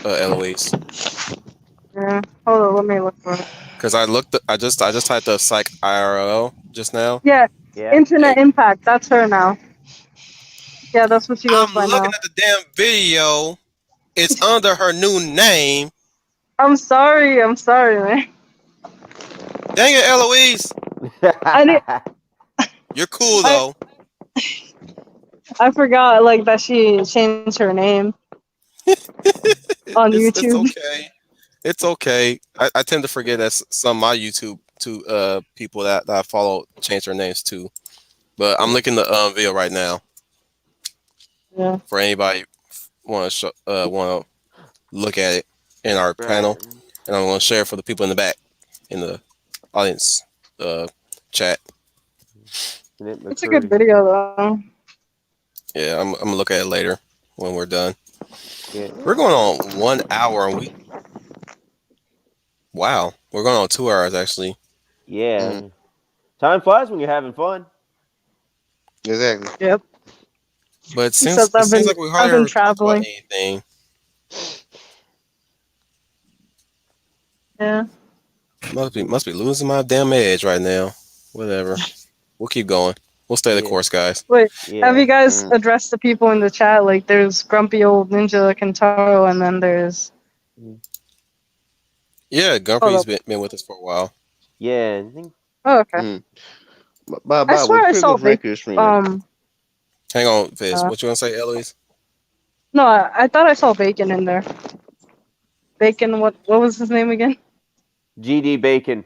Eloise. Yeah, hold on, let me look for it. Because I just typed up Psych IRL just now. Yeah, Yeah. Internet Impact. That's her now. Yeah, that's what she goes I'm by looking now. at the damn video. It's under her new name. I'm sorry, man. Dang it, Eloise. I did. You're cool I though. I forgot like that she changed her name on It's YouTube. okay. It's okay. I tend to forget that some of my YouTube people that I follow change their names too. But I'm looking the video right now Yeah. for anybody want to want to look at it in our Right. panel, and I'm going to share it for the people in the back in the audience chat. Jeanette It's a good McCurdy. video though. Yeah, I'm gonna look at it later when we're done. Yeah. We're going on 1 hour and we're going on 2 hours actually. Yeah. Time flies when you're having fun. Exactly. Yep. But it seems Except like we I've hardly been ever talked about traveling. anything. Yeah. Must be losing my damn edge right now. Whatever. We'll keep going. We'll stay the Yeah, course, guys. Wait, have yeah. you guys Mm, addressed the people in the chat? Like, there's grumpy old ninja Kentaro, and then there's Mm. Yeah, hold Gumpy's up. been with us for a while. Yeah, I think. Oh, okay. mm. I With swear I saw Crickle's Bake. ranking streaming. Hang on, Viz. Uh, What you want to say, Eloise? no, I thought I saw Bacon in there. Bacon, what was his name again? GD Bacon.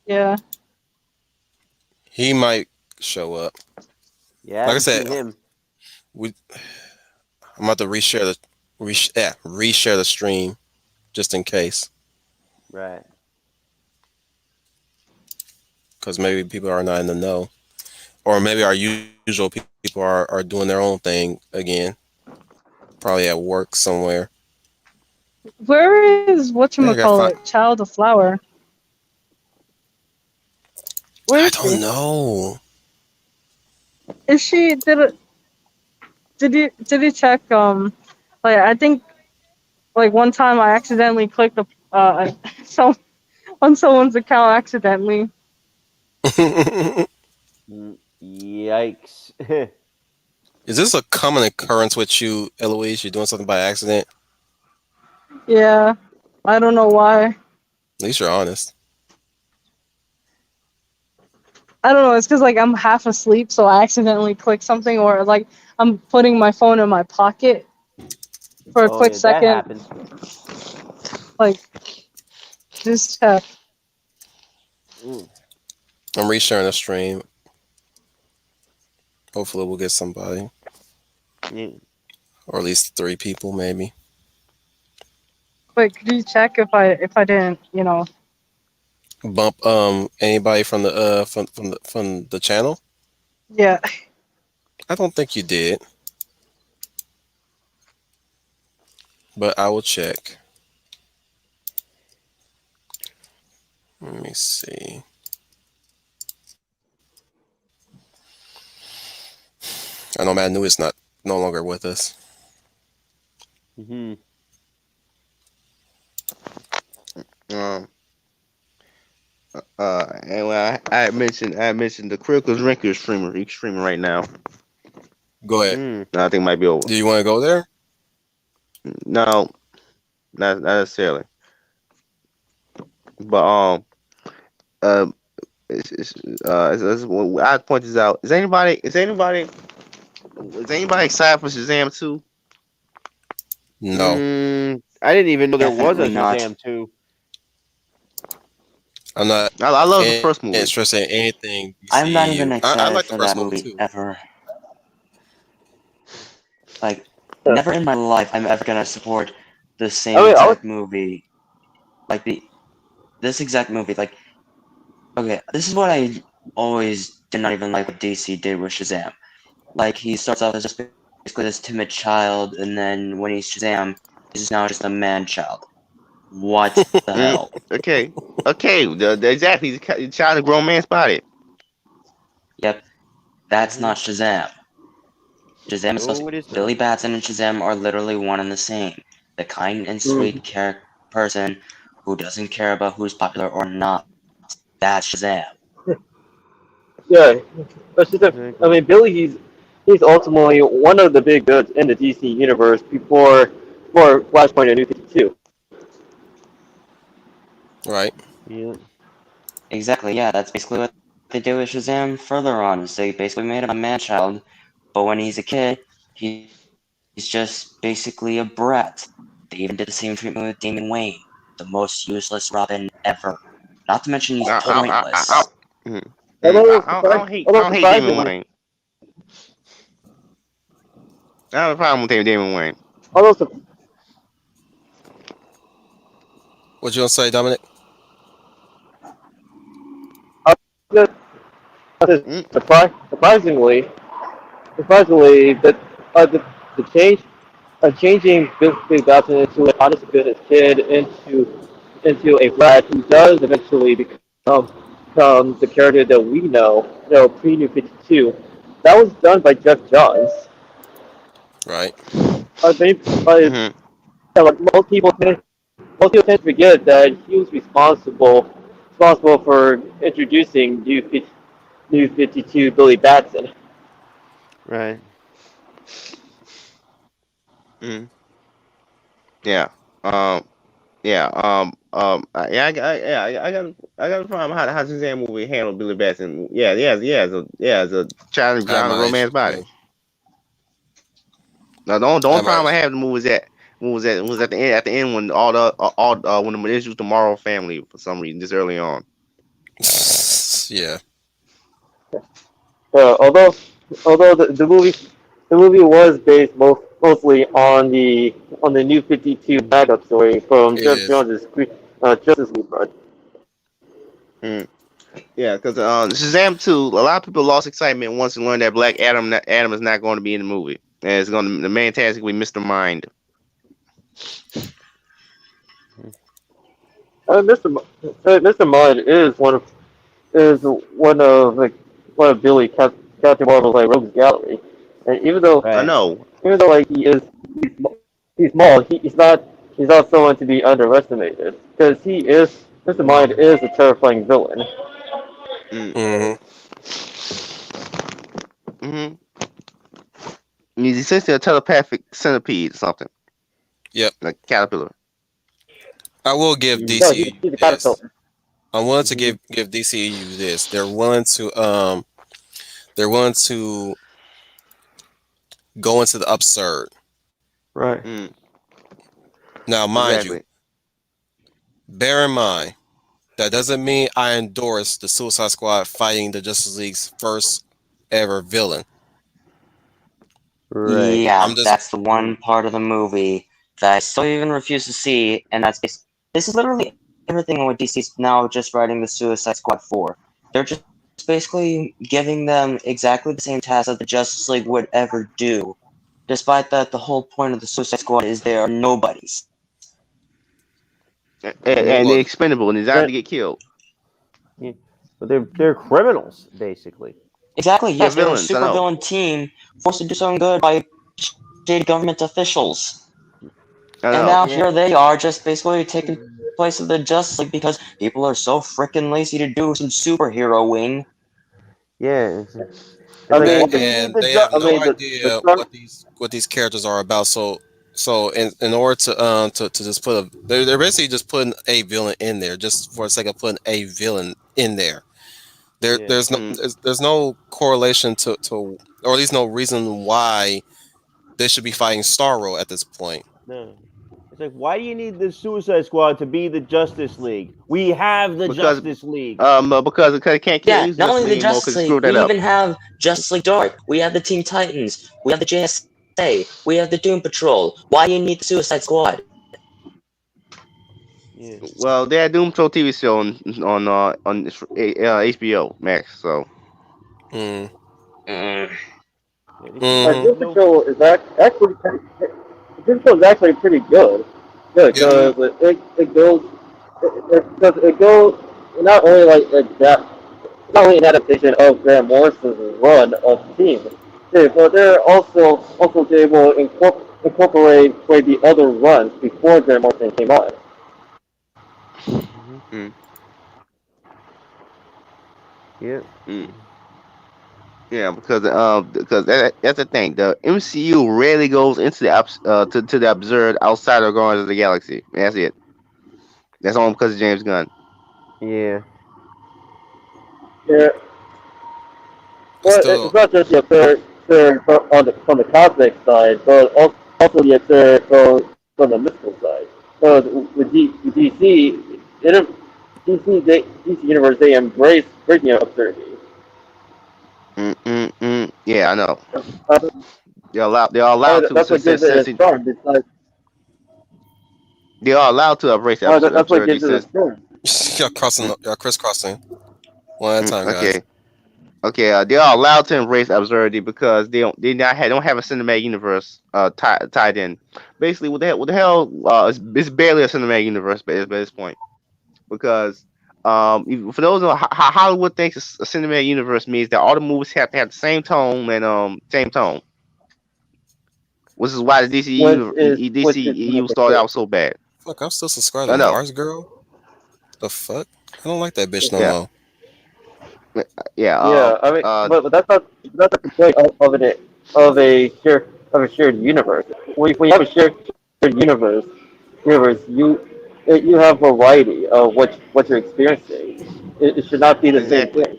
Yeah. He might show up. Yeah, I Like I haven't said, seen him. we I'm about to reshare the stream just in case, Right. because maybe people are not in the know, or maybe our usual people are doing their own thing again, probably at work somewhere. Where is Yeah, I got fine. whatchamacallit? Child of Flower. Where I is don't she? know. Is she did you check like I think like one time I accidentally clicked so on someone's account accidentally. Yikes. Is this a common occurrence with you, Eloise? You're doing something by accident? Yeah. I don't know why. At least you're honest. I don't know, it's cuz like I'm half asleep so I accidentally click something or like I'm putting my phone in my pocket for a Oh quick yeah, that second happens. like just check. Mm. I'm resharing the stream. Hopefully, we'll get somebody, Yeah. or at least 3 people, maybe. Wait, could you check if I didn't, Bump anybody from the from the channel. yeah. I don't think you did, but I will check. Let me see. I know Matt New is not no longer with us. Hmm. Um, anyway, I had mentioned the Crickle's ranking streamer. He's streaming right now. Go ahead. Mm. I think it might be over. Do you want to go there? No, not necessarily. But uh, I point this out. Is anybody excited for Shazam 2? No, I didn't even know there was a Definitely not. Shazam 2. I'm not I love the first movie. interested in anything I'm not DCU. even I excited like the for first that movie movie too. ever. Like, never in my life I'm ever gonna support the same I mean, I was exact movie. Like this exact movie. Like, okay, this is what I always did not even like what DC did with Shazam. Like, he starts off as just basically this timid child, and then when he's Shazam, he's now just a man child. What the Mm, hell? okay, okay, exactly. He's a child, a grown man's body. Yep, that's Hmm. not Shazam. Shazam is supposed No, to it is be not. Billy Batson and Shazam are literally one and the same. The kind and sweet person who doesn't care about who's popular or not. That's Shazam. yeah. But she's I Exactly. mean, Billy, he's ultimately one of the big goods in the DC universe before Flashpoint and New 52. Right. Yeah. Exactly, yeah, that's basically what they do with Shazam further on, is they basically made him a man-child, but when he's a kid, he's just basically a brat. They even did the same treatment with Damian Wayne, the most useless Robin ever. Not to mention he's pointless. Mhm. Although, I although don't hate Damon surprisingly, Wayne. I don't have a problem with Damon Wayne. although What you gonna say, Dominic? Mm, surprisingly, the change changing Billy Batson into an honest business kid into a brat who does eventually become the character that we know pre New 52. That was done by Jeff Johns. Right. They, uh, mhm. yeah, like most people tend to forget that he was responsible for introducing New 52 Billy Batson. Right. Mm, yeah. Um. Yeah. Yeah. I got a problem how Shazam movie handled Billy Batson. It's a challenge I have beyond the my romance issue body. too. Now, the I only have my problem I have with the movie was that was at the end when when they introduced the Morrow family for some reason this early on. Yeah, Although the movie was based mostly on the New 52 backup story from it Jeff is. Jones's Justice League run. Mm. Yeah, because Shazam 2, a lot of people lost excitement once they learned that Black Adam is not going to be in the movie, and it's going to the main task will be Mr. Mind. Mr. Mind is one of Captain Marvel's like rogues gallery, and I Right. know. even though like he's small, he's not someone to be underestimated because he is Mr. Mind is a terrifying villain. Mm. Hmm. Mm-hmm. He's essentially a telepathic centipede or something, Yep. like caterpillar. I will give No, DCU he's a this. caterpillar. I'm willing to Hmm. give DCU this. They're willing to go into the absurd. Right. Mm. Now, mind you, Exactly. bear in mind that doesn't mean I endorse the Suicide Squad fighting the Justice League's first ever villain. Right. I'm Yeah, just that's the one part of the movie that I still even refuse to see, and this is literally everything what DC's now just writing the Suicide Squad for. They're just basically giving them exactly the same task that the Justice League would ever do. Despite that, the whole point of the Suicide Squad is they are nobodies. And they're well. expendable and designed to That get killed. Yeah. But they're criminals basically. Exactly, They're yes, they're a villains. I know. supervillain team forced to do something good by shady government officials. I And know. now Yeah. here they are, just basically taking place of the Justice League because people are so freaking lazy to do some superheroing. Yeah. I It's like, mean why do you need And the they have no the idea sun. what these characters are about. So in order to just put a they're basically just putting a villain in there just for the sake of putting a villain in there. Yeah. Mm. There's no correlation to or at least no reason why they should be fighting Starro at this point. No. It's like, why do you need the Suicide Squad to be the Justice League? We have the Because Justice League. because it can't Yeah, use not Justice only the League anymore because Justice it League, screwed that we up. even have Justice League Dark, we have the Teen Titans, we have the JSA, we have the Doom Patrol. Why do you need the Suicide Squad? Yeah. Well, they had Doom Patrol TV show on HBO Max. So Mm, Mm. Yeah, hmm. there's Doom no. Patrol is actually Doom Patrol is actually pretty good. Good Yep. mm, because it goes not only like that not only an adaptation of Grant Morrison's run of Team, but they're also able to incorporate the other runs before Grant Morrison came on. Mhm. mm, Yeah. mm. Yeah, because that's the thing. The MCU rarely goes into to the absurd outside of Guardians of the Galaxy. That's it. That's all because of James Gunn. Yeah. Yeah, I well, still it's not just the absurd from the cosmic side, but also the absurd from the mystical side. So with DC, DC universe they embrace breaking absurdity. Yeah, I know. Uh, They're allowed to that's what gives it its charm. Besides, they are allowed to embrace that's what absurdity gives it since its charm. y'all crisscrossing one at a time, guys. okay. Okay, they are allowed to embrace absurdity because don't have a cinematic universe tied in. Basically, what the hell it's barely a cinematic universe by this point because for those who know, how Hollywood thinks a cinematic universe means that all the movies have to have the same tone and same tone, which is why the Which is DCEU never started true. out so bad. Fuck, I'm still subscribed I to know, Mars Girl. The fuck? I don't like that bitch no yeah. more. Yeah. Yeah, I mean, but that's not the point of a shared universe. When you have a shared universe, you have variety of what you're experiencing. It should not be the same exactly. thing.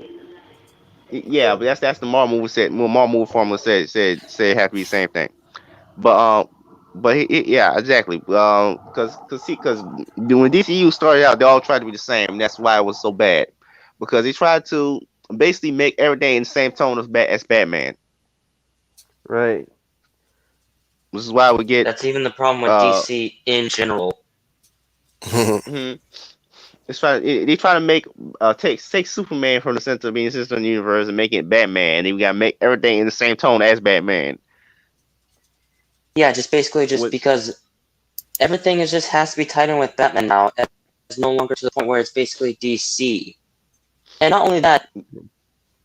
Yeah, but that's the Marvel movie said. Marvel movie formula said it had to be the same thing. But yeah, exactly. Because when DCU started out, they all tried to be the same. That's why it was so bad. Because they tried to basically make everything in the same tone as Batman. Right. Which is why we get That's even the problem with uh. DC in general. mhm. They try to make take Superman from the center of being the center of the universe and make it Batman. And then we gotta make everything in the same tone as Batman. Yeah, just basically just Which because everything is just has to be tied in with Batman now. It's no longer to the point where it's basically DC. And not only that,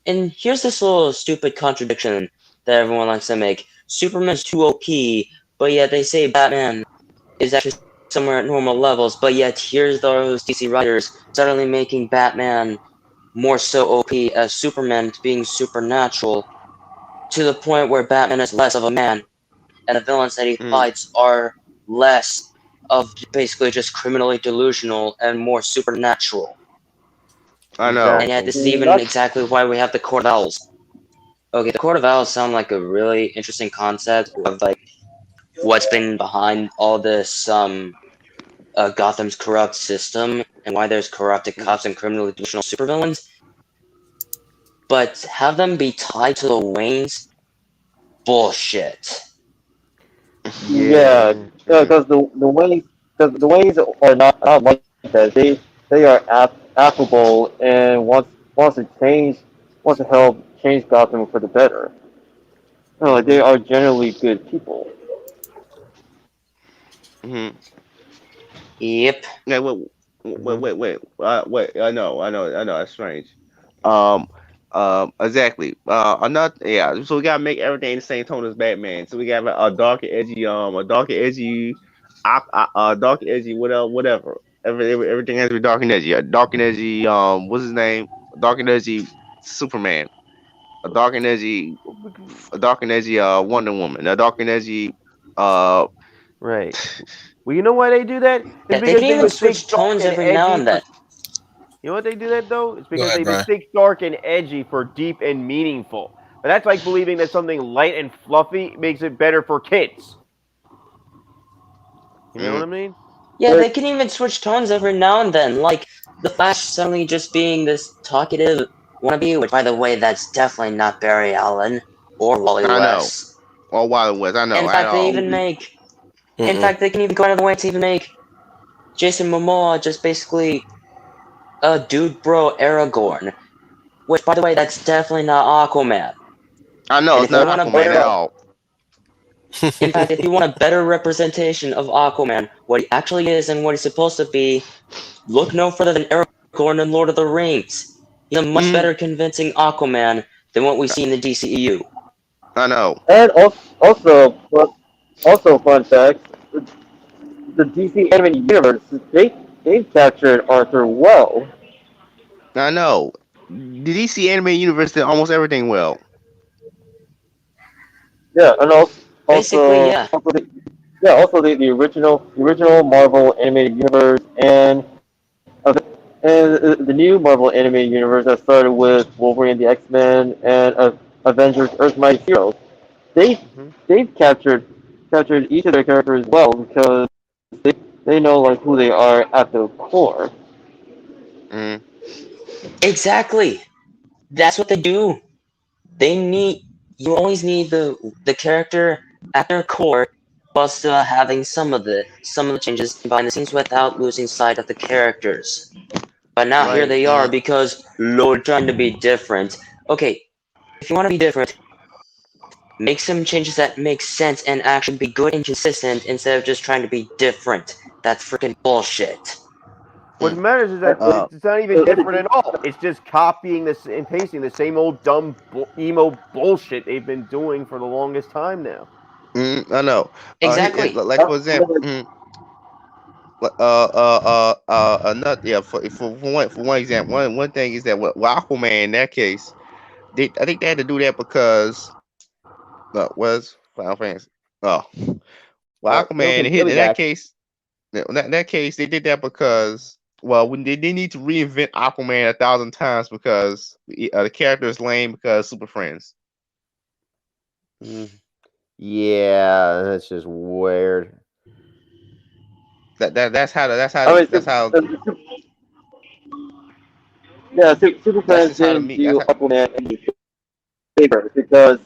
and here's this little stupid contradiction that everyone likes to make. Superman's too OP, but yet they say Batman is actually somewhere at normal levels, but yet here's those DC writers suddenly making Batman more so OP as Superman being supernatural to the point where Batman is less of a man and the villains that he mm, fights are less of basically just criminally delusional and more supernatural. I know. And yet Exactly. this is even exactly why we have the Court of Owls. Okay, the Court of Owls sound like a really interesting concept of like what's been behind all this Gotham's corrupt system and why there's corrupted cops and criminally delusional supervillains. But have them be tied to the Waynes? Bullshit. Yeah, Yeah. Mm, because the ways are not like that. They are affable and wants to change wants to help change Gotham for the better. Like they Mhm. are generally good people. mm. Yep. Yeah, Mhm. wait. I know. That's strange. Um, exactly. Another, yeah. So we gotta make everything the same tone as Batman. So we got like, a dark and edgy, dark and edgy, whatever. Everything has to be dark and edgy. A dark and edgy, what's his name? Dark and edgy Superman. A dark and edgy, Wonder Woman. A dark and edgy, uh, Right. Well, you know why they do that? It's Yeah, they because can they even mistake switch dark tones and every now edgy and for. then. You know what they do that though? It's Go because ahead, they Brian. mistake dark and edgy for deep and meaningful. But that's like believing that something light and fluffy makes it better for kids. You know what mm, I mean? Yeah, they can even switch tones every now and then. Like the Flash suddenly just being this talkative wannabe, which by the way, that's definitely not Barry Allen or Wally I know. West. Or Wild West. I know. In I fact, they know. even make. In Mm-mm. fact, they can even go out of the way to even make Jason Momoa just basically a dude bro Aragorn. Which, by the way, that's definitely not Aquaman. I know. And It's if you not want a Aquaman at better, all. in fact, if you want a better representation of Aquaman, what he actually is and what he's supposed to be, look no further than Aragorn in Lord of the Rings. He's a much Mm, better convincing Aquaman than what we see in the DCEU. I know. And also fun fact, the DC animated universe they've captured Arthur well. I know. The DC anime universe did almost everything well. Yeah, and Basically, yeah. the original Marvel animated universe and the new Marvel animated universe that started with Wolverine, the X-Men, and Avengers: Earth's Mighty Heroes. They Mhm. they've captured each of their characters well because they know like who they are at their core. Mm, Exactly. That's what they do. They need you always need the character at their core while still having some of the changes behind the scenes without losing sight of the characters. But now here Right. they are mm, because Lord trying to be different. Okay, if you want to be different, make some changes that make sense and actually be good and consistent instead of just trying to be different. That's freaking bullshit. What mm. matters is that Uh, it's not even different at all. It's just copying this and pasting the same old dumb emo bullshit they've been doing for the longest time now. I know. Exactly. Like for example, another yeah for one example, one thing is that with Aquaman in that case, I think they had to do that because was Final Fantasy. Oh, well, He'll Aquaman he'll be in that back. case, in that case, they did that because well, when they need to reinvent Aquaman 1,000 times because the character is lame because Super Friends. Mm, yeah, that's just weird. I mean, yeah, Super That's Friends just how the didn't meat. That's do how, Aquaman any favor because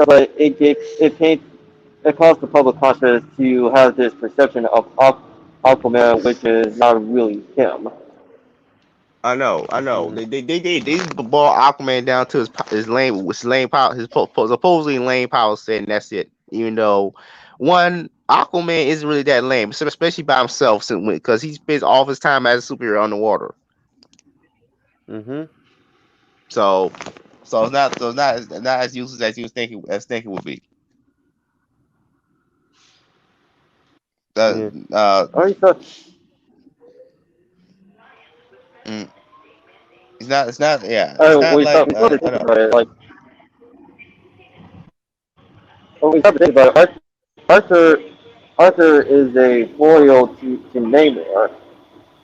like it paints it caused the public conscious to have this perception of Aquaman, which is not really him. I know. Hmm. They ball Aquaman down to his lame power, supposedly lame power set, and that's it. Even though one Aquaman isn't really that lame, especially by himself, because he spends all of his time as a superhero underwater. Hmm. So, it's not as useless as you was thinking would be. Yeah. The I thought, mm, it's not yeah, it's not like we thought to I think know. about it, like when we thought to think about it, Arthur is a loyal to Namor,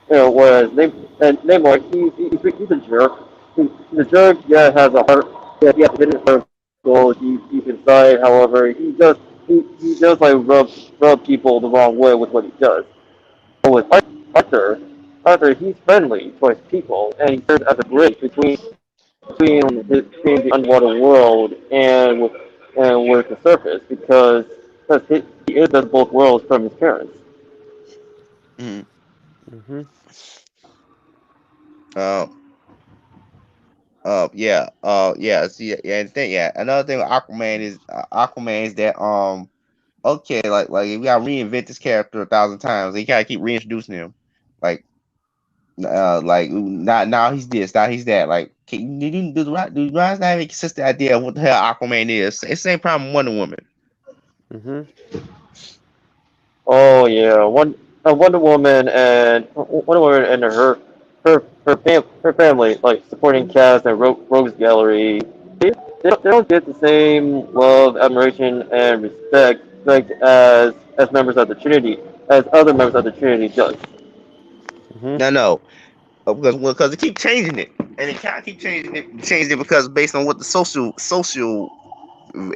you know, whereas Namor, he's a jerk. He's a jerk, yeah, has a heart, yeah, he has hidden goals deep inside, however, he does like rub people the wrong way with what he does. But with Arthur, he's friendly towards people, and he serves as a bridge between the underwater world and with the surface because he is of both worlds from his parents. Mm, Hmm. uh, yeah. See, yeah, and yeah. Another thing with Aquaman is that okay, like we gotta reinvent this character 1,000 times. You gotta keep reintroducing him, like like not now he's this, now he's that. Like, do Ryan's not have a consistent idea of what the hell Aquaman is? It's the same problem with Wonder Woman. Hmm. Oh yeah, Wonder Woman and her family like supporting cast and Rogues Gallery. They don't get the same love, admiration, and respect as members of the Trinity as other members of the Trinity does. Hmm. No, because they keep changing it, and they kind of keep changing it because based on what the social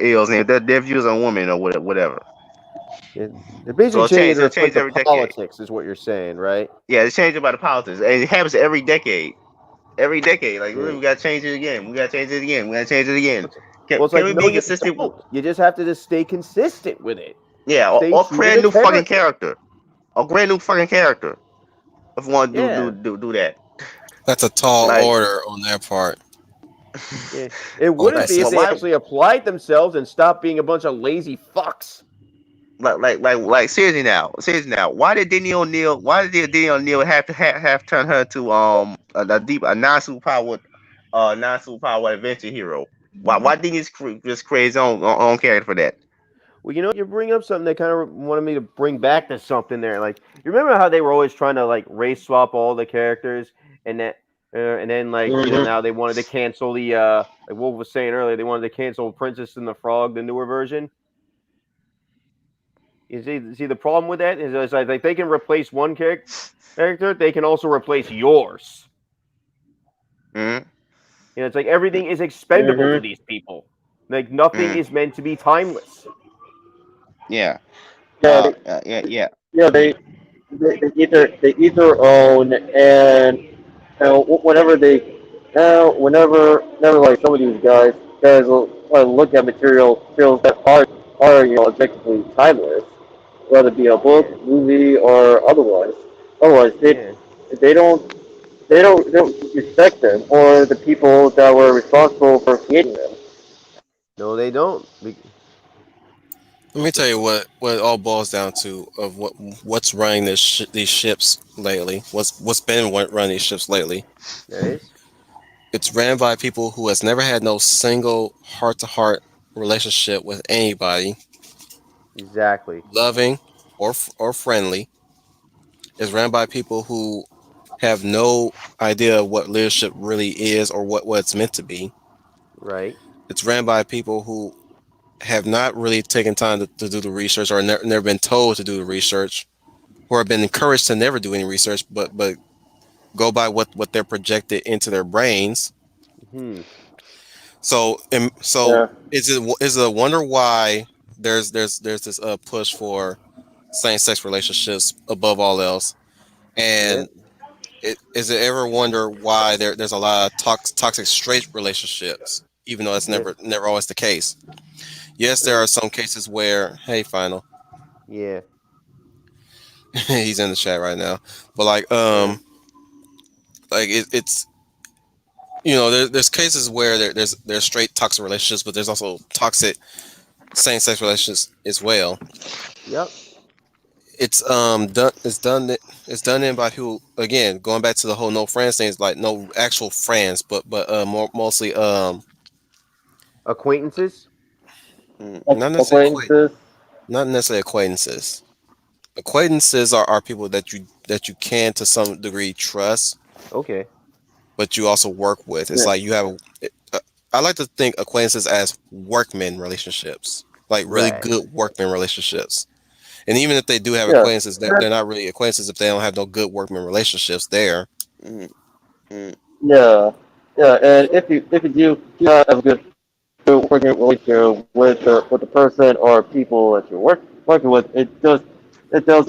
is and their views on women or whatever. Yeah. They're basically changing it to So it reflect changes the every decade. politics, is what you're saying, right? Yeah, it's changing by the politics, and it happens every decade. Every decade, like Yeah. we gotta change it again. We gotta change it again. We gotta change it again. Well, it's Can like we no, be you consistent? don't. You just have to just stay consistent with it. Yeah, Stay or true to create a the new fucking character. character, a brand new fucking character. If we want to Yeah. do that, That's a tall But like, order on their part. yeah, it Like wouldn't I be if said, but they why? actually applied themselves and stopped being a bunch of lazy fucks. Seriously now. Why did Denny O'Neil have turn her to a non superpowered adventure hero? Why didn't he just create his own character for that? Well, you bring up something that kind of wanted me to bring back to something there. Like, you remember how they were always trying to like race swap all the characters, and and then like Hmm. now they wanted to cancel the like Wolf was saying earlier, they wanted to cancel Princess and the Frog, the newer version. You see the problem with that is it's like they can replace one character, they can also replace yours. Mm, It's like everything is expendable to Hmm. these people. Like nothing mm, is meant to be timeless. yeah. Yeah, Yeah. yeah, Mm, they either own and whenever like some of these guys will look at materials that are objectively timeless, whether it be a book, Yeah, movie, or otherwise. Otherwise, yeah. they don't they don't respect them or the people that were responsible for creating them. No, they don't. let me tell you what it all boils down to of what's running these ships lately. What's been running these ships lately? That is It's ran by people who has never had no single heart to heart relationship with anybody, exactly. loving or friendly. It's ran by people who have no idea what leadership really is or what it's meant to be. Right. It's ran by people who have not really taken time to do the research or never been told to do the research or have been encouraged to never do any research, but go by what they're projected into their brains. Hmm. So Yeah. is it a wonder why there's this push for same sex relationships above all else, Yeah. and is it ever wonder why there's a lot of toxic straight relationships, even though that's Yeah. never always the case. Yes, there are Right. some cases where, hey, final, Yeah. he's in the chat right now, but Oh. it's there's cases where there's straight toxic relationships, but there's also toxic same sex relationships as well. Yep. It's done in by who, again, going back to the whole no friends thing, is like no actual friends, but mostly Acquaintances. not necessarily Acquaintances. not necessarily acquaintances. Acquaintances are people that you can to some degree trust, Okay. but you also work with. It's Yeah. like you have uh, I like to think acquaintances as workman relationships, like really Right. good workman relationships. And even if they do have Yeah. acquaintances, they're not really acquaintances if they don't have no good workman relationships there. Mm, mm, Yeah. Yeah. And if you do not have a good working relationship with the person or people that you're working with, it does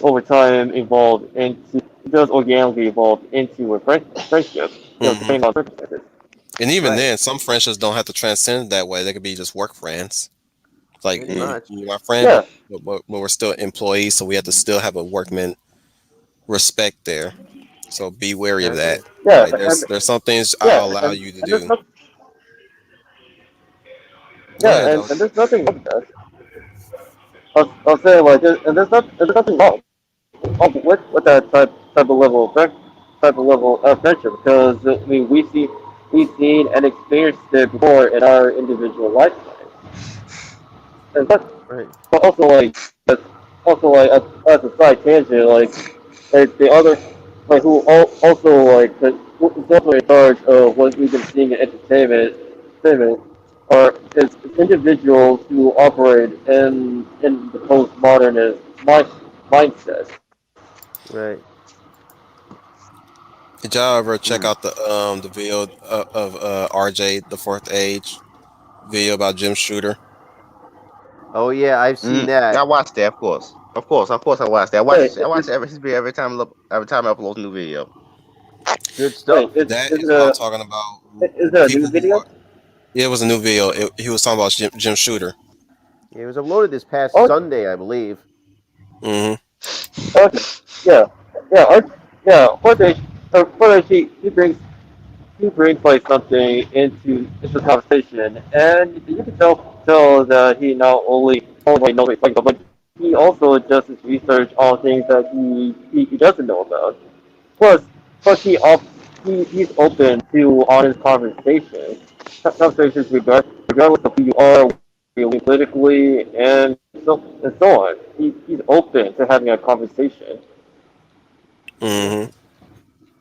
over time evolve into it does organically evolve into a friendship. Hmm. Depending on circumstances. And even Right. then, some friendships don't have to transcend that way. They could be just work friends. Like Pretty mm, much. you're my friend, Yeah. but we're still employees, so we have to still have a workman respect there. So be wary of that. Exactly. Yeah. Like there's some things Yeah. I'll allow you to And there's do. not Go ahead, yeah. though. And there's nothing wrong with that. I'll say like there's nothing wrong with that type of level of friendship because I mean we've seen and experienced it before in our individual lifetimes. And Right. but also like as a side tangent, like the other like who also like who's also in charge of what we've been seeing in entertainment are is individuals who operate in the postmodernist mindset. Right. Did y'all ever check mm, out the video of RJ the Fourth Age video about Jim Shooter? Oh yeah, I've seen I that. watched that, of course. Of course, I watched that. Wait, I watch every his video every time I upload a new video. Good wait, stuff. That is is it what I'm a talking about. is it a new People who video? are, yeah, it was a new video. He was talking about Jim Shooter. It was uploaded this past Oh, Sunday, I believe. Hmm. okay, yeah, yeah, Forte, he brings like something into the conversation, and you can tell that he not only knows what he's talking about, but he also does his research on things that he doesn't know about. Plus, he's open to honest conversations regardless of who you are, where you lean politically, and so on. He's open to having a conversation. Yep. Hmm.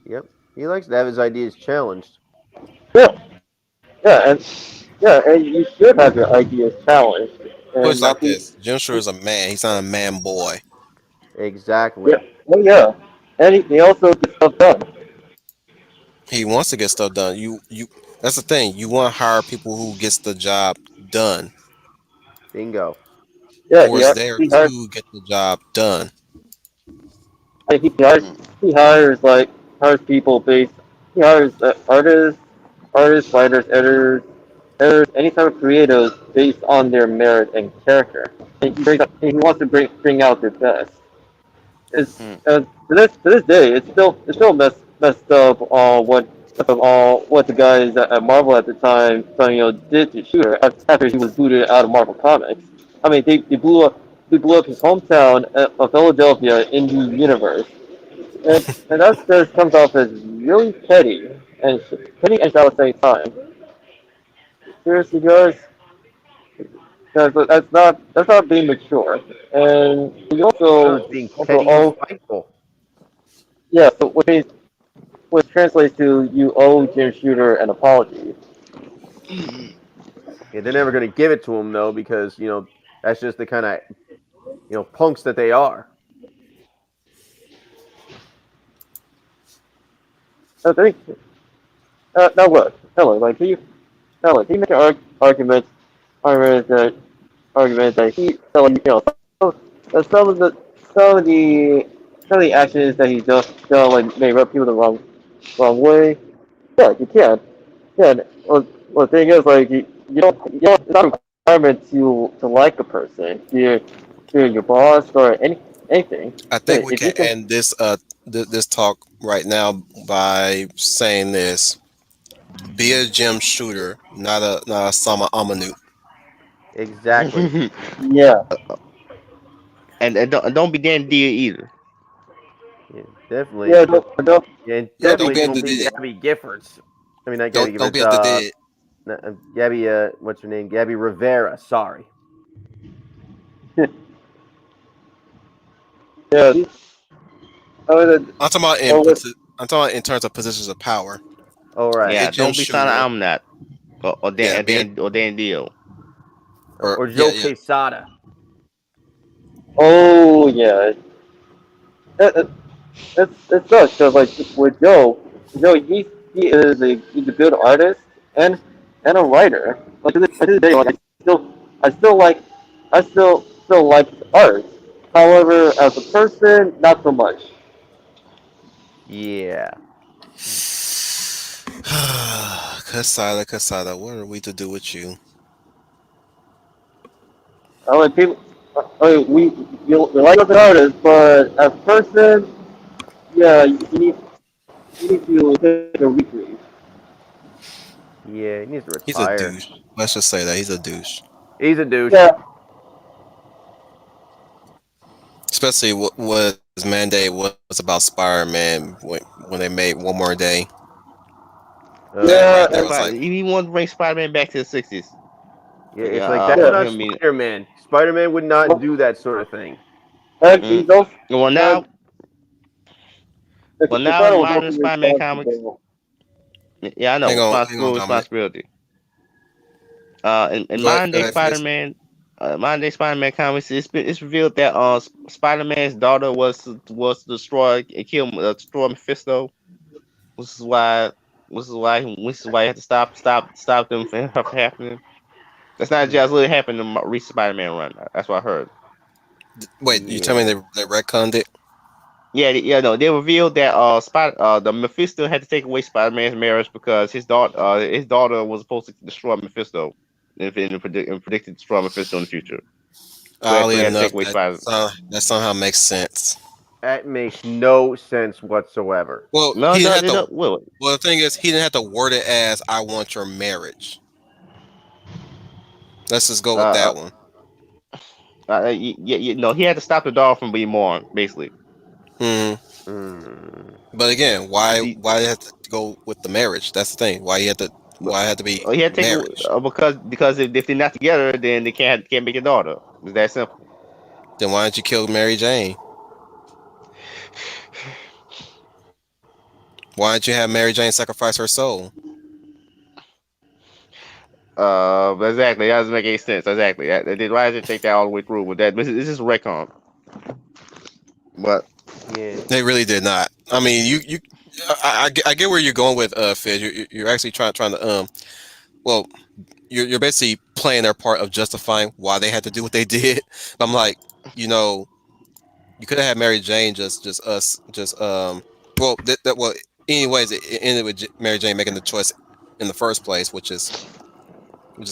Yep. He likes to have his ideas challenged. Yeah, and you should have your ideas challenged Put it and like not be. this: Jim Shooter is a man. He's not a man boy. Yeah, Exactly. oh yeah, and he also gets stuff done. He wants to get stuff done. You. That's the thing. You want to hire people who gets the job done, Bingo. Yeah, who is there he hires to get the job done. he hires Mm, he hires like hires people based. He hires artists, writers, editors, any type of creatives based on their merit and character. And he wants to bring out their best. It's mm, to this day, it's still messed up on what the guys at Marvel at the time did to Shooter after he was booted out of Marvel Comics. I mean, they blew up his hometown of Philadelphia in the universe, and that just comes off as really petty and shallow at the same time. Seriously, guys, that's not being mature, and he No, also it's being also petty and all spiteful. yeah, so which translates to you owe Jim Shooter an apology. Yeah, they're never going to give it to him though, because that's just the kind of punks that they are. I think now look, hello, he make an argument that he so some of the some of the some of the actions that he does like may rub people the wrong way. Yeah, you can. Yeah. Well, the thing is, like, you don't, it's not a requirement to like a person, to your boss or anything. I Yeah, think we if can you can, end this talk right now by saying this: be a gym shooter, not a Sama Amanu. Exactly. yeah, and don't be Dan Dia either. Yeah, definitely. yeah, don't, Yeah, and Yeah, don't don't definitely be be, at don't the be dead. Gabby Giffords. I mean, not Gabby Don't Giffords. be at the dead. Gabby. What's her name? Gabby Rivera. Sorry. yeah. I mean, I'm talking about oh, I'm talking about in terms of positions of power. All Be a right. Yeah, gym don't be Sana shooter. Amnat or Yeah, Dan be a Dio. or Or yeah, Joe yeah. Quesada. oh yeah. That, it sucks because like with Joe, he's a good artist and a writer. Like to this day, like I still like I still like his art. However, as a person, not so much. Yeah. Kasada, what are we to do with you? I like people. I mean, you like as an artist, but as a person, yeah, you need to take a reprieve. Yeah. He needs to He's a retire. douche. Let's just say that he's a douche. He's a douche. Yeah, Especially what was mandate was about Spider-Man when they made One More Day. That Uh, right yeah, there and was like, He want to bring Spider-Man back to the '60s. yeah. It's Yeah, like that's yeah. not him being Spider Man. Spider Man would not do that sort of thing. And mm. he's also Well and now, the well now, Katana was modern also Spider-Man comics. responsible. Yeah, I know, hang on, full Dominic. responsibility. In Go ahead, modern go day ahead, finish. Spider-Man comics, it's revealed that Spider-Man's daughter was to destroy and kill destroy Mephisto. This is why he had to stop them from happening. That's not Hmm. just what happened in the recent Spider-Man run. That's what I heard. Wait, you tell me Yeah. they retconned it? Yeah, yeah, no, they revealed that the Mephisto had to take away Spider-Man's marriage because his daughter was supposed to destroy Mephisto and predicted to destroy Mephisto in the future. So Oddly he had to take enough, away Spider. that somehow makes sense. That makes no sense whatsoever. Well, No, he didn't no, have they to. don't. Well, Well, the thing is, he didn't have to word it as "I want your marriage." Let's just go with uh, that one. no, he had to stop the dog from being born, basically. Hmm. Hmm. But again, 'Cause he, why did it have to go with the marriage? That's the thing. but Why it had to be he had to take marriage? because if they're not together, then they can't make a daughter. It's that simple. Then why didn't you kill Mary Jane? Why didn't you have Mary Jane sacrifice her soul? Exactly. That doesn't make any sense. Exactly. Why does it take that all the way through with that? This is retcon. But Yeah. They really did not. I mean, I get where you're going with Fizz. You're actually trying to well, you're basically playing their part of justifying why they had to do what they did. But I'm like, you know, you could have had Mary Jane just us just well that well anyways it ended with Mary Jane making the choice in the first place, which is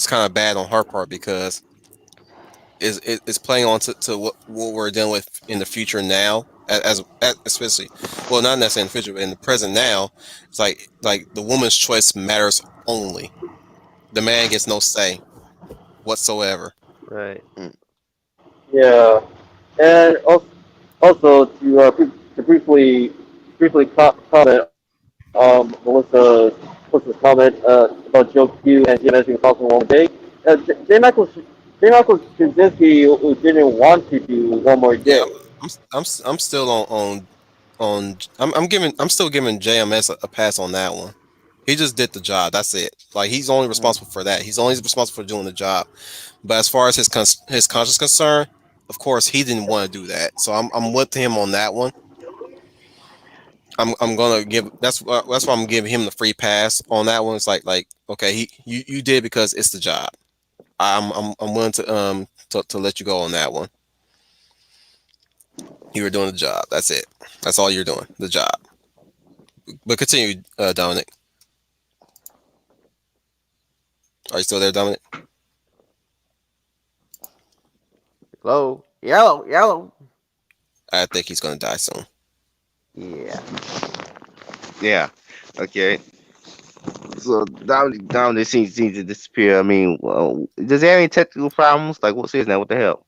kind of bad on her part because it's playing on to what we're dealing with in the future now as especially well not necessarily in the future but in the present now. It's like the woman's choice matters only. The man gets no say whatsoever. Right. mm, Yeah, and also to briefly comment Melissa's comment about Joe Q and GMS being possible one day. J. Michael Straczynski who didn't want to do one more Yeah, day. I'm still on I'm still giving JMS a pass on that one. He just did the job. That's it. Like he's only Mm. responsible for that. He's only responsible for doing the job. But as far as his conscience concerned, of course he didn't want to do that. So I'm with him on that one. I'm gonna give that's why I'm giving him the free pass on that one. It's like okay, you did because it's the job. I'm willing to let you go on that one. You were doing the job. That's it. That's all you're doing. The job. But continue, Dominic. Are you still there, Dominic? Hello, yellow, yellow. I think he's gonna die soon. Yeah. Yeah. Okay. So down they seems to disappear. I mean, well, does he have any technical problems? Like, what's his name? What the hell?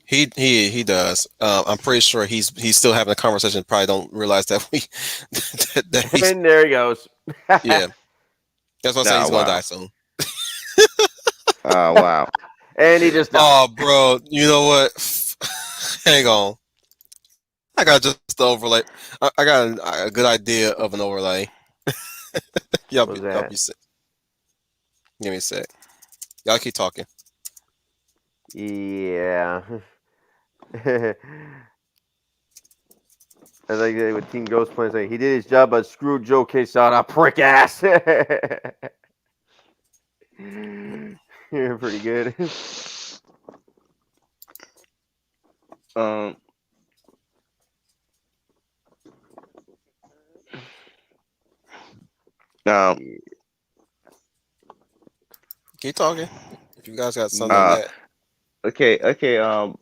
He does. I'm pretty sure he's still having a conversation. Probably don't realize that we that he's And there he goes. yeah. That's what I'm saying. Oh He's gonna wow. die soon. Oh wow. And he just died. Oh, bro, you know what? Hang on. I got just the overlay. I got a good idea of an overlay. What was Y'all that? be sick. Give me a sec. Y'all keep talking. Yeah. I like that with Team Ghost playing saying he did his job, but screw Joe Quesada, prick ass. You're pretty good. Um. Um. Keep talking. If you guys got something Uh. Yeah. that Okay. Okay. By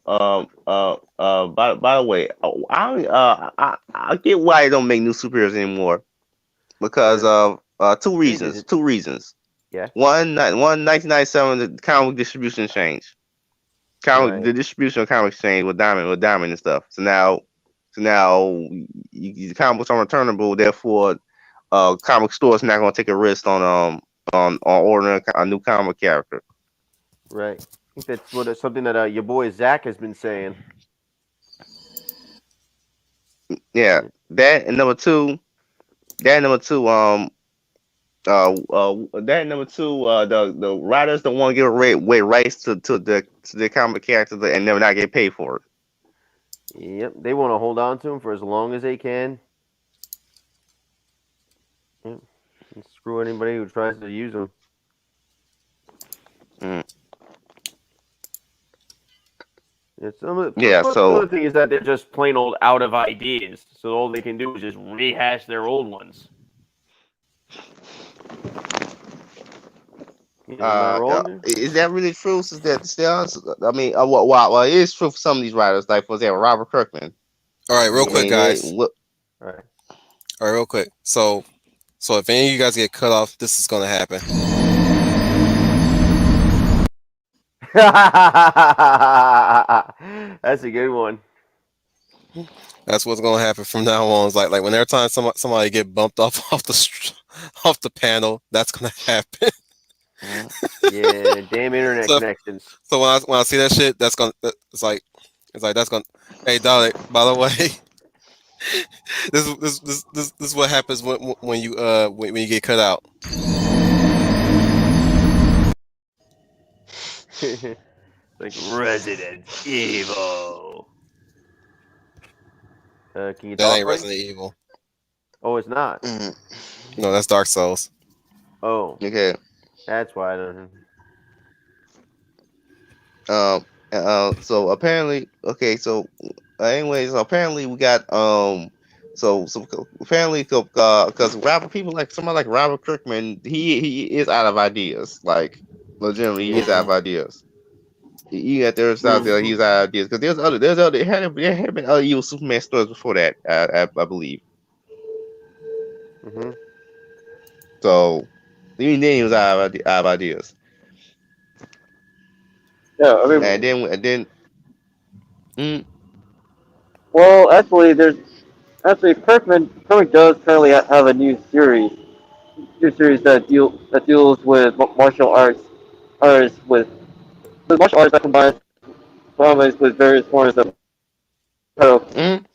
the way, I get why they don't make new superheroes anymore because of two They did reasons. it. Two reasons. Yeah. One 1997, the comic distribution changed. The Right. distribution of comics changed with Diamond and stuff. So now the comic books are returnable. Therefore, comic stores not gonna take a risk on ordering a new comic character. Right. I think that's what something that your boy Zach has been saying. Yeah, that and number two. That and number two. That and number two. The writers don't want to give away rights to the comic characters and never not get paid for it. Yep. They want to hold on to him for as long as they can. Yep. And screw anybody who tries to use them. Mm. Yeah, some of the, Yeah. plus the So other thing is that they're just plain old out of ideas. So all they can do is just rehash their old ones. Am I wrong? is that really true? Since that still, I mean, well, it is true for some of these writers, like for example, Robert Kirkman. all right, real I quick, Yeah. mean, guys. All right. All right, real quick. So if any of you guys get cut off, this is gonna happen. That's a good one. That's what's gonna happen from now on. It's like when every time somebody get bumped off off the panel, that's gonna happen. Yeah, damn internet So connections. so when I see that shit, that's gonna it's like that's gonna. Hey, Dominic. By the way, this is what happens when you when you get cut out. Like Resident Evil. Can you That talk, ain't Frank? Resident Evil. Oh, it's not. Mhm. No, that's Dark Souls. Oh, Okay. that's why I don't. Um. So apparently, okay. So, anyways, apparently we got So apparently, because Robert people like somebody like Robert Kirkman, he is out of ideas. Like legitimately, he is out of Mm-hmm. ideas. He got there's out there, Mm-hmm. he's out of ideas because there had been other evil Superman stories before that. I believe. Mm-hmm. So even then, he was out of ideas. Yeah, I And mean, then mm, well, actually Kirkman does currently have a new series that deals with martial arts with martial arts that combines dramas with various forms of kind of mm,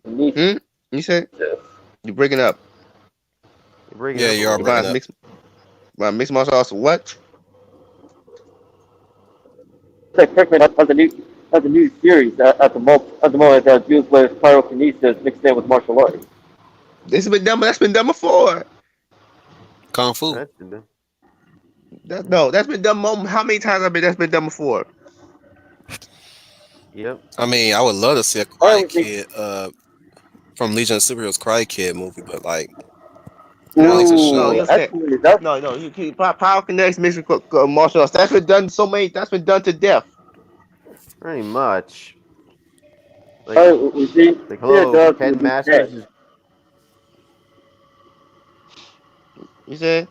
niche mm. You said Yes. you breaking up. You're breaking Yeah, up a you are You little breaking bit. buy up. mixed martial arts. What? Like Kirkman has a new series at the moment that deals with pyrokinesis mixed in with martial arts. This has been done. That's been done before. Kung Fu. That's good. No, that's been done. How many times have been that's been done before? Yep. I mean, I would love to see a I Karate would think, Kid from Legion of Superheroes Karate Kid movie, but like at least a No, show. you ooh, understand? actually, that's No. You keep power connects mixed with martial arts. That's been done so many. That's been done to death. Pretty much. Like, we see it hello, does Ken with Liu Kang. Masters is. You said?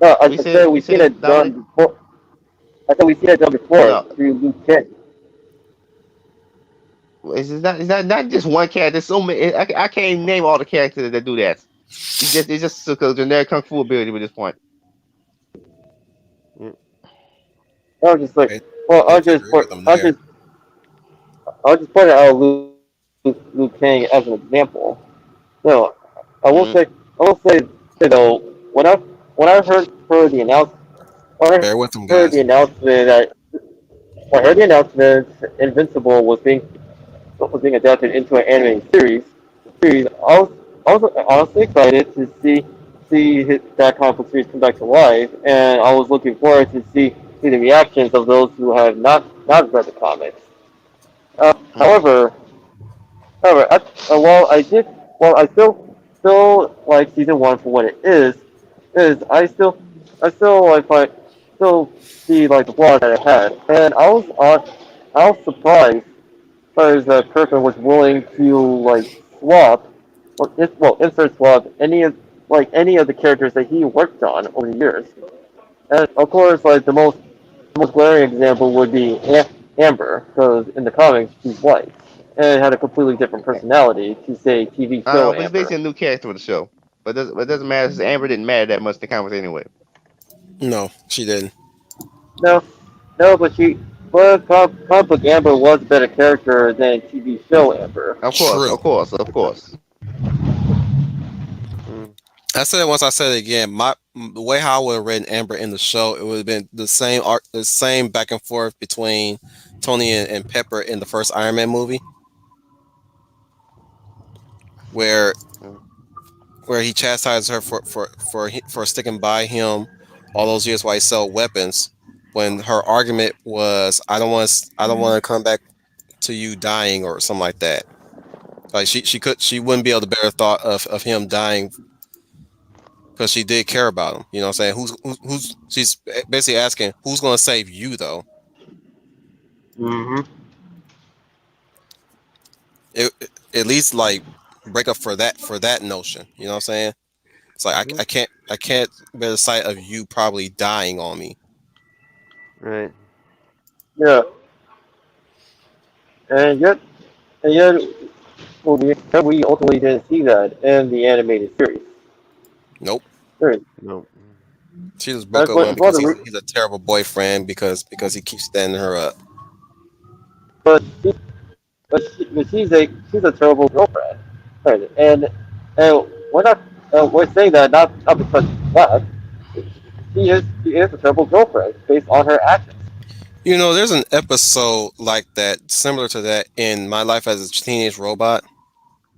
No, We I said said? You we've seen said, it Dominic? done before. I said we've seen it done before No. through Liu Kang. Is that not just one character? There's so many. I can't even name all the characters that do that. It's just a generic kung fu ability at this point. Yeah. I was just like, They, well, they could agree with them there. I'll just point out Liu Kang as an example. No, Mm-hmm. I will say though, when I heard the when I Bear with them, heard the guys. announcement that when I heard the announcement Invincible was being adapted into an anime series, I was honestly excited to that comic book series come back to life, and I was looking forward to see the reactions of those who have not read the comics. Mm-hmm. However, while I still like season one for what it is I still like still see like the flaws that it had, and I was surprised because Kirkman was willing to like swap, insert swap any of the characters that he worked on over the years. And of course, like the most glaring example would be Amber, because in the comics she's white and had a completely different personality to say TV show But it's Amber. basically a new character for the show. But it doesn't matter. Since Amber didn't matter that much in the comics anyway. No, she didn't. No, but comic book Amber was a better character than TV show Amber. True. Of course. Mm. I said it once. I said it again. The way how I would have written Amber in the show, it would have been the same art, the same back and forth between Tony and Pepper in the first Iron Man movie, where Mm. he chastised her for sticking by him all those years while he sold weapons. When her argument was, I don't want to come back to you dying or something like that. Like she wouldn't be able to bear the thought of him dying because she did care about him. You know what I'm saying? Who's she's basically asking who's going to save you though. Mm-hmm. At least like break up for that notion. You know what I'm saying? It's like Mhm. I can't bear the sight of you probably dying on me. Right. Yeah, and yet and yet we ultimately didn't see that in the animated series. Nope. Series. No. She just broke up with him That's one because of the he's a terrible boyfriend because he keeps standing her up. but she's a terrible girlfriend. Right. And we're saying that not because she's black. She is a terrible girlfriend based on her actions. You know, there's an episode like that, similar to that, in My Life as a Teenage Robot,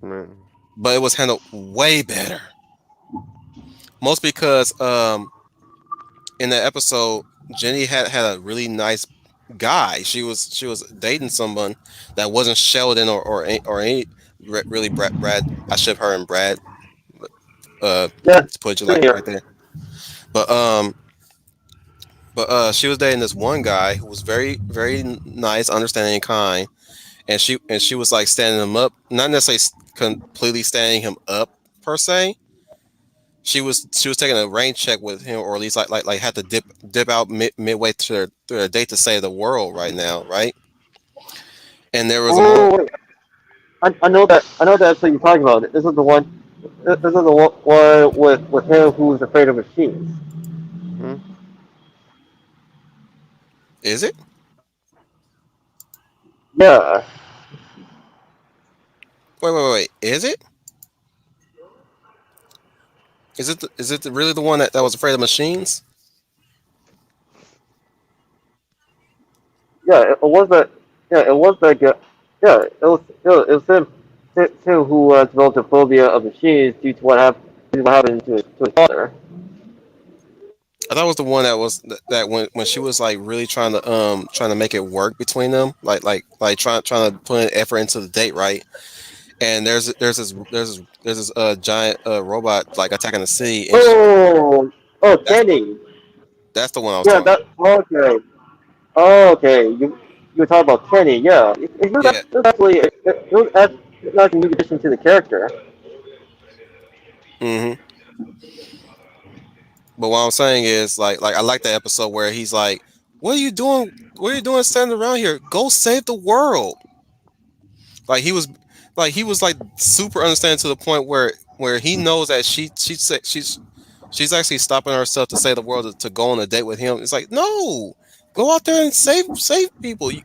Right. but it was handled way better. Most because in that episode, Jenny had a really nice guy. She was dating someone that wasn't Sheldon or any really Brad. I ship her and Brad. Yeah, To put you same like right here. there. But she was dating this one guy who was very nice, understanding, and kind, and she was like standing him up, not necessarily completely standing him up per se. She was taking a rain check with him, or at least like had to dip out midway to their date to save the world right now, right? And there was a moment. Oh, wait. I know that's what you're talking about. This is the one. This is the one with him who's afraid of machines. Mm. Is it? Yeah, Wait. Is it? Is it really the one that was afraid of machines? Yeah, it was that. Yeah, it was that guy. Yeah, it was him who developed a phobia of machines due to what happened to his father. I thought it was the one that was that when she was like really trying to make it work between them, like trying to put an effort into the date, right? And there's this giant robot like attacking the city, and Oh, oh, that's Kenny. that's the one I was Yeah, talking that. about. Okay. Oh, okay. You were talking about Kenny. Yeah, Yeah. it was actually a new addition to the character. Hmm. But what I'm saying is like I like the episode where he's like, "What are you doing? What are you doing standing around here? Go save the world!" Like he was like super understanding to the point where he knows that she's actually stopping herself to save the world to go on a date with him. It's like, no, go out there and save people. You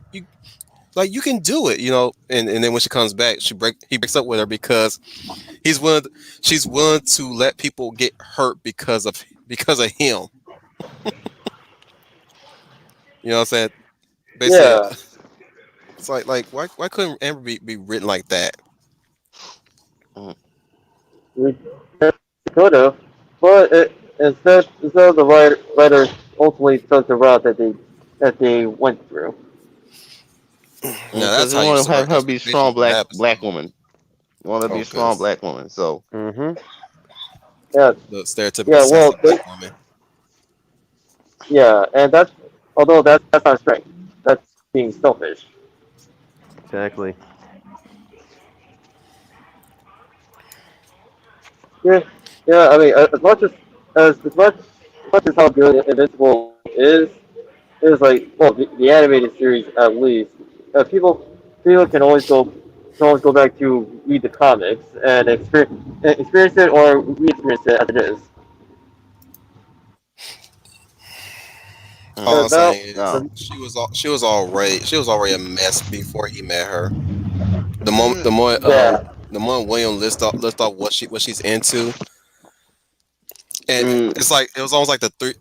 like you can do it, you know. And then when she comes back, he breaks up with her because he's willing. She's willing to let people get hurt because of him. You know what I'm saying? Basically, Yeah, it's like why couldn't Amber be written like that? Mhm. we could have, but instead of the writers ultimately took the route that they went through. Now Because that's they how you want to have subvert her be a expectations strong from that black episode. woman. They want her to be a Okay, strong black woman. So Mm-hmm. Yeah, the stereotypical yeah. Well, sassy black woman. yeah, and although that's not strength. That's being selfish. Exactly. Yeah, yeah. I mean, as much as how good Invincible is like well the animated series at least. People can always go back to read the comics and experience it or re-experience it as it is. All mm, I'm Now, saying is no. she was already a mess before he met her. The moment Mm, yeah, the moment William list off what she's into, and mm, it's like it was almost like the three.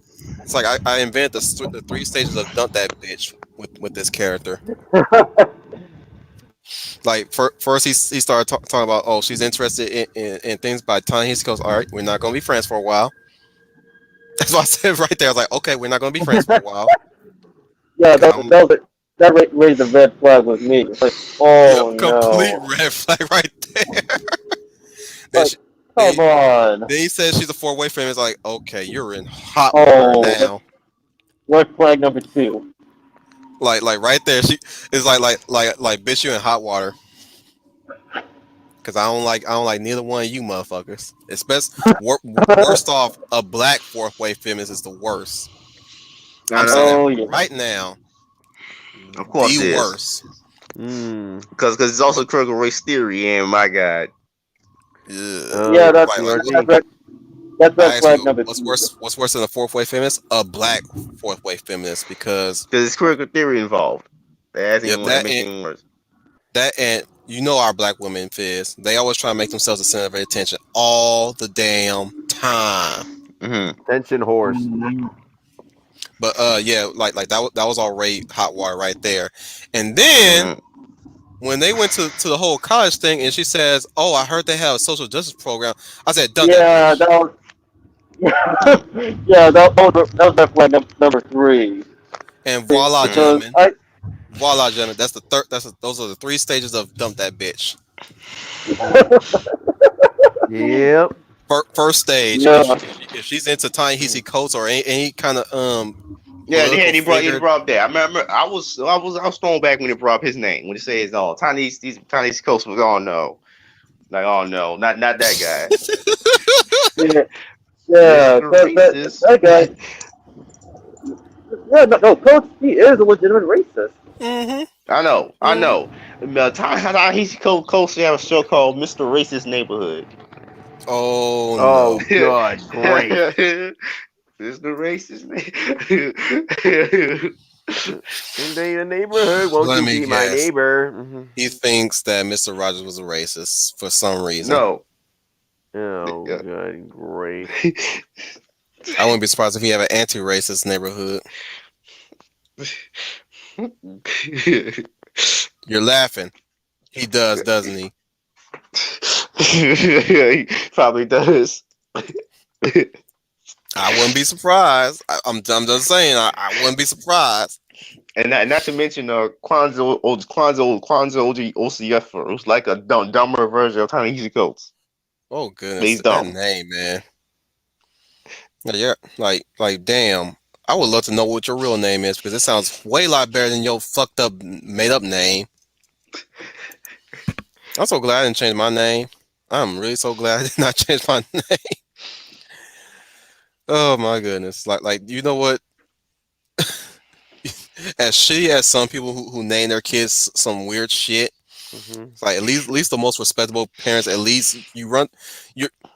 It's like I invented the three stages of dump that bitch with this character. Like first he started talking about, oh, she's interested in things. By the time he goes, all right, we're not gonna be friends for a while. That's what I said right there. I was like, okay, we're not gonna be friends for a while yeah. because That I'm raised a red flag with me. It's like, yep, oh complete no, red flag right there. then like she, then, come on, then he says she's a four-way friend. It's like, okay, you're in hot water oh now. red flag number two. Like right there, she is like bitch, you in hot water. Cause I don't like neither one of you motherfuckers. Especially worst off, a black fourth wave feminist is the worst. I'm saying that Oh yeah, right now, of course the it is. worst. Mm. Because it's also critical race theory, and my God. Ugh. yeah. Oh, Like That's CRT. red I ask flag you, number two. what's worse than a fourth wave feminist? A black fourth wave feminist, because Because it's critical theory involved. yep, That makes it even worse. that and you know our black women fizz. They always try to make themselves the center of attention all the damn time. Mm-hmm. Attention horse. But yeah, like that was already hot water right there. And then Mm-hmm. when they went to the whole college thing, and she says, "Oh, I heard they have a social justice program." I said, "Dump that Yeah, bitch." that was Mm. yeah, that was red flag number three. And voila, Because gentlemen, I voila, gentlemen. That's the third. Those are the three stages of dump that bitch. Yep. First stage, yeah, if she's into Ta-Nehisi Coates or any kind of Yeah, political he figure, brought up that. I remember I was thrown back when he brought up his name when he says Chinese coast was no. Like oh no, not that guy. yeah, yeah. Mr. Racist. That guy. Yeah, no, Coach, he is a legitimate racist. hmm I hmm know. He's coast have a show called Mr. Racist Neighborhood. oh Oh no, God, great. Mr. Racist. In the neighborhood, won't Let you me be my guess. neighbor? Mhm. He thinks that Mr. Rogers was a racist for some reason. No. Oh, Yeah. good grief. I wouldn't be surprised if he have an anti-racist neighborhood. You're laughing. He does, doesn't he? He probably does. I wouldn't be surprised. I'm just saying. I wouldn't be surprised. And not to mention Kwanzaa OCF, who's like a dumber version of Tiny Easy Coats. Oh But goodness, he's that dumb. name, man. Yeah, like, damn. I would love to know what your real name is because it sounds way lot better than your fucked up, made up name. I'm so glad I didn't change my name. I'm really so glad I did not change my name. Oh my goodness. Like you know what? As shitty as some people who name their kids some weird shit, Hmm. it's like at least the most respectable parents, at least you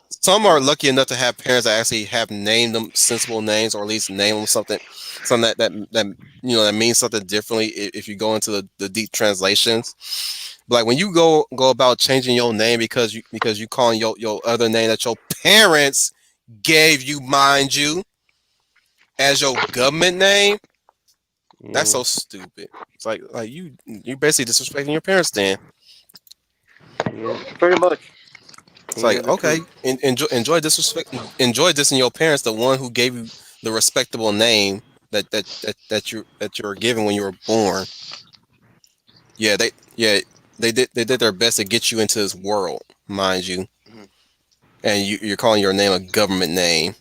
some are lucky enough to have parents that actually have named them sensible names or at least name them something that that means something differently if you go into the deep translations. But like when you go about changing your name because you calling your other name that your parents gave you, mind you, as your government name, that's Yeah, so stupid. It's like you basically disrespecting your parents then. yeah. Pretty much. It's Ain't like, the okay, truth. enjoy disrespect, enjoy dissing your parents, the one who gave you the respectable name that you were given when you were born. Yeah, they did their best to get you into this world, mind you, Mhm. and you're calling your name a government name.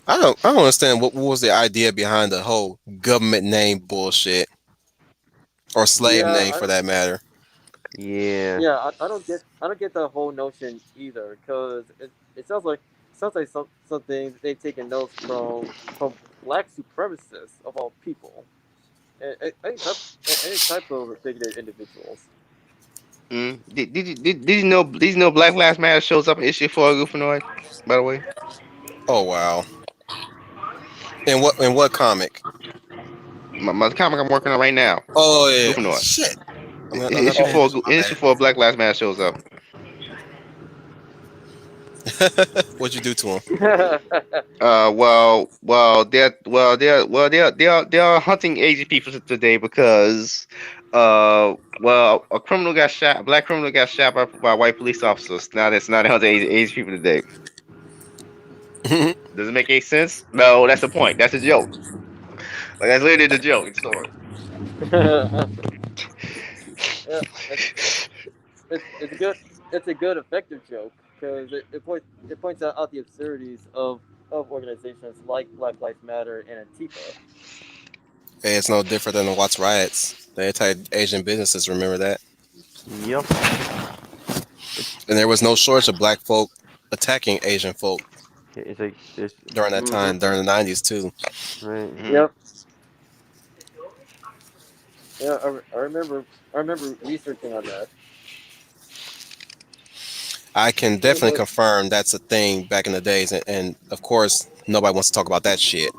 I don't understand what was the idea behind the whole government name bullshit or slave Yeah, name for that matter. Yeah. I don't get the whole notion either, because it sounds like something they've taken notes from black supremacists of all people, and any type of bigoted individuals. Did you know Black Lives Matter shows up in issue 4 of Goofanoid? By the way, Oh wow! In what comic? my comic I'm working on right now, Oh yeah, Goofanoid. shit. I'm In not issue paying 4, attention. My in issue bad. 4, Black Lives Matter shows up. What'd you do to him? They're hunting Asian people today because, a criminal got shot, a black criminal got shot by white police officers. Now they're hunting Asian people today. Does it make any sense? No, that's the point. That's a joke. Like that's literally the joke in the story. Yeah, it's, it's a good effective joke, because it points out the absurdities of organizations like Black Lives Matter and Antifa. Hey, it's no different than the Watts riots. The anti-Asian businesses remember that, Yep. and there was no shortage of black folk attacking Asian folk It's like this. during that Hmm. time, during the '90s too. Right. Mhm. Yep. Yeah, I remember researching on that. I can Yeah, definitely confirm that's a thing back in the days, and of course nobody wants to talk about that shit.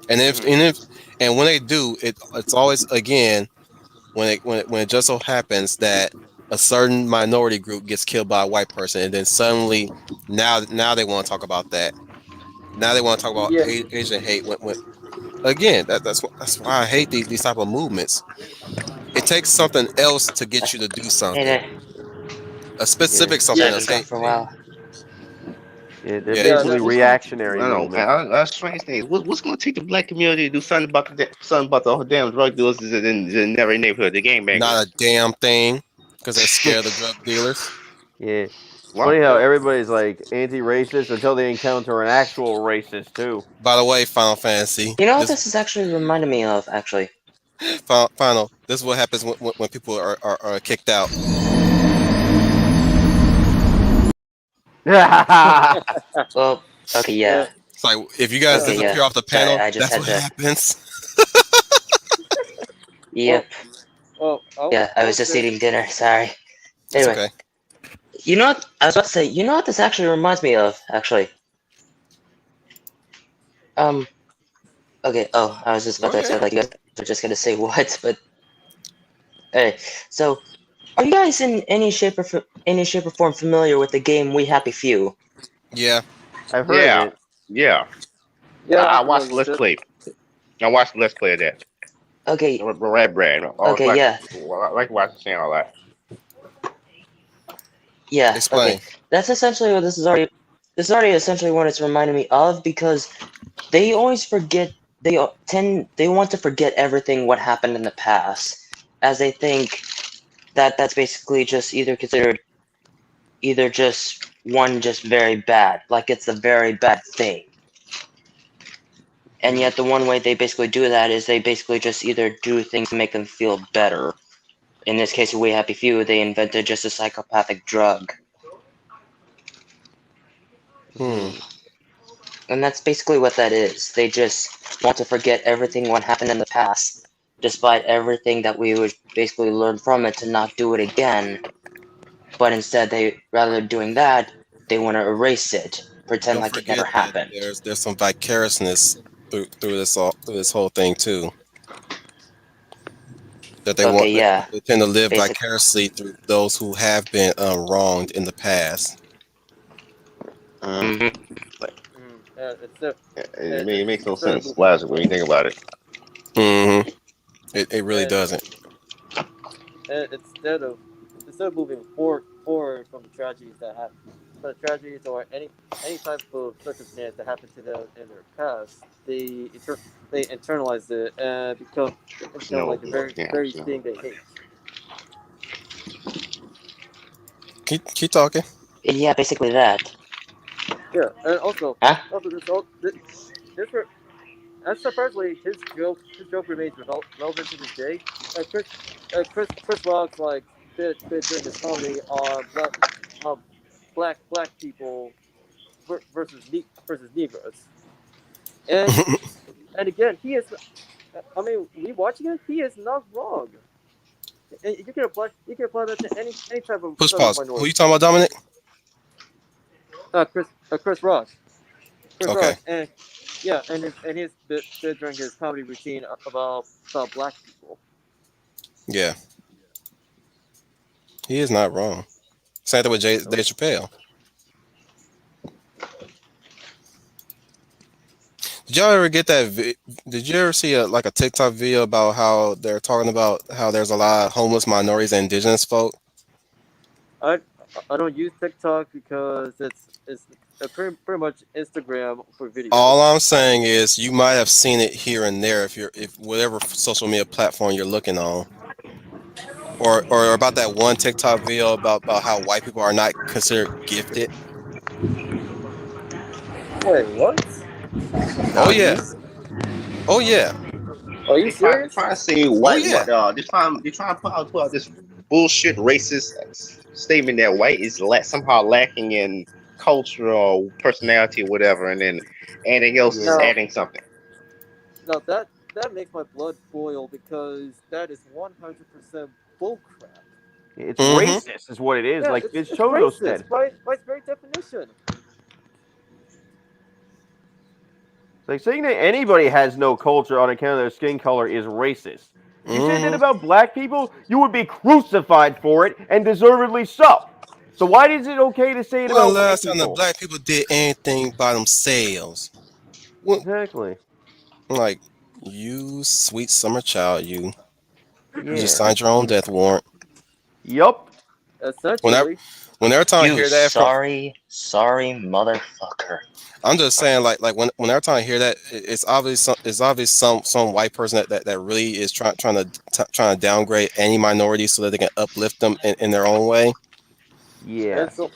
And if Mhm. and if and when they do, it's always again when it just so happens that a certain minority group gets killed by a white person, and then suddenly now they want to talk about that. Now they want to talk about yeah, Asian hate. When again, that's why I hate these type of movements. It takes something else to get you to do Hey something. there. A Yeah. specific something Sorry, been else. gone Hey, for a hey, while. Yeah. They're yeah, yeah. basically That, What's gonna reactionary I don't know. movements. Strange thing. What's gonna take the black community to do something about the damn drug dealers in every neighborhood, the not a gangbangers? damn thing because they're scared of the drug dealers. Yeah. It's What? funny how yep. everybody's like anti-racist until they encounter an actual racist too. By the way, Final Fantasy, You know what this this is actually reminding me of, actually? Final, this is what happens when people are kicked out. Well, okay, Yeah. yeah. It's like if you guys Okay, yeah. disappear off the Sorry, panel, I just that's had what to. happens. Well, Yep. I Yeah, I I was would just say eating dinner. Sorry. It's Anyway, okay. you know what? I was about to say, you know what this actually reminds me of, actually? Um, Okay. Oh, I was just about Go to say ahead. like you guys are just gonna say what, but hey. So, are you guys in any shape or form familiar with the game We Happy Few? Yeah. I've heard of Yeah, it. yeah. Yeah, I'm I familiar watched with Let's it. Play. I watched Let's Play of that. Okay. Red Brand. Okay. Yeah. I like watching all that. Yeah. Okay. Explain. That's essentially what this is already. This is already essentially what it's reminding me of because they always forget. They want to forget everything what happened in the past, as they think that that's basically just either considered either just one just very bad, like it's a very bad thing. And yet the one way they basically do that is they basically just either do things to make them feel better. In this case of We Happy Few, they invented just a psychopathic drug. Hmm. Hmm. And that's basically what that is. They just want to forget everything what happened in the past, despite everything that we would basically learn from it to not do it again. But instead, rather than doing that, they want to erase it, pretend Don't like it never forget that happened. there's some vicariousness through this whole thing too. That Okay, yeah, they tend to live basic. vicariously through those who have been wronged in the past. Uh, Hmm. Yeah, it makes no instead of sense moving logically when you think about it. Hmm. It really and, doesn't. and instead of moving forward from the tragedies that happen, from the tragedies or any type of circumstance that happened to them in their past, they internalize it and become Snow. like the Yeah, very snow. thing they hate. Keep talking. Yeah, basically that. Yeah, and Huh? also this and surprisingly, his joke remains relevant to this day. Chris Rock's like bit during his comedy on um, black people versus Negroes, and again he is. I mean, rewatching it, he is not wrong. And you can apply that to any Push type of pause. Who you minority. talking about, Dominic? Chris Rock, Okay. and yeah, and his bit during his comedy routine about black people. Yeah, he is not wrong. Same thing with Dave Chappelle. Did y'all ever get that? Did you ever see like a TikTok video about how they're talking about how there's a lot of homeless minorities and indigenous folk? I I don't use TikTok because it's pretty much Instagram for videos. All I'm saying is you might have seen it here and there if whatever social media platform you're looking on. Or about that one TikTok video about how white people are not considered gifted. Wait, what? Oh Nani? yeah. Oh yeah. Are you They serious? try to say Oh white. yeah. What? They trying to put out this bullshit racist statement that white is somehow lacking in culture or personality or whatever, and then anything else is Yeah. Now, adding something. that makes my blood boil because that is 100% bullcrap. It's Mm-hmm. racist, is what it is. Yeah, Like as it's Chozo racist said. by its very definition. It's like saying that anybody has no culture on account of their skin color is racist. If you said that Mm-hmm. about black people, you would be crucified for it, and deservedly so. So why is it okay to say it When the about white last time the people? black people did anything by themselves? When, Exactly. like you, sweet summer child, you just Yeah. signed your own death warrant. Yup. Whenever Essentially, whenever time I You hear that from, sorry motherfucker. I'm just saying like whenever time I hear that, it's obvious some white person that really is trying to downgrade any minority so that they can uplift them in their own way. Yeah. and so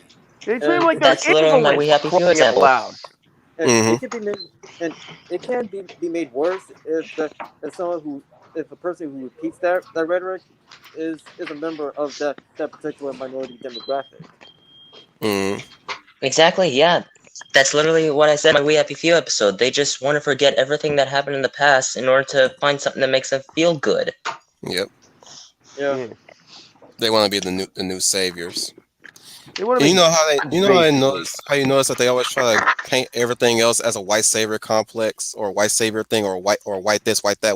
They treat them and like they're That's literally my We invalids for Happy Few crying out example. loud. Mm-hmm. it can be made and it can be made worse if someone who if a person who repeats that rhetoric is a member of that particular minority demographic. Mm-hmm. Exactly, yeah. That's literally what I said in my We Happy Few episode. They just want to forget everything that happened in the past in order to find something that makes them feel good. Yep. Yeah. Yeah. They want to be the new saviors. They want to And make you know how they, gods, you know basically. how you notice that they always try to paint everything else as a white savior complex or a white savior thing or white this, white that,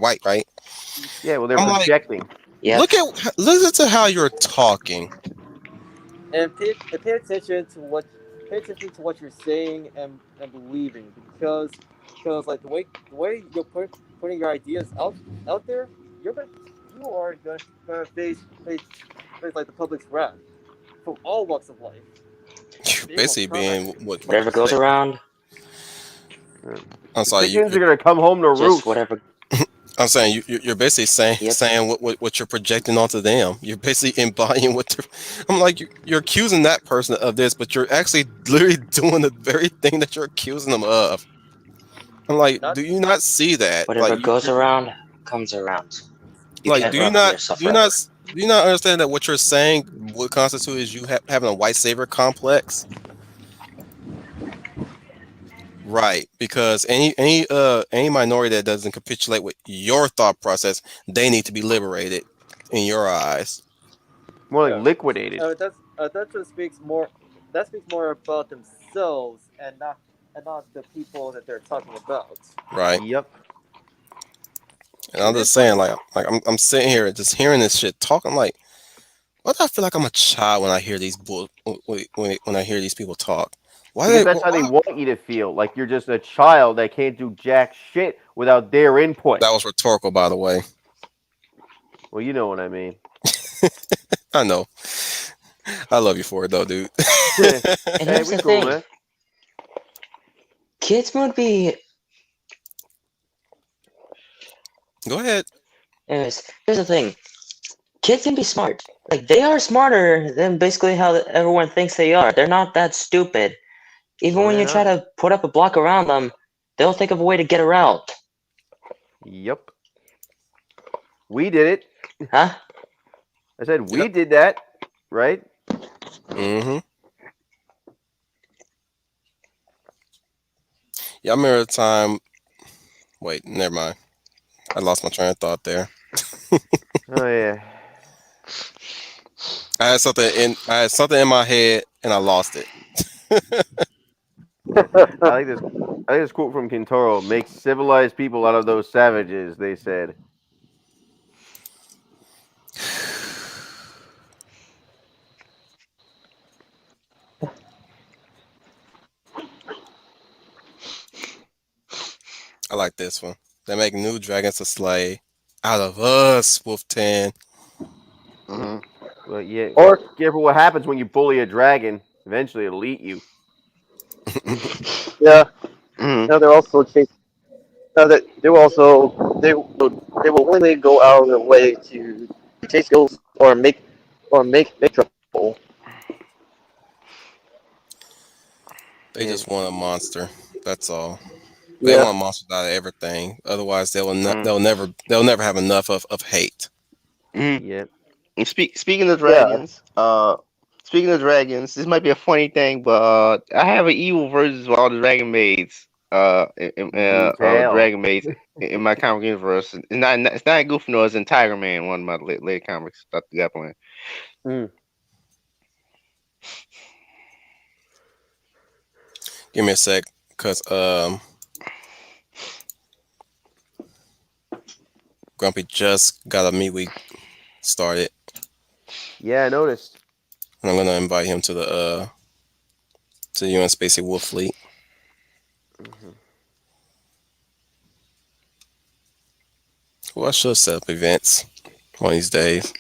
white, right? Yeah, well, they're I'm like, projecting. Yep. listen to how you're talking. And pay attention to what you're saying and believing, because like the way you're putting your ideas out there, you're gonna you are gonna face like the public's wrath from all walks of life. They will Basically come at being you. what Whatever you goes say. around, I'm The sorry, chickens are gonna come home to just roost. whatever. I'm saying you're basically Yep. saying what you're projecting onto them. You're basically embodying what they're. I'm like you're accusing that person of this, but you're actually literally doing the very thing that you're accusing them of. I'm like, Not do you not see that? Whatever goes around comes around. You Like, can't run from yourself forever. do you not understand that what you're saying would constitute is you having a white savior complex? Right, because any minority that doesn't capitulate with your thought process, they need to be liberated in your eyes. More like yeah. liquidated. That just speaks more. That speaks more about themselves and not the people that they're talking about. Right. Yep. And I'm And just it's funny. saying, like I'm sitting here just hearing this shit talking like, why do I feel like I'm a child when I hear these when I hear these people talk? Why Because they that's how they why? want you to feel. Like you're just a child that can't do jack shit without their input. That was rhetorical, by the way. Well, you know what I mean. I know. I love you for it though, dude. And Hey, here's we the cool, thing. man. Kids would be. Go ahead. Anyways, here's the thing. Kids can be smart. Like, they are smarter than basically how everyone thinks they are. They're not that stupid. Even No, when they're you try not. to put up a block around them, they'll think of a way to get around. Yep. We did it. Huh? I said we Yep. did that, right? Mm-hmm. Yeah, I remember the time. Wait, never mind. I lost my train of thought there. Oh yeah. I had something in my head and I lost it. Yeah. I like this. I like this quote from Kintaro: "Make civilized people out of those savages." They said. I like this one. They make new dragons to slay out of us, Wolf 10. Hmm. Well, yeah. Or Careful what happens when you bully a dragon. Eventually, it'll eat you. yeah, Hmm. now they're also chasing. Now that they will also they will willingly go out of their way to chase ghosts or make trouble. They Yeah. just want a monster. That's all. They Yeah, want monsters out of everything. Otherwise, they will not. Hmm. They'll never have enough of hate. Hmm. Yep. And speaking of yeah. dragons, this might be a funny thing, but I have an evil version of all the dragon maids, Do tell. dragon maids in my comic universe. It's not Goofy, no, it's in Tiger Man, one of my late comics that I got playing. Mm. Give me a sec, cause Grumpy just got a MeWe started, Yeah, I noticed. and I'm gonna invite him to the UN Spacey Wolf Fleet. Mm-hmm. Well, I should set up events one of these days.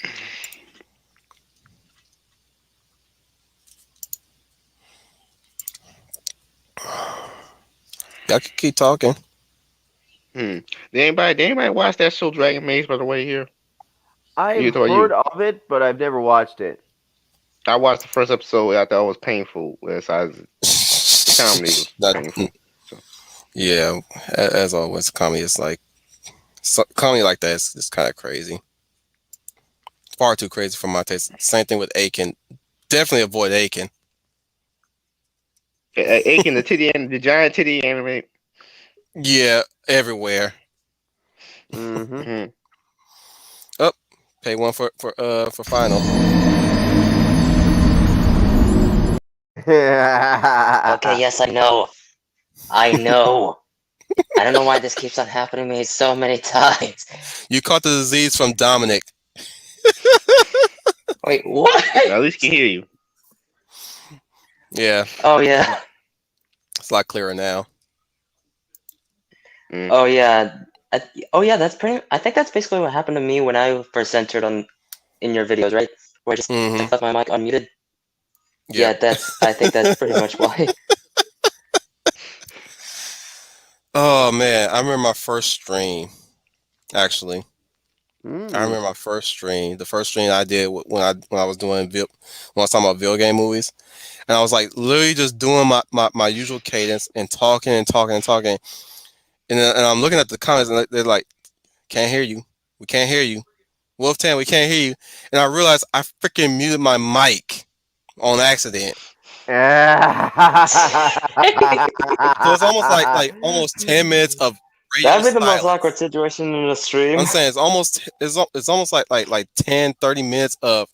Y'all can keep talking. Hmm. Did anybody watch that show Dragon Maze, by the way? Here, you I've thought heard you. of it, but I've never watched it. I watched the first episode. I thought it was painful. The comedy was That, painful. So. yeah, as always, comedy is like comedy like that is kind of crazy. Far too crazy for my taste. Same thing with Aiken. Definitely avoid Aiken. Aiken, the giant titty anime. Yeah, everywhere. Mm-hmm. Hmm. Pay one for final. Okay, yes, I know. I know. I don't know why this keeps on happening to me so many times. You caught the disease from Dominic. Wait, what? At least he can hear you. Yeah, Oh yeah. it's a lot clearer now. Mm. Oh yeah. Oh yeah, that's pretty. I think that's basically what happened to me when I first entered on in your videos, right? Where I just Mm-hmm. left my mic unmuted. Yep. Yeah, that's. I think that's pretty much why. Oh man, I remember my first stream. Actually, I Mm. remember my first stream. The first stream I did when I was doing when I was talking about video game movies, and I was like literally just doing my usual cadence and talking and talking and talking, and I'm looking at the comments and they're like, "Can't hear you. We can't hear you. Wolftan, we can't hear you." And I realized I freaking muted my mic on accident. So it's almost like almost 10 minutes of radio That'd be the most awkward silence. situation in a stream. I'm saying it's almost like 10-30 minutes of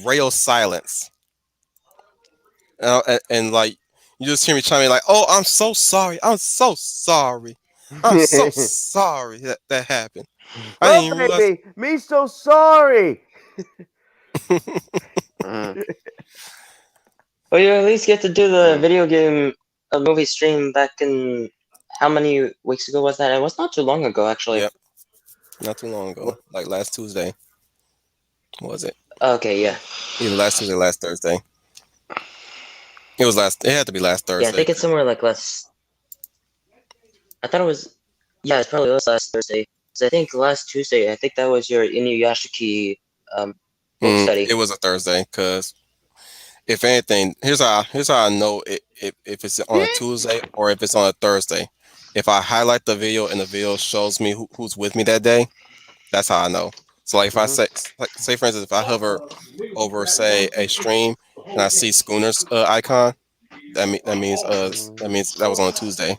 radio silence. And like you just hear me chiming like, "Oh, I'm so sorry. I'm so sorry. I'm so sorry that happened. I didn't Oh even realize." baby, me so sorry. Mm. Well, you at least get to do the Mm. video game movie stream back in how many weeks ago was that? It was not too long ago, actually. Yep, not too long ago, like last Tuesday, was it? Okay, yeah, Either last Tuesday, or last Thursday. It was last. It had to be last yeah. I Thursday. think it's somewhere like last. I thought it was. Yeah, it probably was last Thursday. 'Cause I think last Tuesday. I think that was your Inuyashiki book study. It was a Thursday because if anything, here's how I know if it's on a Tuesday or if it's on a Thursday. If I highlight the video and the video shows me who's with me that day, that's how I know. So like if I Mhm. say for instance, if I hover over say a stream and I see Schooner's icon, that means that was on a Tuesday.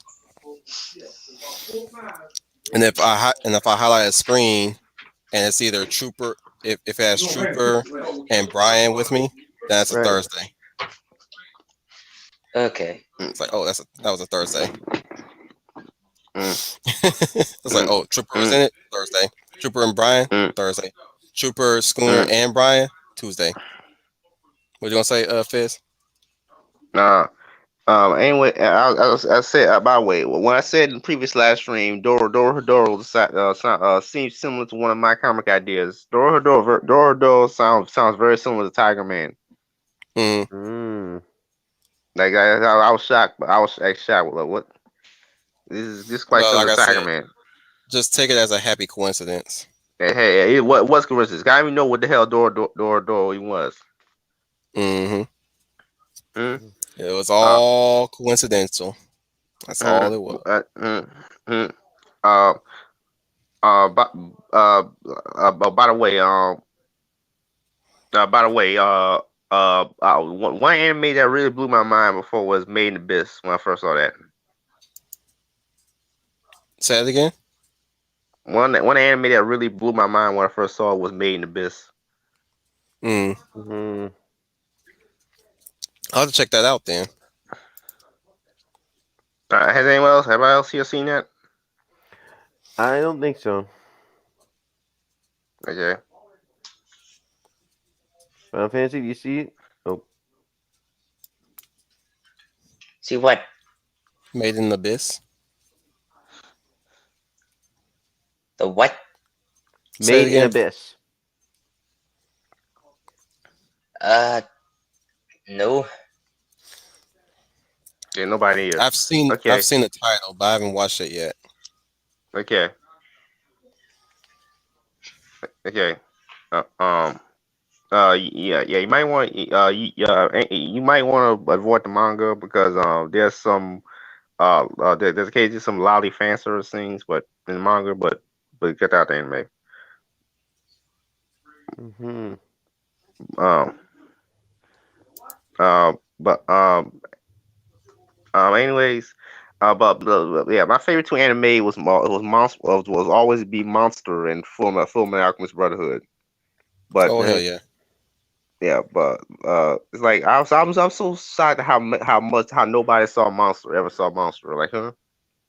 And if I highlight a screen and it's either Trooper, if it has Trooper and Brian with me, that's a Right. Thursday. Okay. It's like, oh, that was a Thursday. Mm. It's like, Mm. oh, Trooper was Mm. in it, Thursday. Trooper and Brian, Mm. Thursday. Trooper, Schooner, Mm. and Brian, Tuesday. What you gonna say, Fizz? Uh, anyway, I said by the way, when I said in the previous live stream, Doro seems similar to one of my comic ideas. Doro sounds very similar to Tiger Man. Mm. Mm. Like I was shocked, but I was actually shocked. Like, what? This is quite Well, like similar I to Tiger said, Man. just take it as a happy coincidence. Hey, what's coincidence? I don't even know what the hell Doro he was. Hmm. Mm? It was Uh, all coincidental. That's all mm, it was. mm, mm. Uh, but by the way, one anime that really blew my mind before was Made in Abyss when I first saw that. Say it again. One anime that really blew my mind when I first saw it was Made in Abyss. Mm. Mhm. I'll have to check that out then. Has anyone else? Have I else here seen that? I don't think so. Okay. Final Fantasy, do you see it? Oh, See what? Made in Abyss. The what? Say it Made in again. Abyss. Uh, no. Yeah, nobody here. I've Okay. seen the title, but I haven't watched it yet. Okay. Okay. Um. Yeah. You might want. You might want to avoid the manga because there's some there's occasionally some loudly fan service things, but in the manga, but get out the anime. Mhm. Um. But Anyways. Yeah, my favorite two anime was always be Monster and Full Metal Alchemist Brotherhood. But Oh hell yeah. Yeah, but it's like I'm so shocked how nobody saw Monster. Like, huh?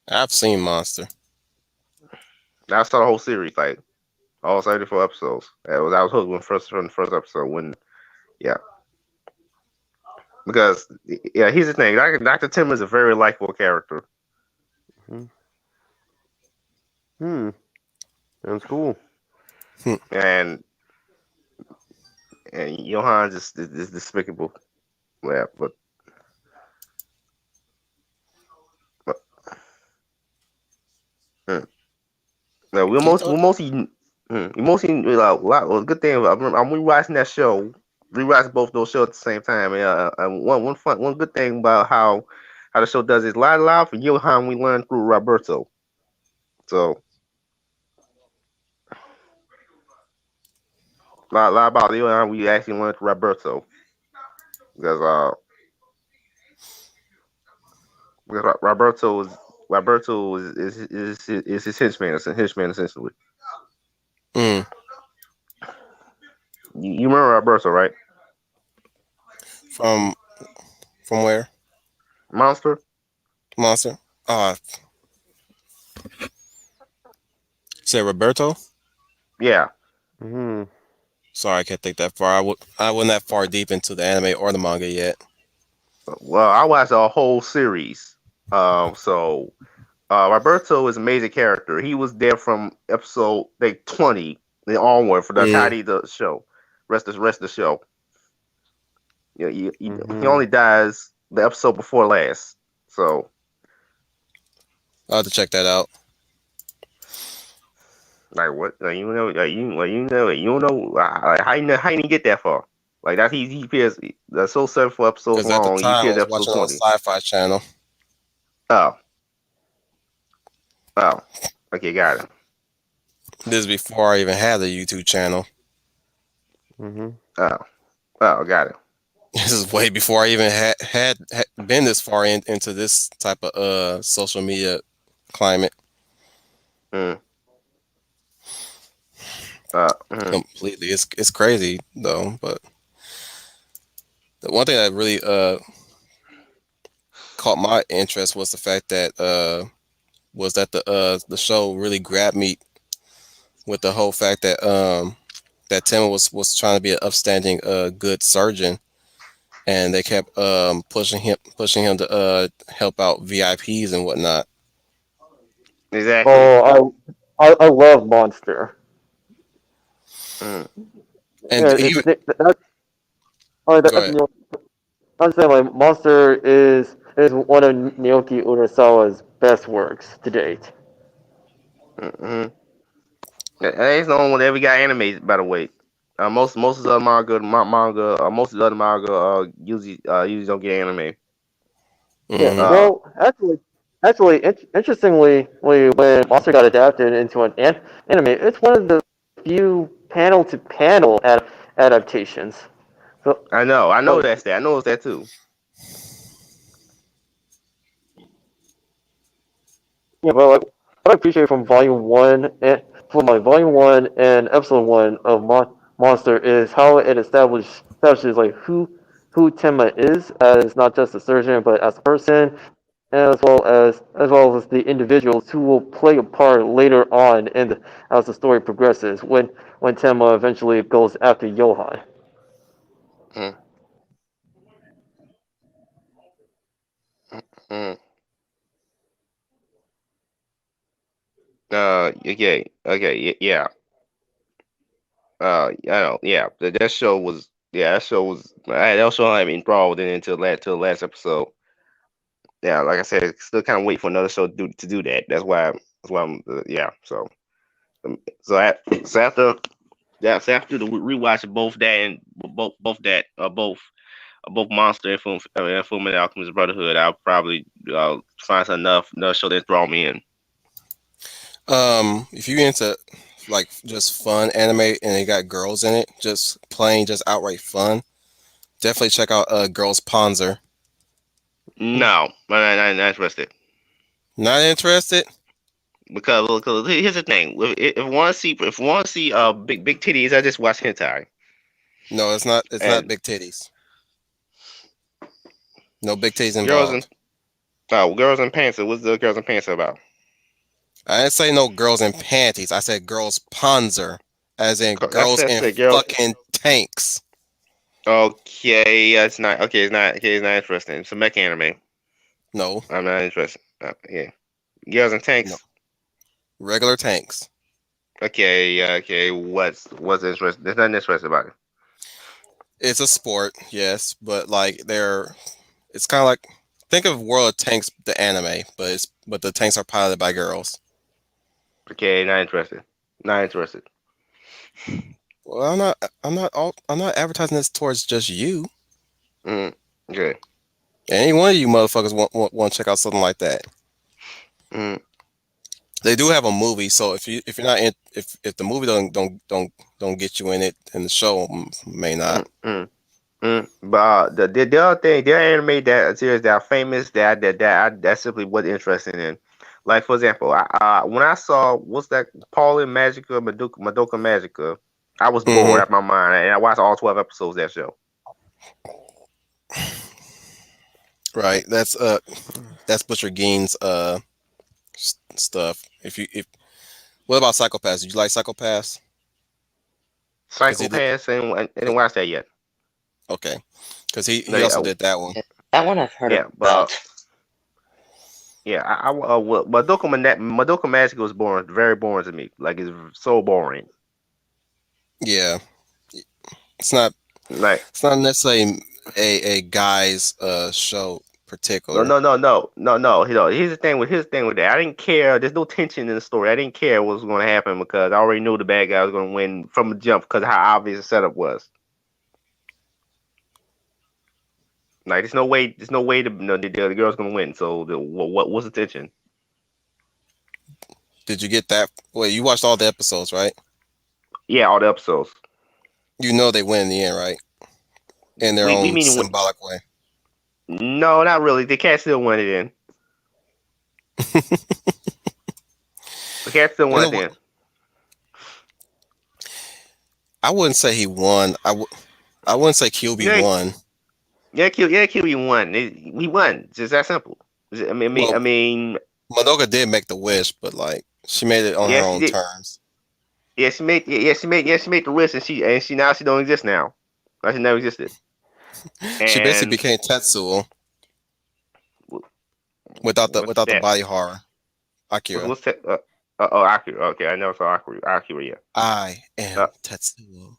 I've seen Monster. I saw the whole series, like all 74 episodes. I was hooked from the first episode. When yeah, because yeah, here's the thing. Doctor Tim is a very likable character, Hmm. Hmm. Sounds cool. Hmm. and Johan is despicable. Yeah, but hmm. No, Keep talking. we mostly well, good thing I'm rewatching that show, rewatching both those shows at the same time. And one good thing about how the show does is a lot for Johan we learn through Roberto. So lot about Johan we actually learned through Roberto because Roberto is his henchman essentially. Mm. You remember Roberto, right? From where? Monster. Monster. Say Roberto. Yeah. Hmm. Sorry, I can't think that far. I wasn't that far deep into the anime or the manga yet. Well, I watched a whole series. So Roberto is a major character. He was there from episode like 20 and onward for the Mm. entirety of the show. Rest of the show. You know, he Hmm. only dies the episode before last. So I'll have to check that out. like what? Like, you know like, how you didn't get that far? Like that he appears that's so 74 episodes Because at the long. He time I appears was episode watching on 20. Sci-Fi Channel. Oh oh okay, got it. This is before I even had the YouTube channel. Hmm. Oh oh got it. This is way before I even had been this far into this type of social media climate. Mm, mm, Completely, it's crazy though. But the one thing that really caught my interest was the fact that the show really grabbed me with the whole fact that that Tim was trying to be an upstanding good surgeon, and they kept pushing him to help out VIPs and whatnot. exactly. I love Monster. Mm, And Yeah, even that's go that's ahead. I'm saying like Monster is one of Naoki Urasawa's best works to date. mm. That ain't the only one that ever got animated, by the way. Most of the other most of the other manga usually don't get anime. Yeah, Hmm. Uh, interestingly, when Monster got adapted into anime, it's one of the few panel to panel adaptations. So, I know like, that's that. I know it's that too. yeah, but like, what I appreciate from Volume One and Episode One of Monster is how it establishes like who Tenma is as not just a surgeon but as a person, as well as the individuals who will play a part later on as the story progresses when Tenma eventually goes after Johan. Mm, mm. Yeah. I know, yeah. That show was, that show had me enthralled in until till the last episode. Yeah, like I said, still kind of wait for another show to do that. That's why I'm, yeah. So after the rewatch of both that and both Monster and Full Metal Alchemist Brotherhood, I'll probably find another show that draw me in. If you into like just fun anime and it got girls in it, just plain, just outright fun, definitely check out Girls Panzer. No, I'm not interested. Not interested? Because here's the thing: if you want to see big titties, I just watch hentai. No, it's not. It's not And big titties. No big titties girls in involved. girls in pants. What's the girls in pants about? I didn't say no girls in panties. I said girls Panzer, as in That's girls that's in the girl. fucking tanks. Okay, it's not okay. It's not okay. It's not interesting. It's a mech anime. No, I'm not interested. Yeah, girls in no, tanks. regular tanks. Okay, okay. What's interesting? There's nothing interesting about it. It's a sport, yes, but like they're. It's kind of like think of World of Tanks, the anime, but the tanks are piloted by girls. Okay, not interested. Not interested. Well, I'm not advertising this towards just you. Mm, okay. Any one of you motherfuckers want to check out something like that. Mm, They do have a movie, so if you're not in, if the movie don't get you in it, and the show may not. mm, mm. But the other thing, there are anime that series that are famous that simply wasn't interested in. Like for example, when I saw what's that Paul and Magica Madoka Magica, I was bored Hmm. out of my mind, and I watched all 12 episodes of that show. Right. That's Butcher Gein's stuff. If what about Psychopaths? Did you like Psychopaths? Because he did Psychopaths and didn't watch that yet. okay. Because he Like, also did that one. That one I've heard yeah, but about. yeah, Madoka Magica was boring, very boring to me. Like it's so boring. Yeah. It's not Like it's not necessarily a guy's show no, particular. no, no, no, no, no. Here's the thing with that. I didn't care. There's no tension in the story. I didn't care what was going to happen because I already knew the bad guy was going to win from the jump because of how obvious the setup was. Like, there's no way the girl's going to win. So, what's the tension? Did you get that? Well, you watched all the episodes, right? Yeah, all the episodes. You know they win in the end, right? In their We own mean symbolic way. no, not really. The cat still won it in. The cat still You won know it what? in. I wouldn't say he won. I wouldn't say QB Yeah, won. QB won. We won. Just that simple. I Well, mean, Madoka did make the wish, but like she made it on her yes, she own did. terms. She made the list, and she now she don't exist now. Like she never existed. She basically And became Tetsuo what's without the that? body horror. Akira. What's that? Oh, Akira. Okay, I never saw Akira. Akira yet. I am Uh, Tetsuo.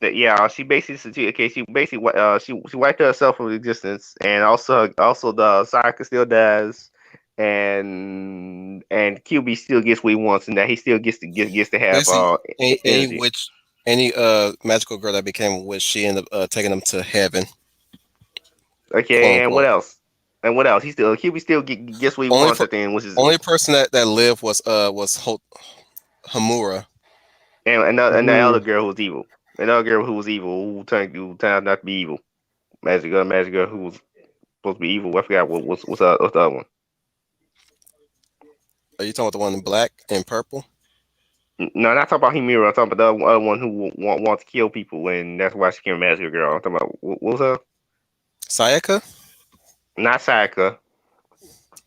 yeah, she basically she basically she wiped herself from existence, and also the Sayaka still dies, and QB still gets what he wants, and that he still gets to have Basically, any energy. witch, any magical girl that became a witch, she ended up taking them to heaven, quote Okay, and what unquote. else? And what else? He still QB still gets what he Only wants per, at the end, which is only person that lived was Hamura. and the other girl who was evil. Another girl who was evil, who turned out not to be evil. Magic girl who was supposed to be evil. I forgot what's the other one. Are you talking about the one in black and purple? No, not talking about Himura. I'm talking about the other one who wants to kill people, and that's why she became a Magic girl. I'm talking about what was her? Sayaka? Not Sayaka.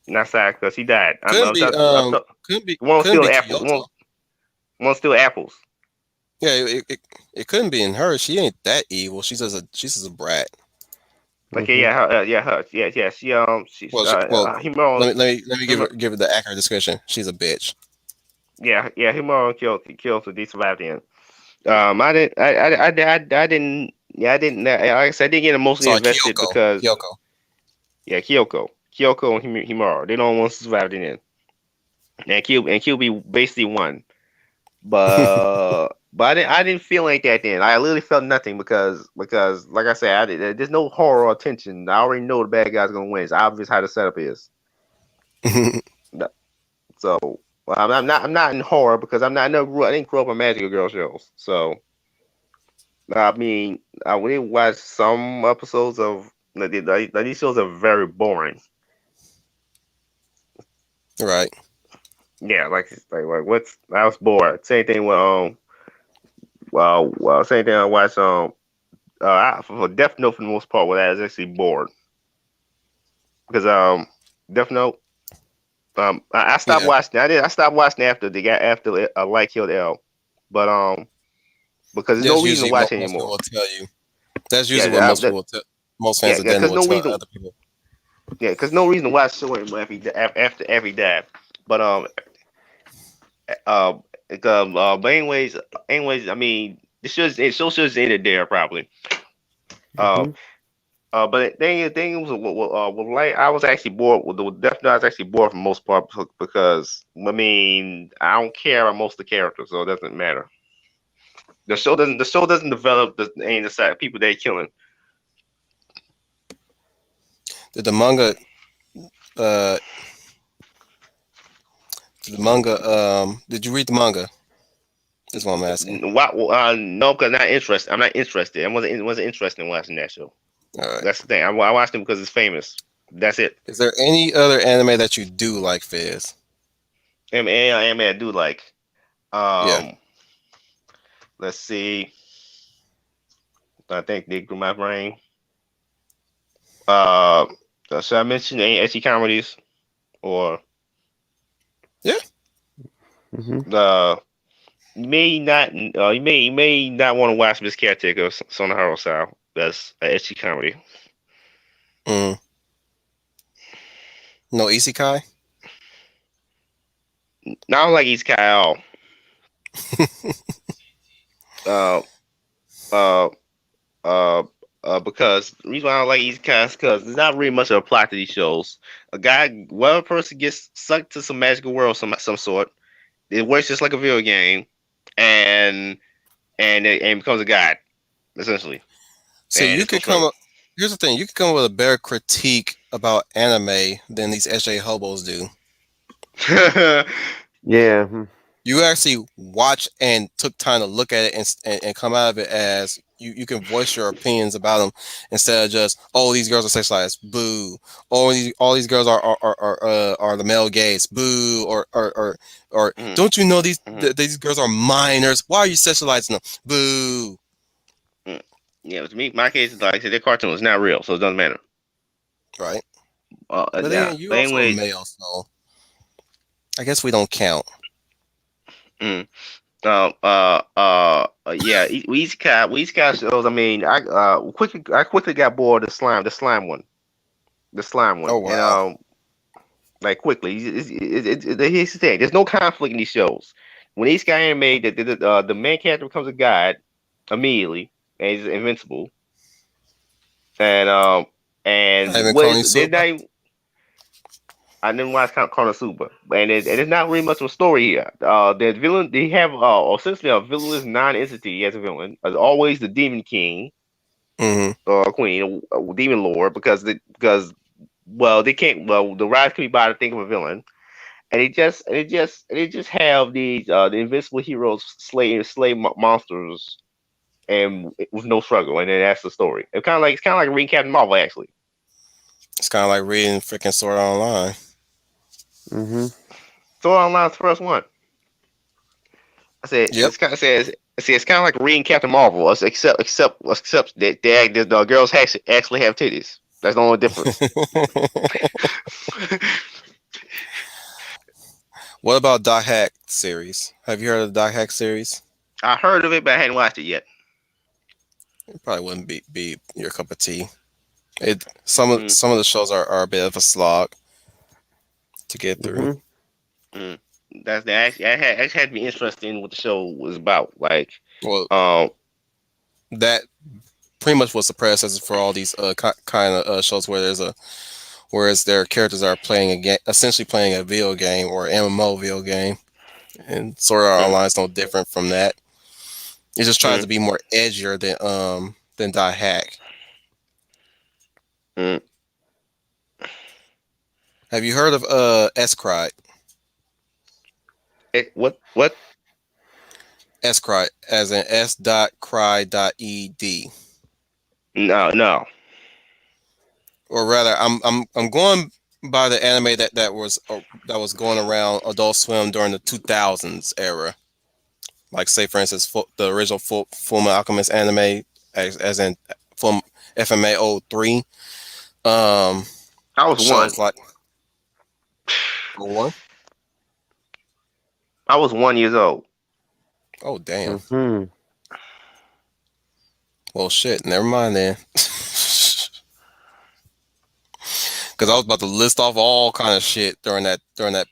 Not Sayaka. She died. Couldn't be I'm talking, one was couldn't still be apple. Kyoto. One still apples. Yeah, it couldn't be in her. She ain't that evil. She's just a brat. Okay, yeah, her, yeah. Well, Himura, let me give her the accurate description. She's a bitch. yeah, Himura killed, so they survived the end. I didn't, yeah, I didn't, like I said, I didn't get emotionally Sorry, invested because, Kyoko. yeah, Kyoko and Himura, they don't want to survive the end, and QB basically won, but I didn't feel like that then. I literally felt nothing because, like I said, there's no horror or tension. I already know the bad guy's gonna win. It's obvious how the setup is. So well, I'm not in horror because I didn't grow up on magical girl shows. So I mean, I we watch some episodes of these shows are very boring. Right. Yeah, like what's I was bored. Same thing with same thing I watched for Death Note for the most part, what I was actually bored because Death Note. I stopped Yeah, watching. I stopped watching after they got after Light killed L, but because there's no that's reason to usually watch what it most people anymore. will tell you. That's Yeah, usually what most people will tell. Most fans of Denver because will no tell reason. other people. Yeah, because no reason to watch the show anymore after every died. But uh, but anyways, I mean, it show should have ended there probably. Uh, Hmm. but the thing was like I was actually bored with the definitely I was actually bored for the most part because I mean I don't care about most of the characters, so it doesn't matter. The show doesn't develop the side people they're killing. Did the manga uh did the manga did you read the manga? Is what I'm asking. Why, no, because not interested. I'm not interested. I wasn't interested in watching that show. All right. That's the thing. I watched it because it's famous. That's it. Is there any other anime that you do like, Fizz? I do like. Yeah. Um, let's see. I think they grew my brain. Uh, should I mention any ecchi comedies or Yeah. Hmm. uh? You may not. You may not want to watch Miss Caretaker Sonohara Style. That's an ecchi comedy. Mm. No isekai? Now I don't like East Kai at all. Uh, uh, uh, because the reason why I don't like East Cast because there's not really much of a plot to these shows. One person gets sucked to some magical world, some sort. It works just like a video game, and and becomes a god essentially, So and you it's no could come struggle. up. Here's the thing: you could come up with a better critique about anime than these SJ hobos do. Yeah. Hmm. You actually watch and took time to look at it and come out of it as you can voice your opinions about them instead of just these girls are sexualized, boo. All these girls are the male gaze, boo. Or Mhm, don't you know mhm, these girls are minors? Why are you sexualizing them, boo? mhm. Yeah, with me, my case is like I said, their cartoon is not real, so it doesn't matter. Right? But Yeah, then you but also a anyways, male, so I guess we don't count. mm, yeah, we East shows. I mean, I quickly got bored of the slime one, Oh and wow. like quickly. Here's the thing: there's no conflict in these shows. When East Guy anime, the main character becomes a god immediately, and he's invincible, and Not and even what is they're Konosuba. not. I didn't watch Konosuba, and it's not really much of a story here. The villain they have essentially a villainous non-entity as a villain, as always the Demon King Mm-hmm. or Queen, Demon Lord, because well they can't well the rise can be by to think of a villain, and it just have these the invincible heroes slay monsters and with no struggle, and then that's the story. It's kind of like reading Captain Marvel actually. It's kind of like reading freaking Sword Art Online. Hmm. So Online's the first one. I said Yep. it's kind of says. See, it's kind of like reading Captain Marvel, except that the girls actually have titties. That's the only difference. What about Dot Hack series? Have you heard of the Dot Hack series? I heard of it, but I hadn't watched it yet. It probably wouldn't be your cup of tea. It some of Mm, some of the shows are a bit of a slog to get through. Hmm. mm. That's the actually had me interested in what the show was about. Like, Well, um, that pretty much was the predecessor for all these kind of shows where whereas their characters are playing a game, essentially playing a video game or MMO video game, and Sword Art mm, Online is no different from that. It just tries mm, to be more edgier than Dot Hack. mm. Have you heard of S-Cry? What? S-Cry as in S dot cry dot ed. No, no. Or rather, I'm going by the anime that was going around Adult Swim during the 2000s era. Like say for instance, the original Full Metal Alchemist anime as in from FMA 03. Um, I was one. shows like one. I was 1 years old. Oh damn. Hmm. Well, shit. Never mind then. Because I was about to list off all kind of shit during that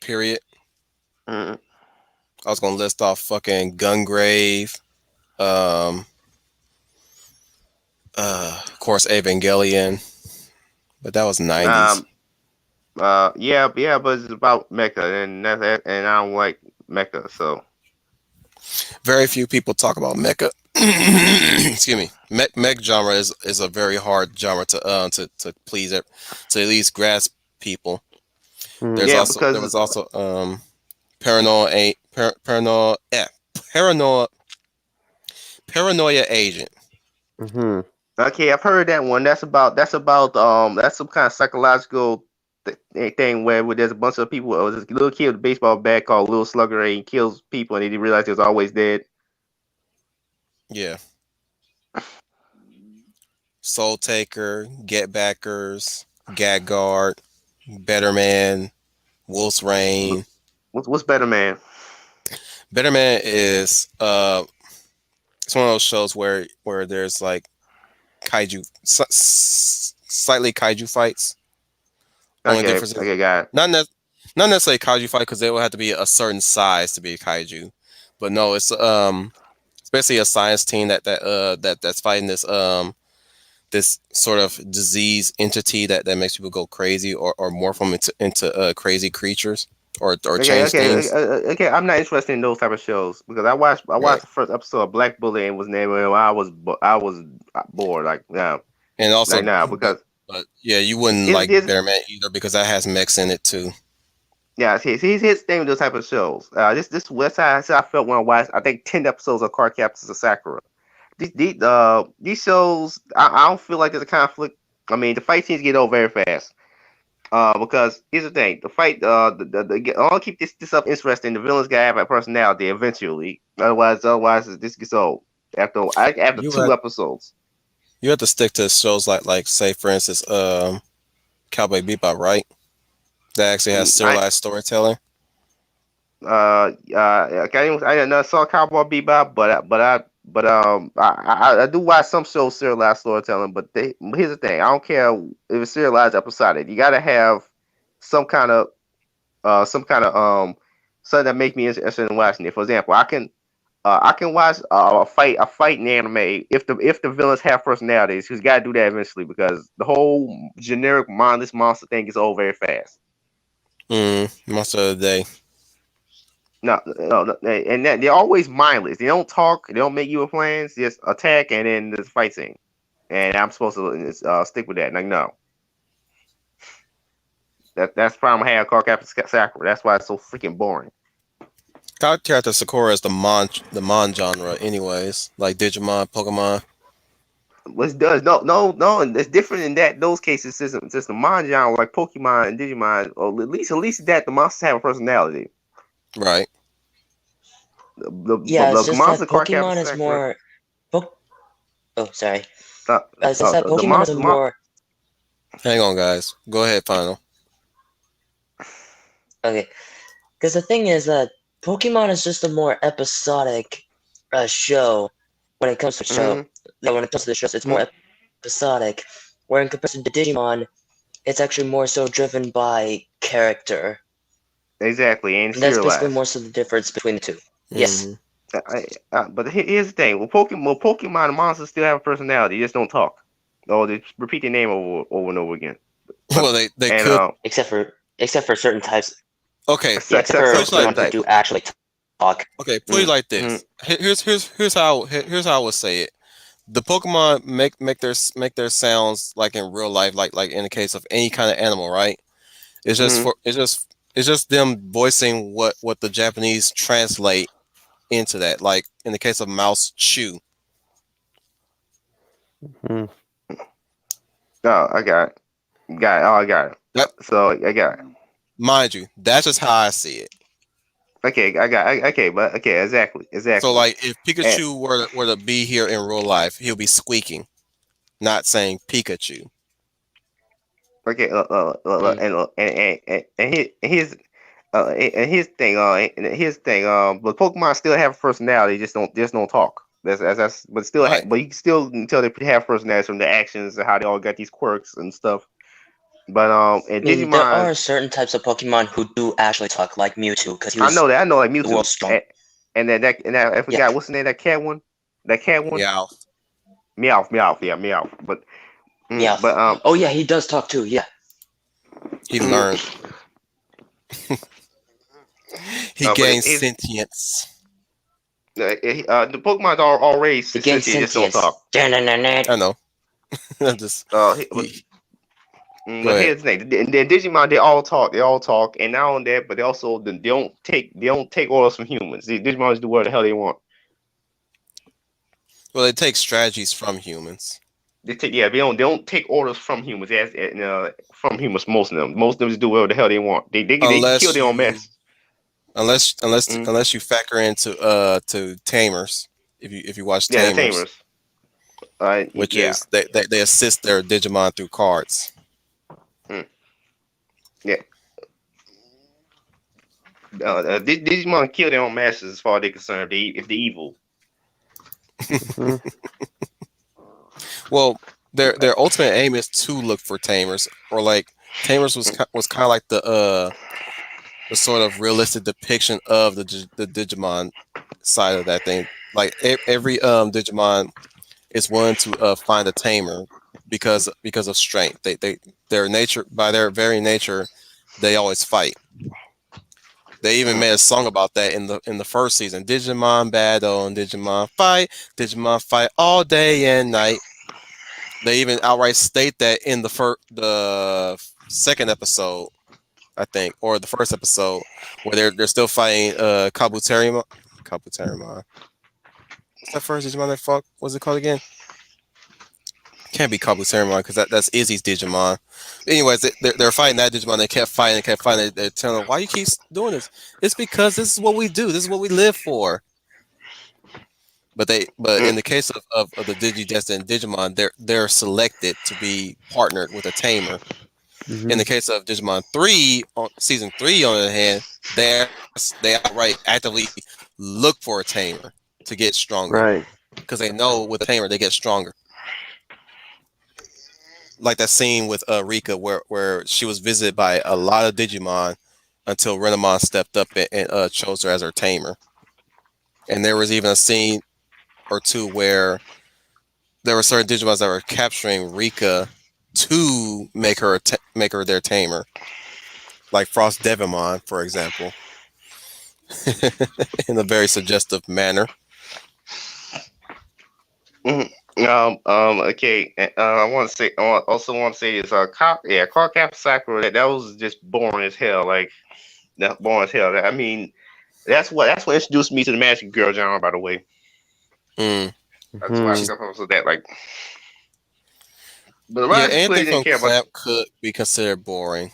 period. Mm. I was gonna list off fucking Gungrave, um, of course Evangelion, but that was 90s. Um. Yeah. But it's about mecha, and and I don't like mecha, so. Very few people talk about mecha. Excuse me. Mech genre is a very hard genre to please it, to at least grasp people. Hmm. There's Yeah, also there because was also paranoia paranoia paranoia agent. Hmm. okay, I've heard that one. That's some kind of psychological thing where there's a bunch of people. This little kid with a baseball bat called Little Slugger, and he kills people, and he realizes he was always dead. Yeah. Soul Taker, Get Backers, Gag Guard, Better Man, Wolf's Rain. What's better, man? Better Man is it's one of those shows where there's like kaiju slightly kaiju fights. Only Okay, difference is okay, got it. not ne- not necessarily kaiju fight because they will have to be a certain size to be a kaiju. But no, it's basically a science team that's fighting this sort of disease entity that makes people go crazy or morph them into crazy creatures or Okay, change okay, things. okay. I'm not interested in those type of shows because I Right. watched the first episode of Black Bullet and was named. I was bored. Like no, And also, like now but, because but yeah, you wouldn't his, like his Bear Man either because that has mechs in it too. yeah, his thing with those type of shows. This West Side I felt when I watched. I think 10 episodes of Card Captors of Sakura. These shows, I don't feel like there's a conflict. I mean, the fight scenes get old very fast. Because here's the thing: the fight, I'll keep this up interesting. The villains gotta have a personality eventually. Otherwise, this gets old after You two have episodes. you have to stick to shows like say for instance Cowboy Bebop, right? That actually has I serialized storytelling. I didn't know saw Cowboy Bebop, I do watch some shows serialized storytelling. But here's the thing: I don't care if it's serialized episodic. You gotta have some kind of some kind of something that make me interested in watching it. For example, I can watch a fight in anime if the villains have personalities. Who's got to do that eventually because the whole generic mindless monster thing is old very fast. Most of the day. No, and they're always mindless. They don't talk. They don't make you a plans. Just attack and then there's fight scene. And I'm supposed to stick with that. Like no, that's the problem I have called Captain Sakura. That's why it's so freaking boring. God Character Sakura is the mon genre, anyways, like Digimon, Pokemon. What does no, and it's different in that those cases. Since the mon genre like Pokemon and Digimon, or at least that the monsters have a personality. Right. Yeah, it's The just that monster card Captain Pokemon is Sakura. more. Oh, sorry. Uh, It's just that the Pokemon is monster more. Hang on, guys. Go ahead, Final. Okay, because the thing is that Pokemon is just a more episodic show when it comes to show. mm, Like, when it comes to the shows, it's mm, more episodic. Where in comparison to Digimon, it's actually more so driven by character. exactly, and And that's basically serialized. more so the difference between the two. Yes. Mhm. But here's the thing: Pokemon and monsters still have a personality. They just don't talk. Oh, they just repeat their name over and over again. But Well, they and could. Except for certain types. Okay, Yeah, except for put it like Pokemon that types. do actually talk. okay. Put it Mm, like mm, this. Here's how I would say it. The Pokemon make their sounds like in real life, like in the case of any kind of animal, right? mm. It's just them voicing what the Japanese translate into that. Like in the case of mouse, chew. Hmm. Oh, I got it. Got it. Oh, I got it. That So I got it. mind you, that's just how I see it. Okay, okay, but okay, exactly, So exactly. like if And Pikachu were to be here in real life, he'll be squeaking, not saying Pikachu. okay, Mm. and his thing, but Pokemon still have personality, just don't talk. That's but still, Right. but you can still tell they have personalities from the actions and how they all got these quirks and stuff. But and I mean, there Digimon, are certain types of Pokemon who do actually talk, like Mewtwo, because he I know was that, I know like the Mewtwo, world's strong. and that I Yeah. forgot what's the name of that cat one, Yeah. Meowth, yeah, Meowth. But Meowth. Oh yeah, he does talk too. Yeah. He mm, learned. He but gained his sentience. the Pokemon's are already He gains sentient, just don't sentience. talk. I know. I just But he, go but ahead. here's the thing: the Digimon, they all talk, and not only that, but they also they don't take orders from humans. The Digimon just do whatever the hell they want. Well, it takes strategies from humans. They don't take orders from humans from humans. Most of them just do whatever the hell they want. They kill Unless their own you mess. unless unless Mm. unless you factor into to tamers. If you watch Yeah, the tamers, tamers. which Yeah. is they assist their Digimon through cards. Mm. Yeah. Digimon kill their own masters as far as they're concerned. If they evil. Mhm. Well, their ultimate aim is to look for tamers, or like tamers was kind of like the sort of realistic depiction of the Digimon side of that thing. Like every Digimon is willing to find a tamer because of strength. Their nature, by their very nature, they always fight. They even Mm. made a song about that in the first season. Digimon battle and Digimon fight. Digimon fight all day and night. They even outright state that in the second episode, I think, or the first episode, where they're still fighting Kabuterimon. Kabuterimon. What's that first Digimon they fought? What's it called again? Can't be Kabuterimon because that's Izzy's Digimon. Anyways, they're fighting that Digimon. They kept fighting. They kept fighting. They're telling them, why you keep doing this? It's because this is what we do. This is what we live for. But in Mm. the case of the Digidestin and Digimon, they're selected to be partnered with a tamer. In Mhm. the case of Digimon 3, on season 3, on the other hand, they outright actively look for a tamer to get stronger Right. because they know with a tamer they get stronger. Like that scene with Rika where she was visited by a lot of Digimon until Renamon stepped up and chose her as her tamer. And there was even a scene or two where there were certain Digimons that were capturing Rika to make her their tamer, like Frost Devimon, for example, in a very suggestive manner. Mhm. Okay. I want to say. Also want to say is Car Cap Sakura. That was just boring as hell. Like that boring as hell. I mean, that's what introduced me to the Magic Girl genre. By the way, Mm. that's why I Mhm. She's stuff was that. Like, but the Yeah. Rise Anything clearly didn't from care about. Clamp could be considered boring.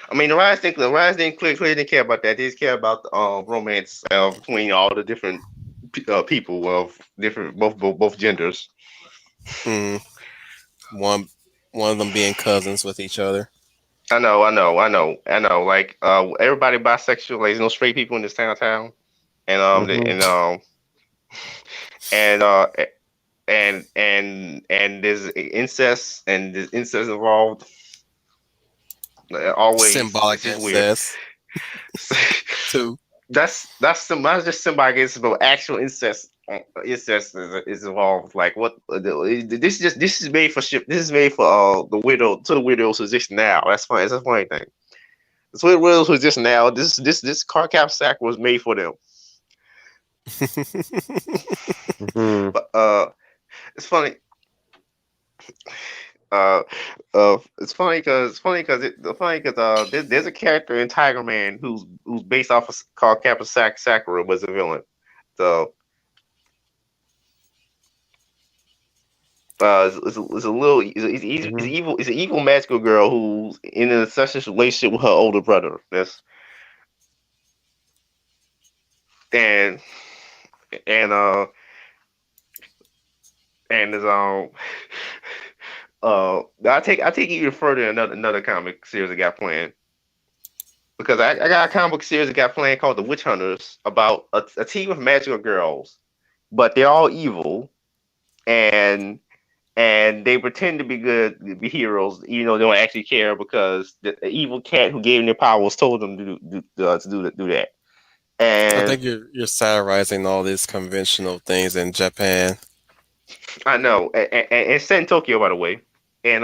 I mean, the Rise didn't clearly didn't care about that. They just care about the romance between all the different people of different both genders. Mm. One one of them being cousins with each other. I know. Like, everybody bisexual. Like, there's no straight people in this town. And Mhm. and there's incest and there's incest involved. Always, it's Symbolic just weird. incest too. That's just symbolic, but actual incest. Incest is involved. Like, what? This is made for ship. This is made for the widow to the widows who exist now. That's funny. That's a funny thing. It's what widows who exist now. This car cap sack was made for them. Mhm. But it's funny. Uh, it's funny because there's a character in Tiger Man who's based off of called Kappa Sakura was a villain. So it's a little it's Mhm. evil. It's an evil magical girl who's in an incestuous relationship with her older brother. That's and and and is I take it even further. Another comic series I got playing because I got a comic book series I got playing called The Witch Hunters about a team of magical girls, but they're all evil and they pretend to be good, be heroes, even though they don't actually care because the evil cat who gave them their powers told them to do that. I And think you're satirizing all these conventional things in Japan. I know, and it's set in Tokyo, by the way. And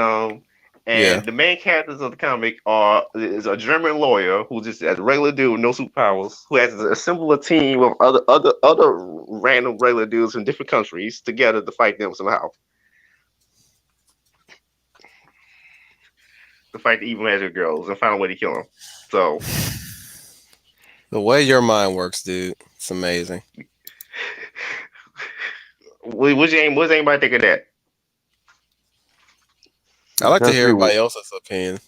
Yeah, the main characters of the comic is a German lawyer who just a regular dude with no superpowers who has assembled a team of other random regular dudes from different countries together to fight them somehow, to fight the evil magic girls and find a way to kill them. So, the way your mind works, dude, it's amazing. what's anybody think of that? I like to Sounds hear pretty. everybody else's opinion.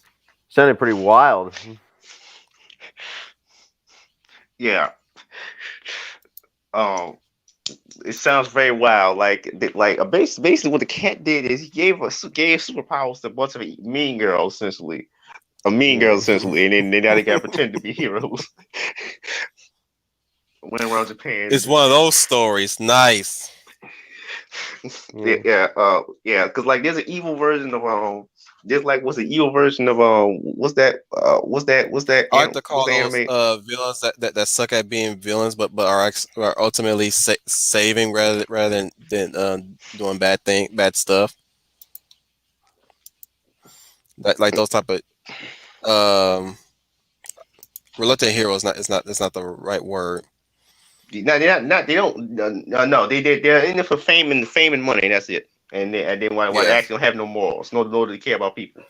Sounded pretty wild. Yeah. Um, it sounds very wild. Basically what the cat did is he gave superpowers to a bunch of mean girls essentially. A mean Yeah. girls essentially, and then now they got to pretend to be heroes. Went around Japan. It's one of those stories. Nice. Yeah, Yeah. yeah, because like there's an evil version of there's like what's the evil version of I like to what's call the those anime? villains that suck at being villains, but are ultimately saving rather than doing bad stuff. Like those type of um reluctant heroes. Not it's not that's not the right word. No, they don't no they're in it for fame and money. That's it. And they want to Yeah, actually don't have no morals, no they care about people,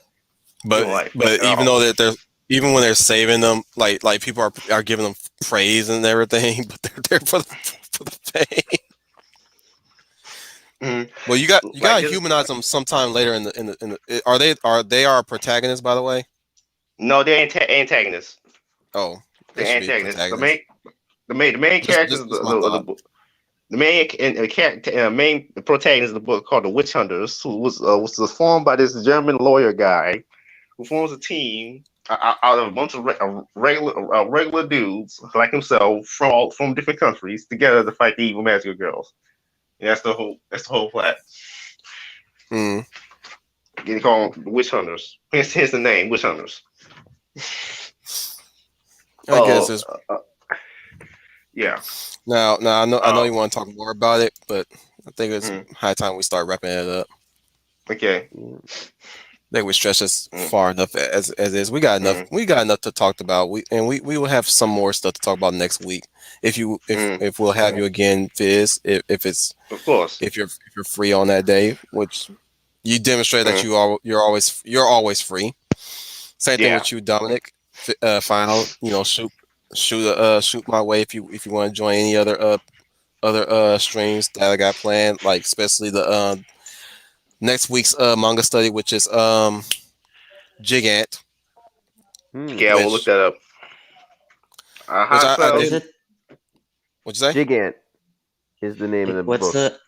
but human life but at even all. though that they're even when they're saving them, like people are giving them praise and everything, but they're there for the fame. Mhm. Well, you Like gotta this. humanize them sometime later in the. Are they our protagonists, by the way? No, they're antagonists. Oh, they They're should be antagonists. protagonists. The main characters Just my thought. the main main protagonist of the book called the Witch Hunters, who was formed by this German lawyer guy who forms a team out of a bunch of regular dudes like himself from different countries together to fight the evil magical girls. And that's the whole plot. Mm, Getting called the Witch Hunters. Hence the name Witch Hunters. I Uh, guess it's uh yeah. now. I know Uh, you want to talk more about it, but I think it's mm, high time we start wrapping it up. okay. I think we stretch this Mm, far enough as is. We got enough. mm, We got enough to talk about. We will have some more stuff to talk about next week. mm, If we'll have you again, Fizz, of course. if you're free on that day, which you demonstrate that Mm, you're always free. Same thing yeah. with you, Dominic. Final, shoot my way if you want to join any other streams that I got planned, like especially the next week's manga study, which is Gigant, Hmm. Okay, I will look which that up. which How it I What is spelled? did. it? What'd you say? Gigant is the name of the What's book. the?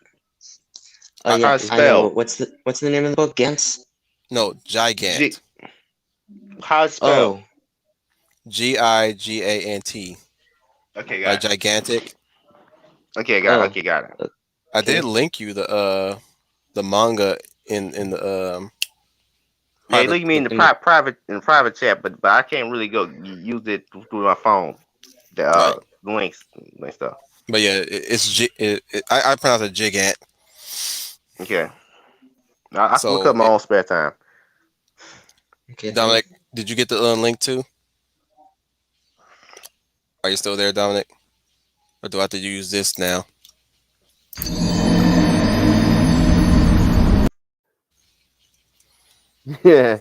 Oh How yeah, it I know. spelled? What's the name of the book? Gantz. No, G. Gigant. How it spelled? Oh, Gigant. Okay, Like got it. gigantic. Okay, got it. oh, Okay, got it. I did okay. link you the manga in the Yeah, private. look at me in the In the private chat, but I can't really go use it through my phone. The Right. the links and stuff. But yeah, I pronounce it Gigant. Okay, I can look So up my own spare time. okay, fine. Dominic, did you get the link too? Are you still there, Dominic? Or do I have to use this now? Yeah.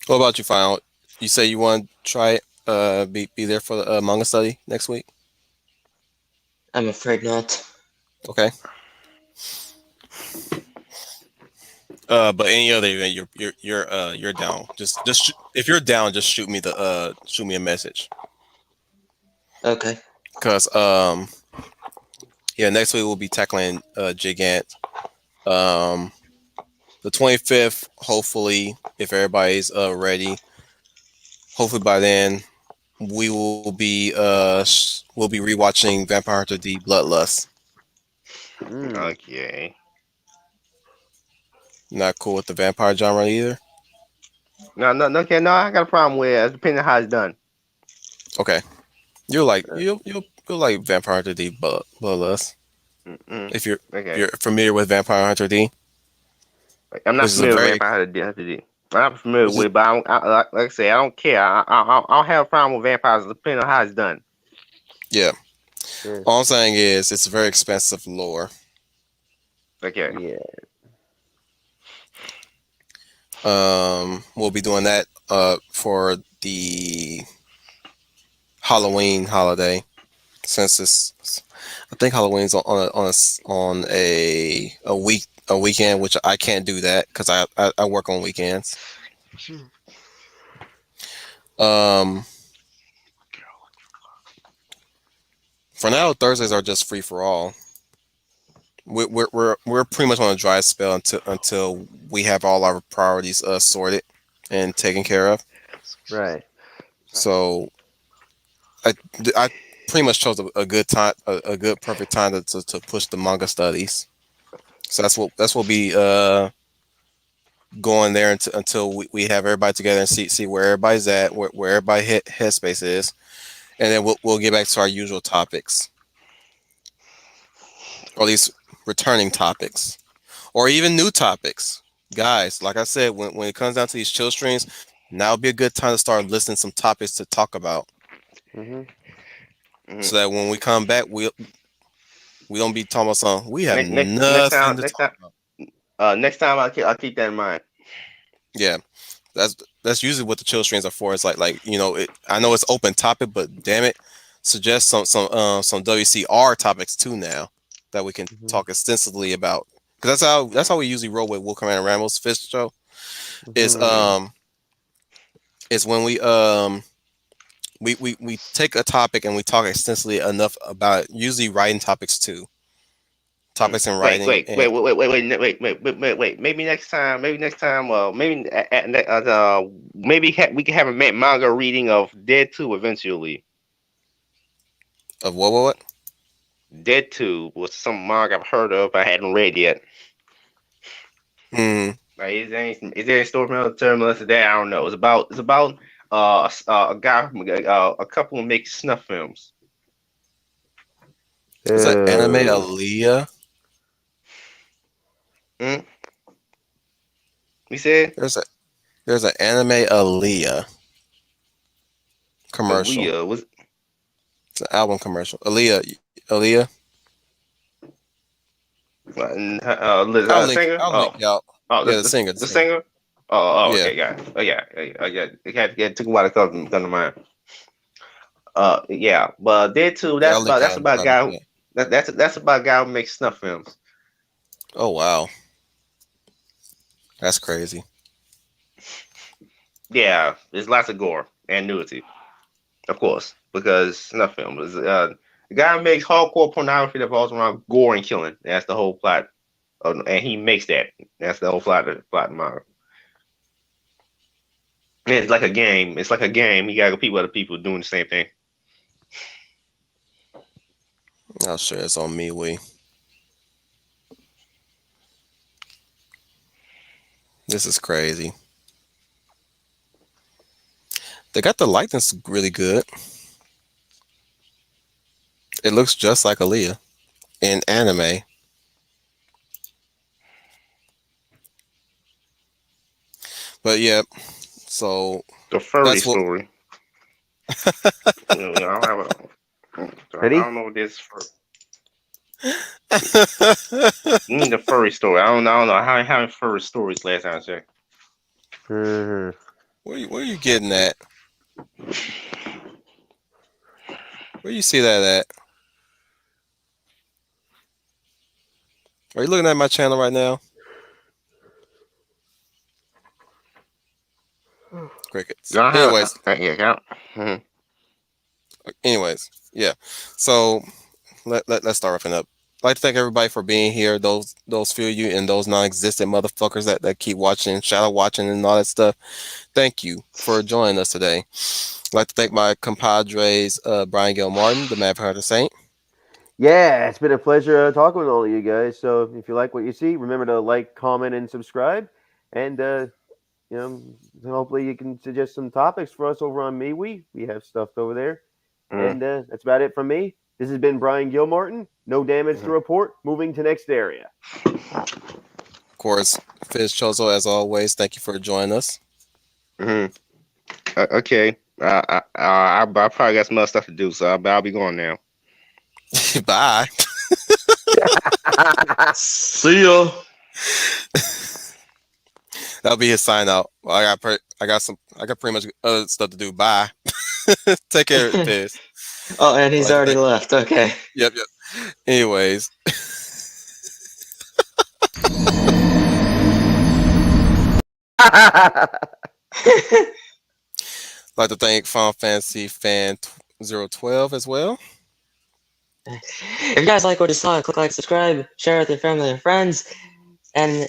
What about you, Final? You say you want to try it? Be there for the manga study next week. I'm afraid not. Okay. But any other event, you're down. If you're down, just shoot me a message. Okay. Because yeah, next week we'll be tackling Gigant. The 25th, hopefully, if everybody's ready, hopefully by then we'll be rewatching Vampire Hunter D Bloodlust. Okay. Not cool with the vampire genre either. No. Okay, no. I got a problem with it. Depending on how it's done. Okay, you'll like Vampire Hunter D Bloodlust Mm-mm. if Okay. you're familiar with Vampire Hunter D, Like, I'm not which is a familiar with very Vampire Hunter. I'm not familiar which is with it, but like I say, I don't care. I don't have a problem with vampires depending on how it's done. yeah. Yeah. All I'm saying is it's very expensive lore. Okay. Yeah. We'll be doing that for the Halloween holiday since it's I think Halloween's on a weekend, which I can't do that because I work on weekends. Um, for now, Thursdays are just free for all. We're pretty much on a dry spell until we have all our priorities sorted and taken care of. Right. So I, I pretty much chose a good time, a good perfect time to push the manga studies. So that's what be going there until we have everybody together and see where everybody's at, where everybody headspace is, and then we'll get back to our usual topics, or at least returning topics, or even new topics. Guys, like I said, when it comes down to these chill streams, now would be a good time to start listing some topics to talk about, Hmm. Mhm. so that when we come back, we don't be talking about something we have Next nothing time to talk about. next time I'll keep that in mind. Yeah, that's that's usually what the chill streams are for. It's like I know it's open topic, but damn it, suggest some WCR topics too now that we can Hmm. talk extensively about. Because that's how we usually roll with Will Commander Ramos Fist Show. Is Hmm. is when we take a topic and we talk extensively enough about it, usually writing topics too. Mm. Topics in writing and Wait. Maybe next time. Maybe we can have a manga reading of Dead 2 eventually. of what. Dead 2 was some manga I've heard of. I hadn't read yet. Hmm. Like, is there a story terminal to that? I don't know. It's about a guy, a couple who makes snuff films. Is that anime Oh. Aaliyah? Mm? We said There's an anime Aaliyah commercial. Aaliyah was It's an album commercial. Aaliyah. a singer. I'll link y'all. Oh, Yeah, the the singer. singer. Yeah, Okay, got it. Oh, yeah. It took a while to come to mind. Yeah, but Dead 2. yeah, I'll link That's y'all in the about a private guy. chat. That's about a guy who makes snuff films. Oh wow, that's crazy. Yeah, there's lots of gore and nudity, of course, because snuff film is the guy who makes hardcore pornography that revolves around gore and killing. That's the whole plot, and he makes that. That's the whole plot of manga. And it's like a game. It's like a game. You gotta compete with other people doing the same thing. I'll share this on MeWe. This is crazy. They got the likeness really good. It looks just like Aaliyah in anime. But yeah, so The furry that's what. story. I don't have I Ready? don't know what this for. You mean the furry story? I don't know how many furry stories last time I checked. Hmm. Where you getting at? Where you see that at? Are you looking at my channel right now? Crickets. I have, Anyways, yeah. Mhm. Anyways, yeah. So let's start wrapping up. I'd like to thank everybody for being here. Those few of you and those non-existent motherfuckers that keep watching, shadow watching, and all that stuff. Thank you for joining us today. I'd like to thank my compadres, Brian Gil Martin, the Mad Hunter Saint. Yeah, it's been a pleasure talking with all of you guys. So if you like what you see, remember to like, comment, and subscribe. And you know, hopefully you can suggest some topics for us over on MeWe. We have stuff over there. Mm, And that's about it from me. This has been Brian Gilmartin. No damage to mhm, report. Moving to next area. Of course, Fizz Chozo, as always, thank you for joining us. mhm. Okay. I probably got some other stuff to do, so I'll be going now. Bye. See ya. That'll be his sign out. Well, I got pretty much other stuff to do. Bye. Take care, Fizz. Oh, and I'd he's like to already thank. left. Okay. Yep. Anyways, I'd like to thank Final Fantasy Fan 012 as well. If you guys like what you saw, click like, subscribe, share with your family and friends, and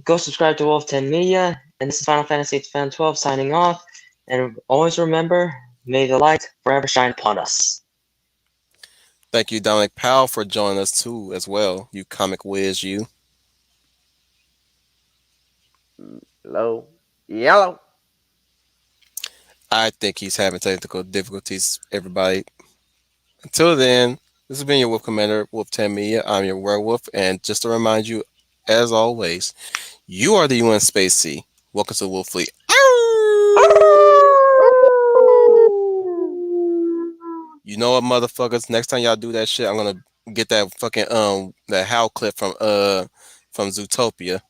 go subscribe to Wolf 10 Media. And this is Final Fantasy Fan 12 signing off. And always remember, may the light forever shine upon us. Thank you, Dominic Powell, for joining us too as well. You comic whiz, you. Hello. Yellow. I think he's having technical difficulties, everybody. Until then, this has been your Wolf Commander, Wolf 10 Media. I'm your werewolf, and just to remind you, as always, you are the UN Space Sea. Welcome to Wolf Fleet. You know what, motherfuckers? Next time y'all do that shit, I'm gonna get that fucking that howl clip from Zootopia.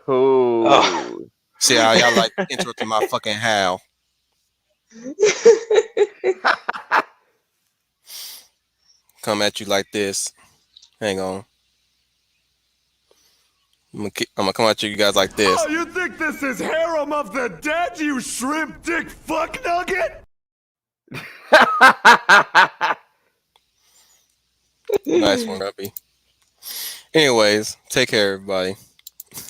Oh. Oh. See how y'all like interrupting my fucking howl. Come at you like this. Hang on. I'm gonna come at you guys like this. Oh, you think this is Harem of the Dead, you shrimp dick fuck nugget? Nice one, Grumpy. Anyways, take care, everybody.